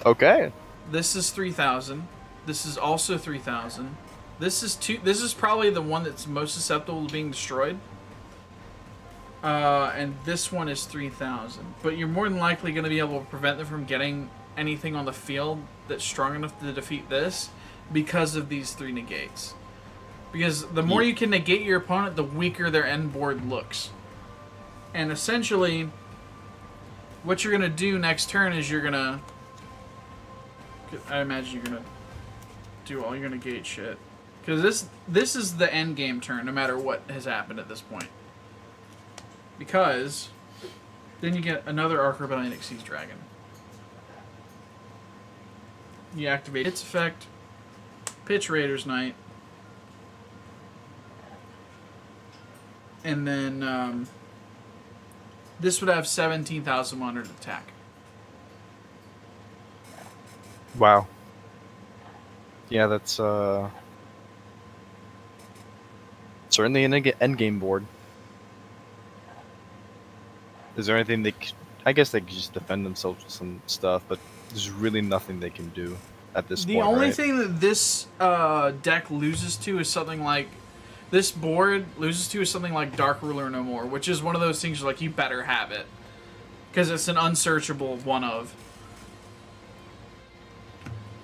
Okay. This is 3,000. This is also 3,000. This is 2. This is probably the one that's most susceptible to being destroyed. And this one is 3,000. But you're more than likely going to be able to prevent them from getting anything on the field that's strong enough to defeat this because of these 3 negates. Because the more you can negate your opponent, the weaker their end board looks. And essentially, what you're going to do next turn is you're going to... I imagine you're going to do all your negate shit. Because this is the end game turn, no matter what has happened at this point. Because then you get another Archrebellion Exceeds Dragon. You activate its effect, pitch Raider's Knight, and then this would have 17,100 attack. Wow. Yeah, that's certainly an end game board. Is there anything I guess they could just defend themselves with some stuff, but there's really nothing they can do at this point. The only right? thing that this deck loses to is something like this board loses to is something like Dark Ruler No More, which is one of those things like you better have it because it's an unsearchable one of.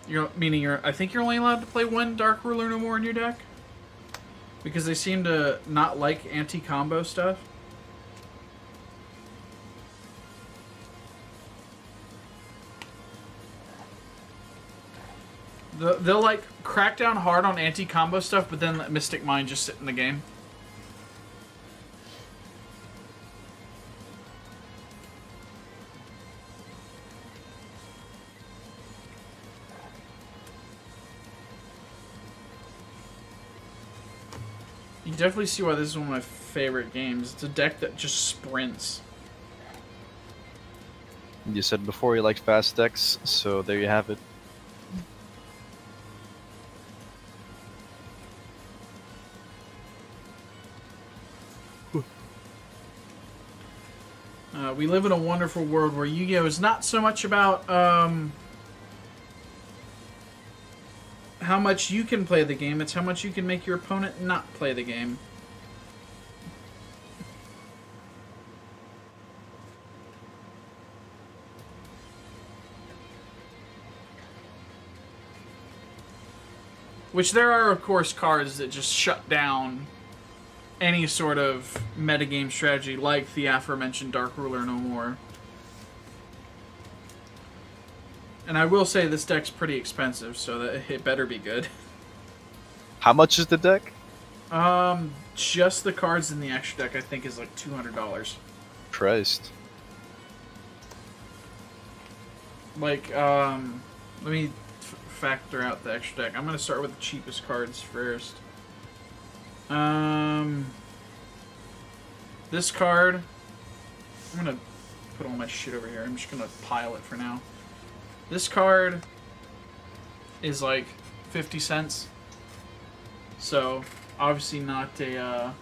I think you're only allowed to play one Dark Ruler No More in your deck because they seem to not like anti-combo stuff. They'll like crack down hard on anti-combo stuff, but then let Mystic Mine just sit in the game. You definitely see why this is one of my favorite games. It's a deck that just sprints. You said before you liked fast decks, so there you have it. We live in a wonderful world where Yu-Gi-Oh! Is not so much about how much you can play the game, it's how much you can make your opponent not play the game. Which there are, of course, cards that just shut down any sort of metagame strategy, like the aforementioned Dark Ruler No More. And I will say this deck's pretty expensive, so that it better be good. How much is the deck? Just the cards in the extra deck, I think, is like $200. Christ. Like, let me factor out the extra deck. I'm gonna start with the cheapest cards first. This card, I'm gonna put all my shit over here. I'm just gonna pile it for now. This card is like 50 cents. So, obviously not a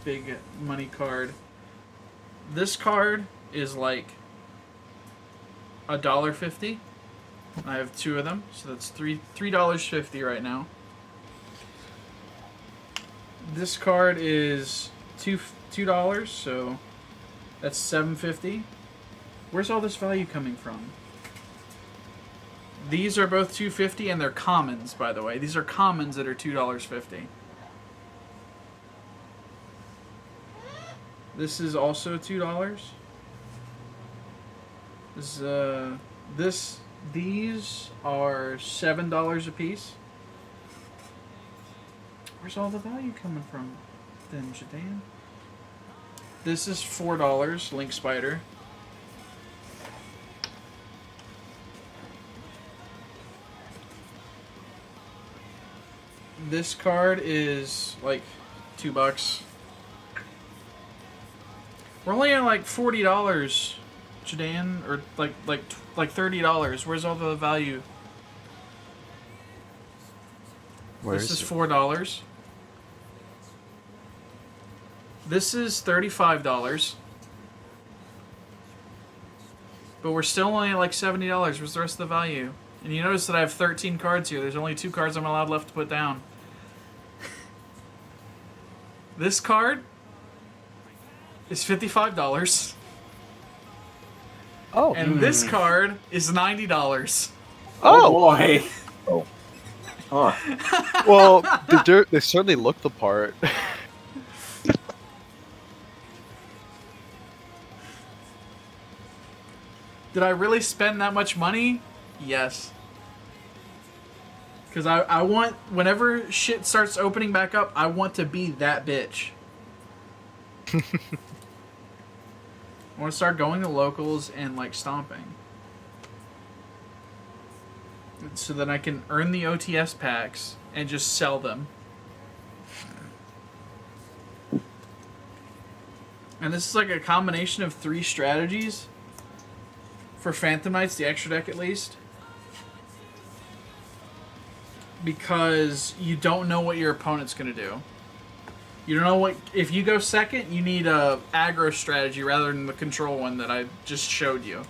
big money card. This card is like $1.50. I have two of them, so that's $3.50 right now. This card is $2, so that's $7.50. Where's all this value coming from? These are both $2.50, and they're commons, by the way. These are commons that are $2.50. This is also $2. These are $7 a piece. Where's all the value coming from then, Jidayun? This is $4, Link Spider. This card is like $2. We're only at like $40, Jidayun, or like $30. Where's all the value? This is $4. This is $35. But we're still only at like $70. Where's the rest of the value? And you notice that I have 13 cards here. There's only 2 cards I'm allowed left to put down. This card is $55. Oh. And this card is $90. Oh boy. Oh. Huh. Well, they certainly look the part. Did I really spend that much money? Yes. Because I want, whenever shit starts opening back up, I want to be that bitch. I want to start going to locals and, like, stomping. So that I can earn the OTS packs and just sell them. And this is like a combination of 3 strategies. For Phantom Knights, the extra deck at least. Because you don't know what your opponent's going to do. You don't know what... If you go second, you need a aggro strategy rather than the control one that I just showed you.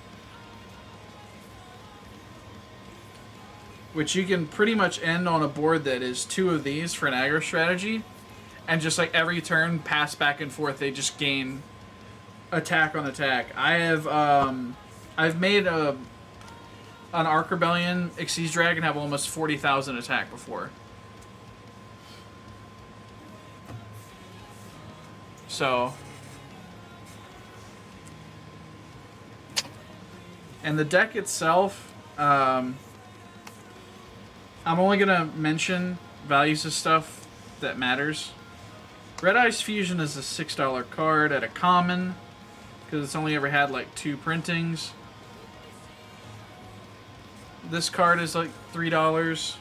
Which you can pretty much end on a board that is 2 of these for an aggro strategy. And just like every turn, pass back and forth, they just gain attack on attack. I have, I've made an Arc Rebellion Xyz Dragon have almost 40,000 attack before. So, and the deck itself, I'm only gonna mention values of stuff that matters. Red Eyes Fusion is a $6 card at a common, because it's only ever had like 2 printings. This card is like $3,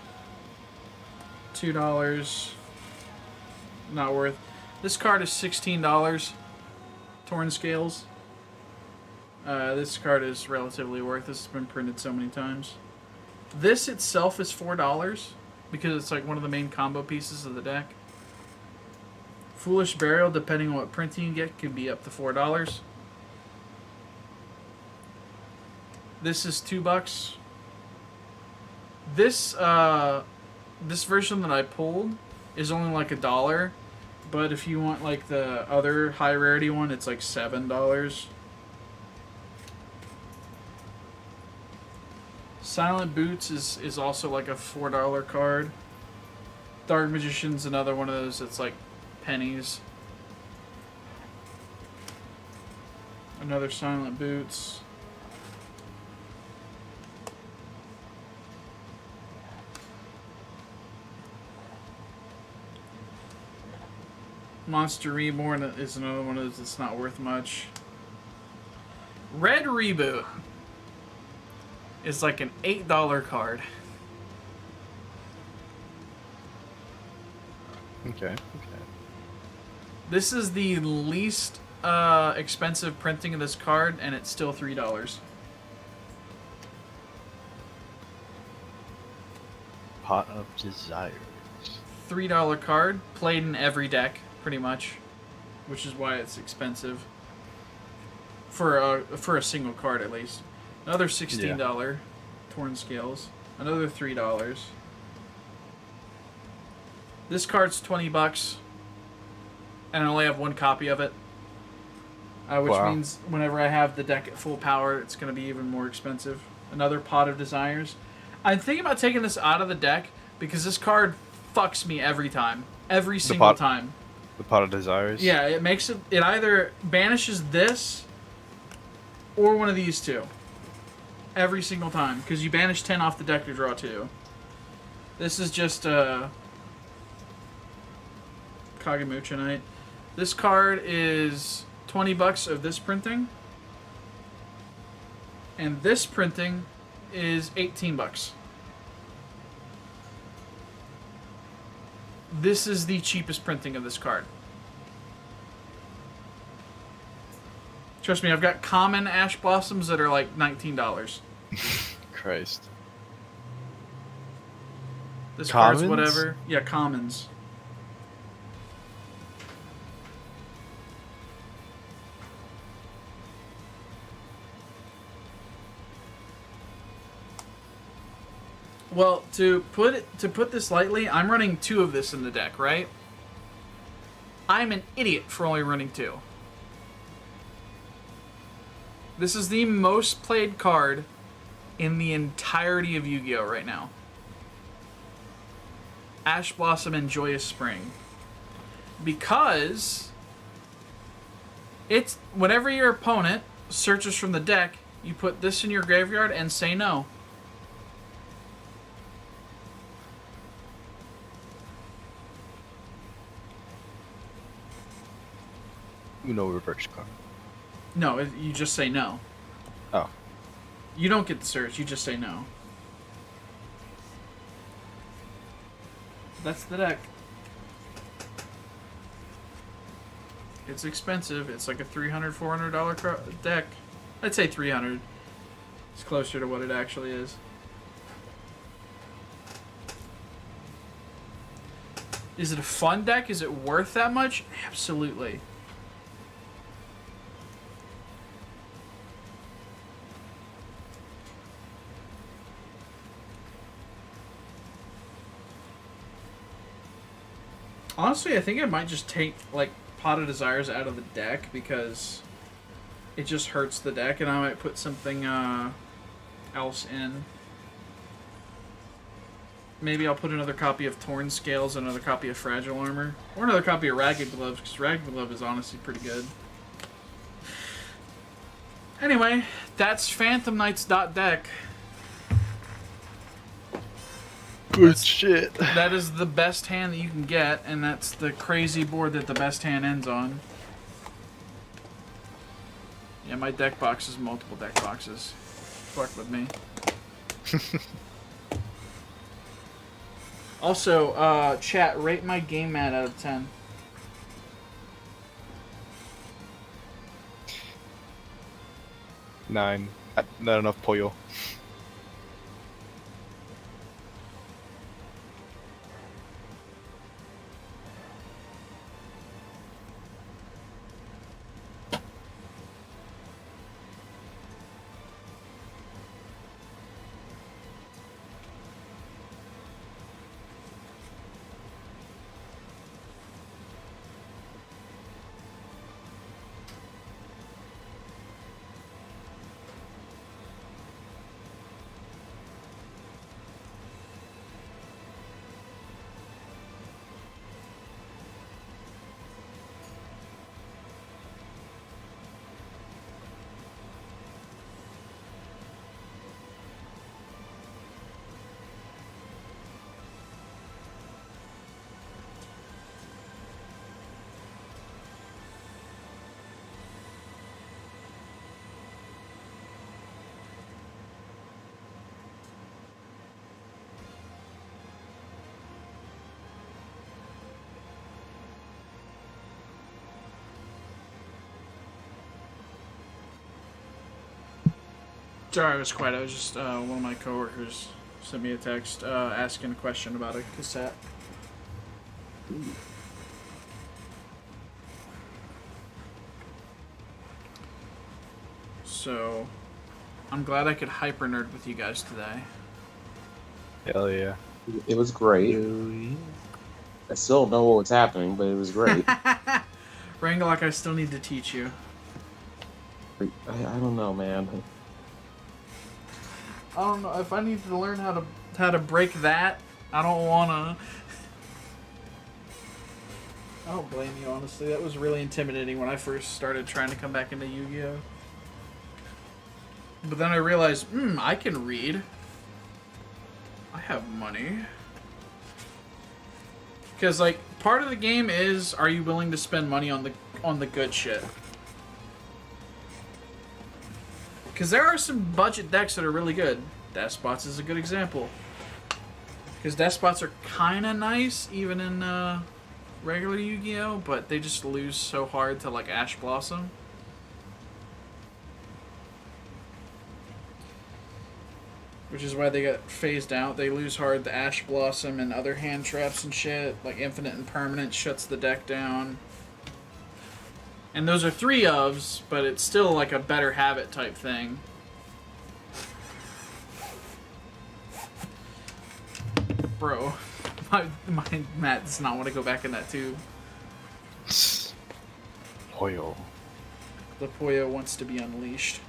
$2, not worth. This card is $16, Torn Scales. This card is relatively worth. This has been printed so many times. This itself is $4 because it's like one of the main combo pieces of the deck. Foolish Burial, depending on what printing you get, could be up to $4. This is $2. This this version that I pulled is only like $1. But if you want like the other high rarity one, it's like $7. Silent Boots is also like a $4 card. Dark Magician's another one of those that's like pennies. Another Silent Boots. Monster Reborn is another one of those that's not worth much. Red Reboot is like an $8 card. Okay. This is the least expensive printing of this card, and it's still $3. Pot of Desires. $3 card, played in every deck, pretty much, which is why it's expensive for a single card at least. Another $16 Torn Scales. Another $3. This card's $20, and I only have 1 copy of it, which means whenever I have the deck at full power, it's going to be even more expensive. Another Pot of Desires. I'm thinking about taking this out of the deck because this card fucks me every time, every single time. The Pot of Desires? Yeah, it makes it either banishes this or one of these two. Every single time. Because you banish 10 off the deck to draw 2. This is just Kagemucha. This card is $20 of this printing. And this printing is $18. This is the cheapest printing of this card. Trust me, I've got common Ash Blossoms that are like $19. Christ. This Commons? card's whatever. Yeah, commons. Well, to put this lightly, I'm running 2 of this in the deck, right? I'm an idiot for only running 2. This is the most played card in the entirety of Yu-Gi-Oh! Right now. Ash Blossom and Joyous Spring. Because it's whenever your opponent searches from the deck, you put this in your graveyard and say no. No reverse card. No, you just say no. Oh. You don't get the search, you just say no. That's the deck. It's expensive. It's like a $300, $400 deck. I'd say 300. It's closer to what it actually is. Is it a fun deck? Is it worth that much? Absolutely. Honestly, I think I might just take, like, Pot of Desires out of the deck because it just hurts the deck, and I might put something else in. Maybe I'll put another copy of Torn Scales, another copy of Fragile Armor, or another copy of Ragged Gloves, because Ragged Glove is honestly pretty good. Anyway, that's PhantomKnights.deck. Good shit. That is the best hand that you can get, and that's the crazy board that the best hand ends on. Yeah, my deck box is multiple deck boxes. Fuck with me. Also, chat, rate my game mat out of 10. 9. Not enough pollo. Sorry, I was quiet. I was just, one of my coworkers sent me a text asking a question about a cassette. So, I'm glad I could hyper nerd with you guys today. Hell yeah. It was great. I still don't know what was happening, but it was great. Rangalok, I still need to teach you. I don't know, man. I don't know if I need to learn how to break that. I don't wanna. I don't blame you, honestly. That was really intimidating when I first started trying to come back into Yu-Gi-Oh. But then I realized, I can read. I have money. Because, like, part of the game is, are you willing to spend money on the good shit? Because there are some budget decks that are really good. Deskbots is a good example. Because Deskbots are kind of nice, even in regular Yu-Gi-Oh! But they just lose so hard to, like, Ash Blossom. Which is why they got phased out. They lose hard to Ash Blossom and other hand traps and shit. Like Infinite and Permanent shuts the deck down. And those are 3-ofs, but it's still like a better habit type thing. Bro, my Matt does not want to go back in that tube. Pollo. The Poyo wants to be unleashed.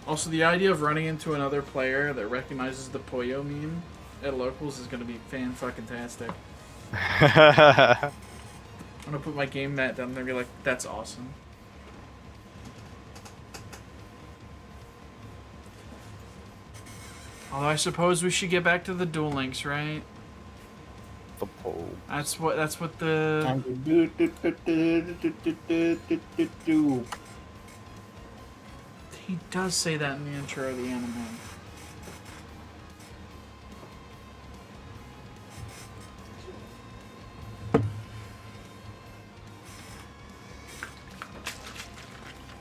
Also, the idea of running into another player that recognizes the Poyo meme at locals is going to be fan-fucking-tastic. I'm going to put my game mat down there and be like, that's awesome. Although I suppose we should get back to the Duel Links, right? The pole. That's what the... He does say that in the intro of the anime.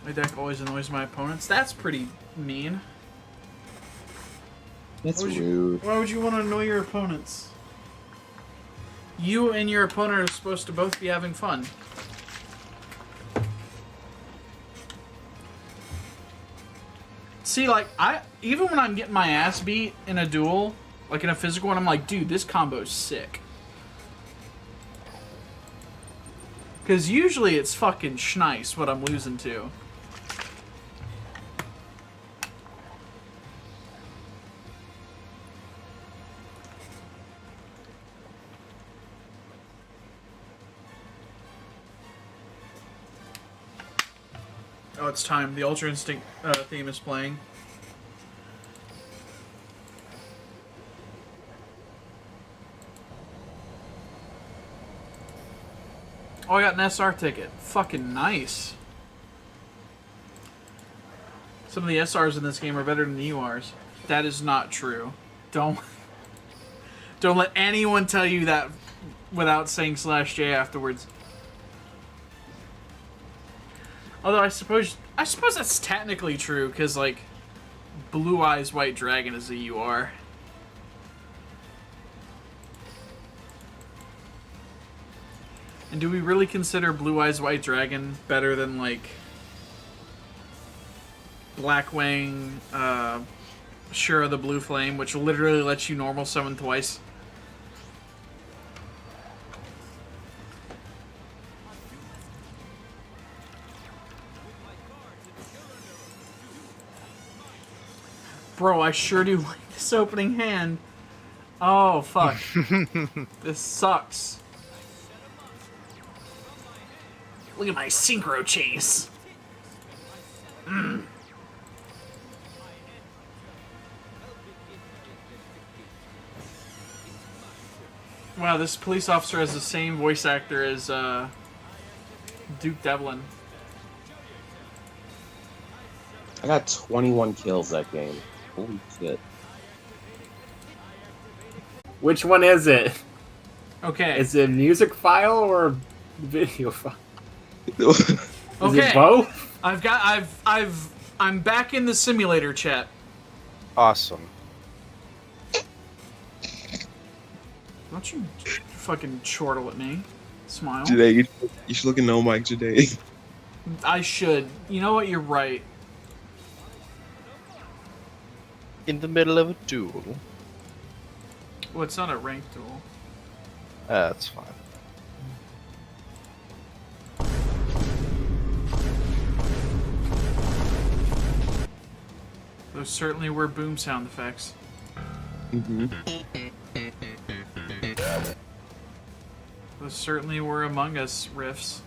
My deck always annoys my opponents. That's pretty mean. That's rude. Why would you want to annoy your opponents? You and your opponent are supposed to both be having fun. See, like, even when I'm getting my ass beat in a duel, like in a physical one, I'm like, dude, this combo's sick. Because usually it's fucking schnice what I'm losing to. Oh, it's time. The Ultra Instinct theme is playing. Oh, I got an SR ticket. Fucking nice. Some of the SRs in this game are better than the URs. That is not true. Don't let anyone tell you that without saying /J afterwards. Although I suppose that's technically true, because, like, Blue Eyes White Dragon is a UR. And do we really consider Blue Eyes White Dragon better than, like, Blackwing, Shura the Blue Flame, which literally lets you normal summon twice? Bro, I sure do like this opening hand. Oh, fuck. This sucks. Look at my synchro chase. Wow, this police officer has the same voice actor as Duke Devlin. I got 21 kills that game. Holy shit. Which one is it? Okay. Is it a music file or a video file? Okay. Is it both? I'm back in the simulator chat. Awesome. Don't you fucking chortle at me. Smile. Jiday, you should look at no mic, Jiday. I should. You know what? You're right. In the middle of a duel. Well, it's not a ranked duel. That's fine. Those certainly were boom sound effects. Mm-hmm. Those certainly were Among Us riffs.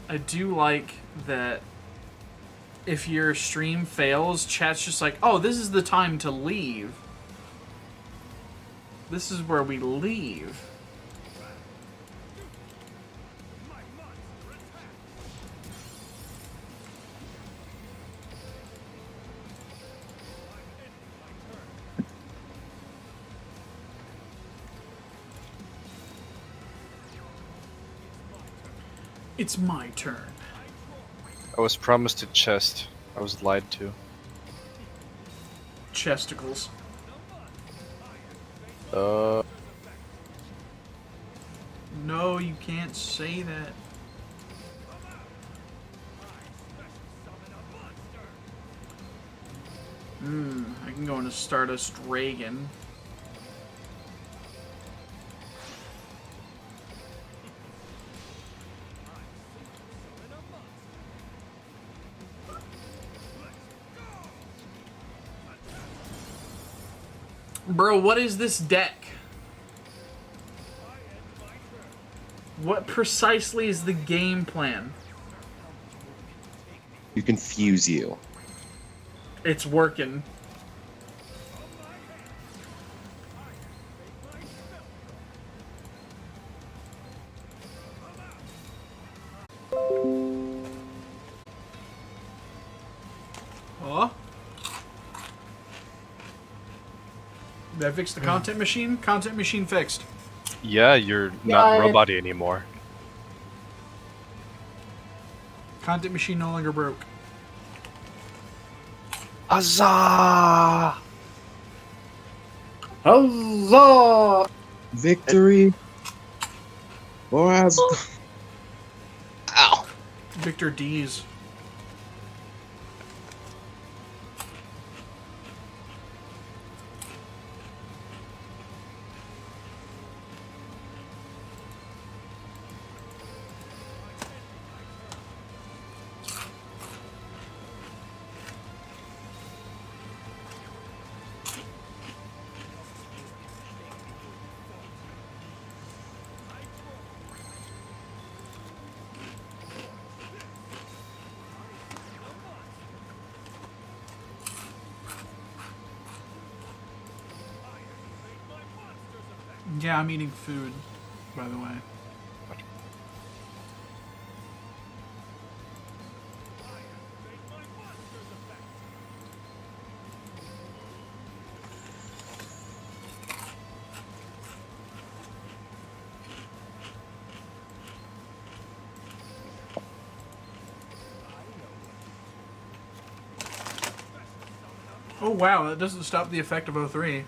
I do like that if your stream fails, chat's just like, oh, this is the time to leave. This is where we leave. It's my turn. I was promised a chest. I was lied to. Chesticles. No, you can't say that. I can go into Stardust Reagan. Bro, what is this deck? What precisely is the game plan? You confuse you. It's working. Did I fix the content machine? Content machine fixed. Yeah, you're not robot-y anymore. Content machine no longer broke. Huzzah! Huzzah! Victory. Boaz. Ow. Victor D's. Yeah, I'm eating food, by the way. Oh wow, that doesn't stop the effect of 03.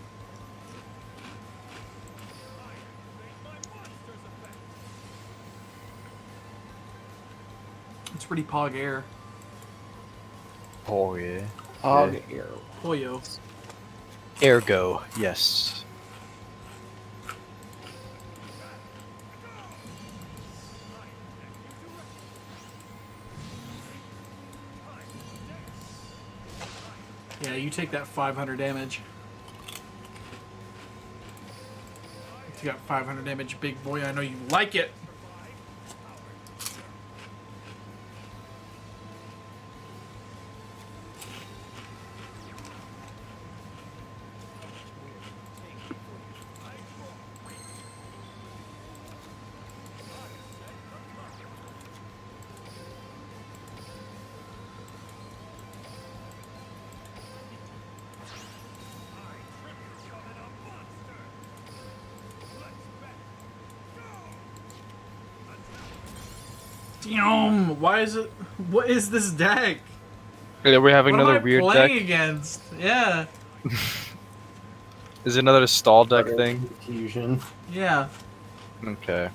It's pretty pog air. Oh yeah. Air. Poyo. Ergo, yes. Yeah, you take that 500 damage. If you got 500 damage, big boy, I know you like it. Damn, why is it? What is this deck? Yeah, we're having What another am I weird playing deck. against? Yeah, Is it another stall deck thing? Confusion. yeah. Okay.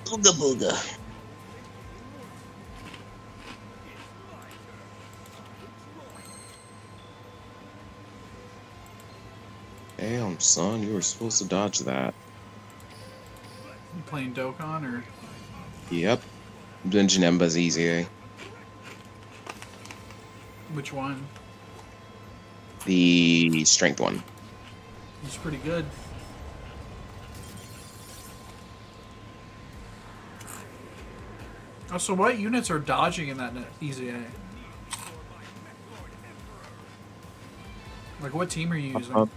Booga booga. Damn, son, you were supposed to dodge that. You playing Dokkan or? Yep. I'm doing Janemba's easy, eh? Which one? The strength one. It's pretty good. Oh, so what units are dodging in that easy A? Like, what team are you using?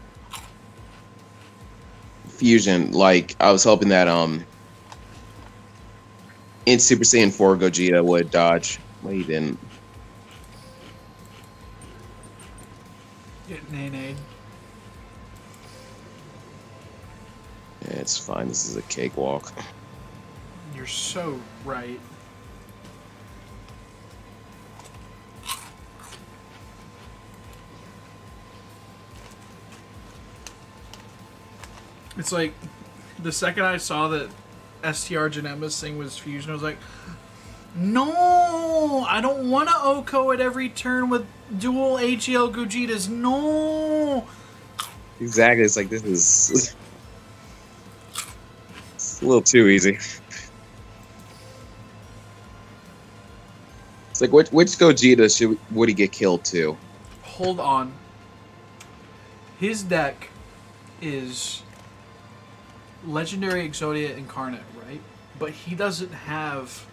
Fusion, like, I was hoping that, in Super Saiyan 4, Gogeta would dodge. Well, he didn't. Get nay-nayed. Yeah, it's fine. This is a cakewalk. You're so right. It's like, the second I saw that STR Janemba's thing was Fusion, I was like, No! I don't want to OHKO at every turn with dual AGL Gojitas. No! Exactly. It's like, this is... It's a little too easy. It's like, which Gogeta would he get killed to? Hold on. His deck is Legendary Exodia Incarnate, right? But he doesn't have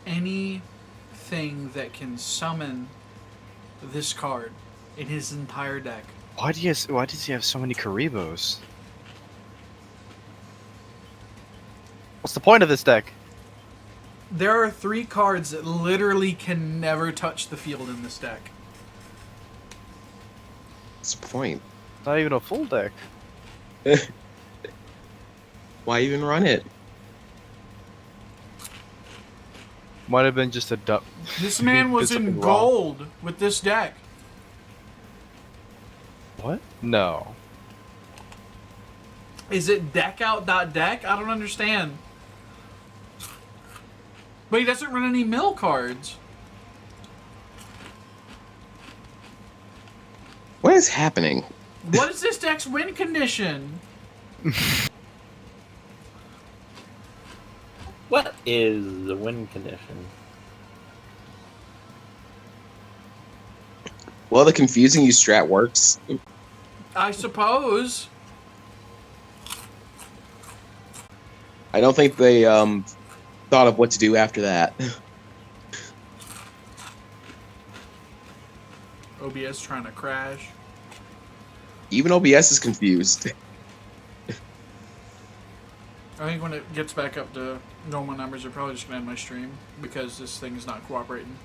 anything that can summon this card in his entire deck. Why does he have so many Karibos? What's the point of this deck? There are 3 cards that literally can never touch the field in this deck. What's the point? It's not even a full deck. Why even run it? Might have been just a duck. This man was in gold with this deck. What? No. Is it deck out deck? I don't understand. But he doesn't run any mill cards. What is happening? What is this deck's win condition? What is the win condition? Well, the confusing you strat works. I suppose. I don't think they thought of what to do after that. OBS trying to crash. Even OBS is confused. I think when it gets back up to normal numbers, they're probably just going to end my stream because this thing is not cooperating.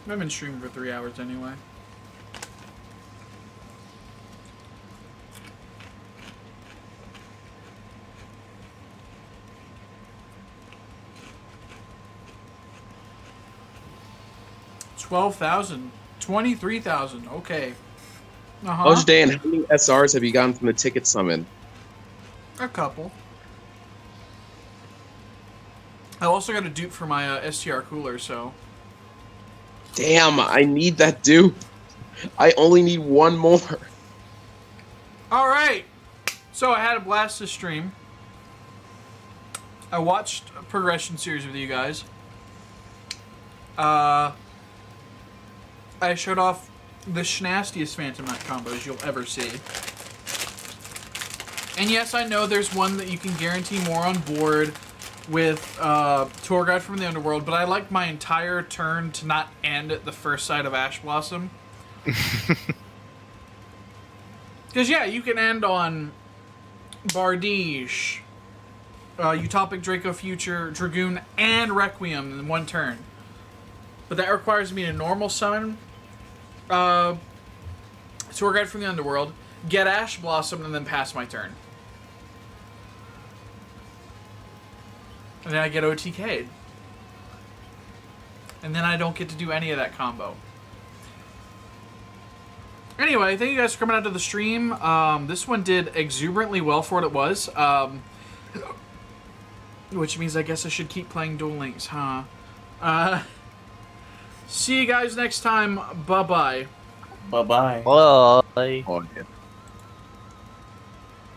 I've been streaming for 3 hours anyway. $12,000, $23,000. Okay. Oh, Dan, how many SRs have you gotten from the ticket summon? A couple. I also got a dupe for my STR cooler, so. Damn, I need that dupe. I only need one more. All right. So I had a blast this stream. I watched a progression series with you guys. I showed off the schnastiest Phantom Knight combos you'll ever see. And yes, I know there's one that you can guarantee more on board with Tour Guide from the Underworld, but I like my entire turn to not end at the first sight of Ash Blossom. Because, yeah, you can end on Bardiche, Utopic Draco Future, Dragoon, and Requiem in one turn. But that requires me to normal summon Tour Guide from the Underworld, get Ash Blossom, and then pass my turn. And then I get OTK'd. And then I don't get to do any of that combo. Anyway, thank you guys for coming out to the stream. This one did exuberantly well for what it was. Which means I guess I should keep playing Duel Links, huh? See you guys next time. Bye-bye. Bye-bye. Bye. Oh, yeah.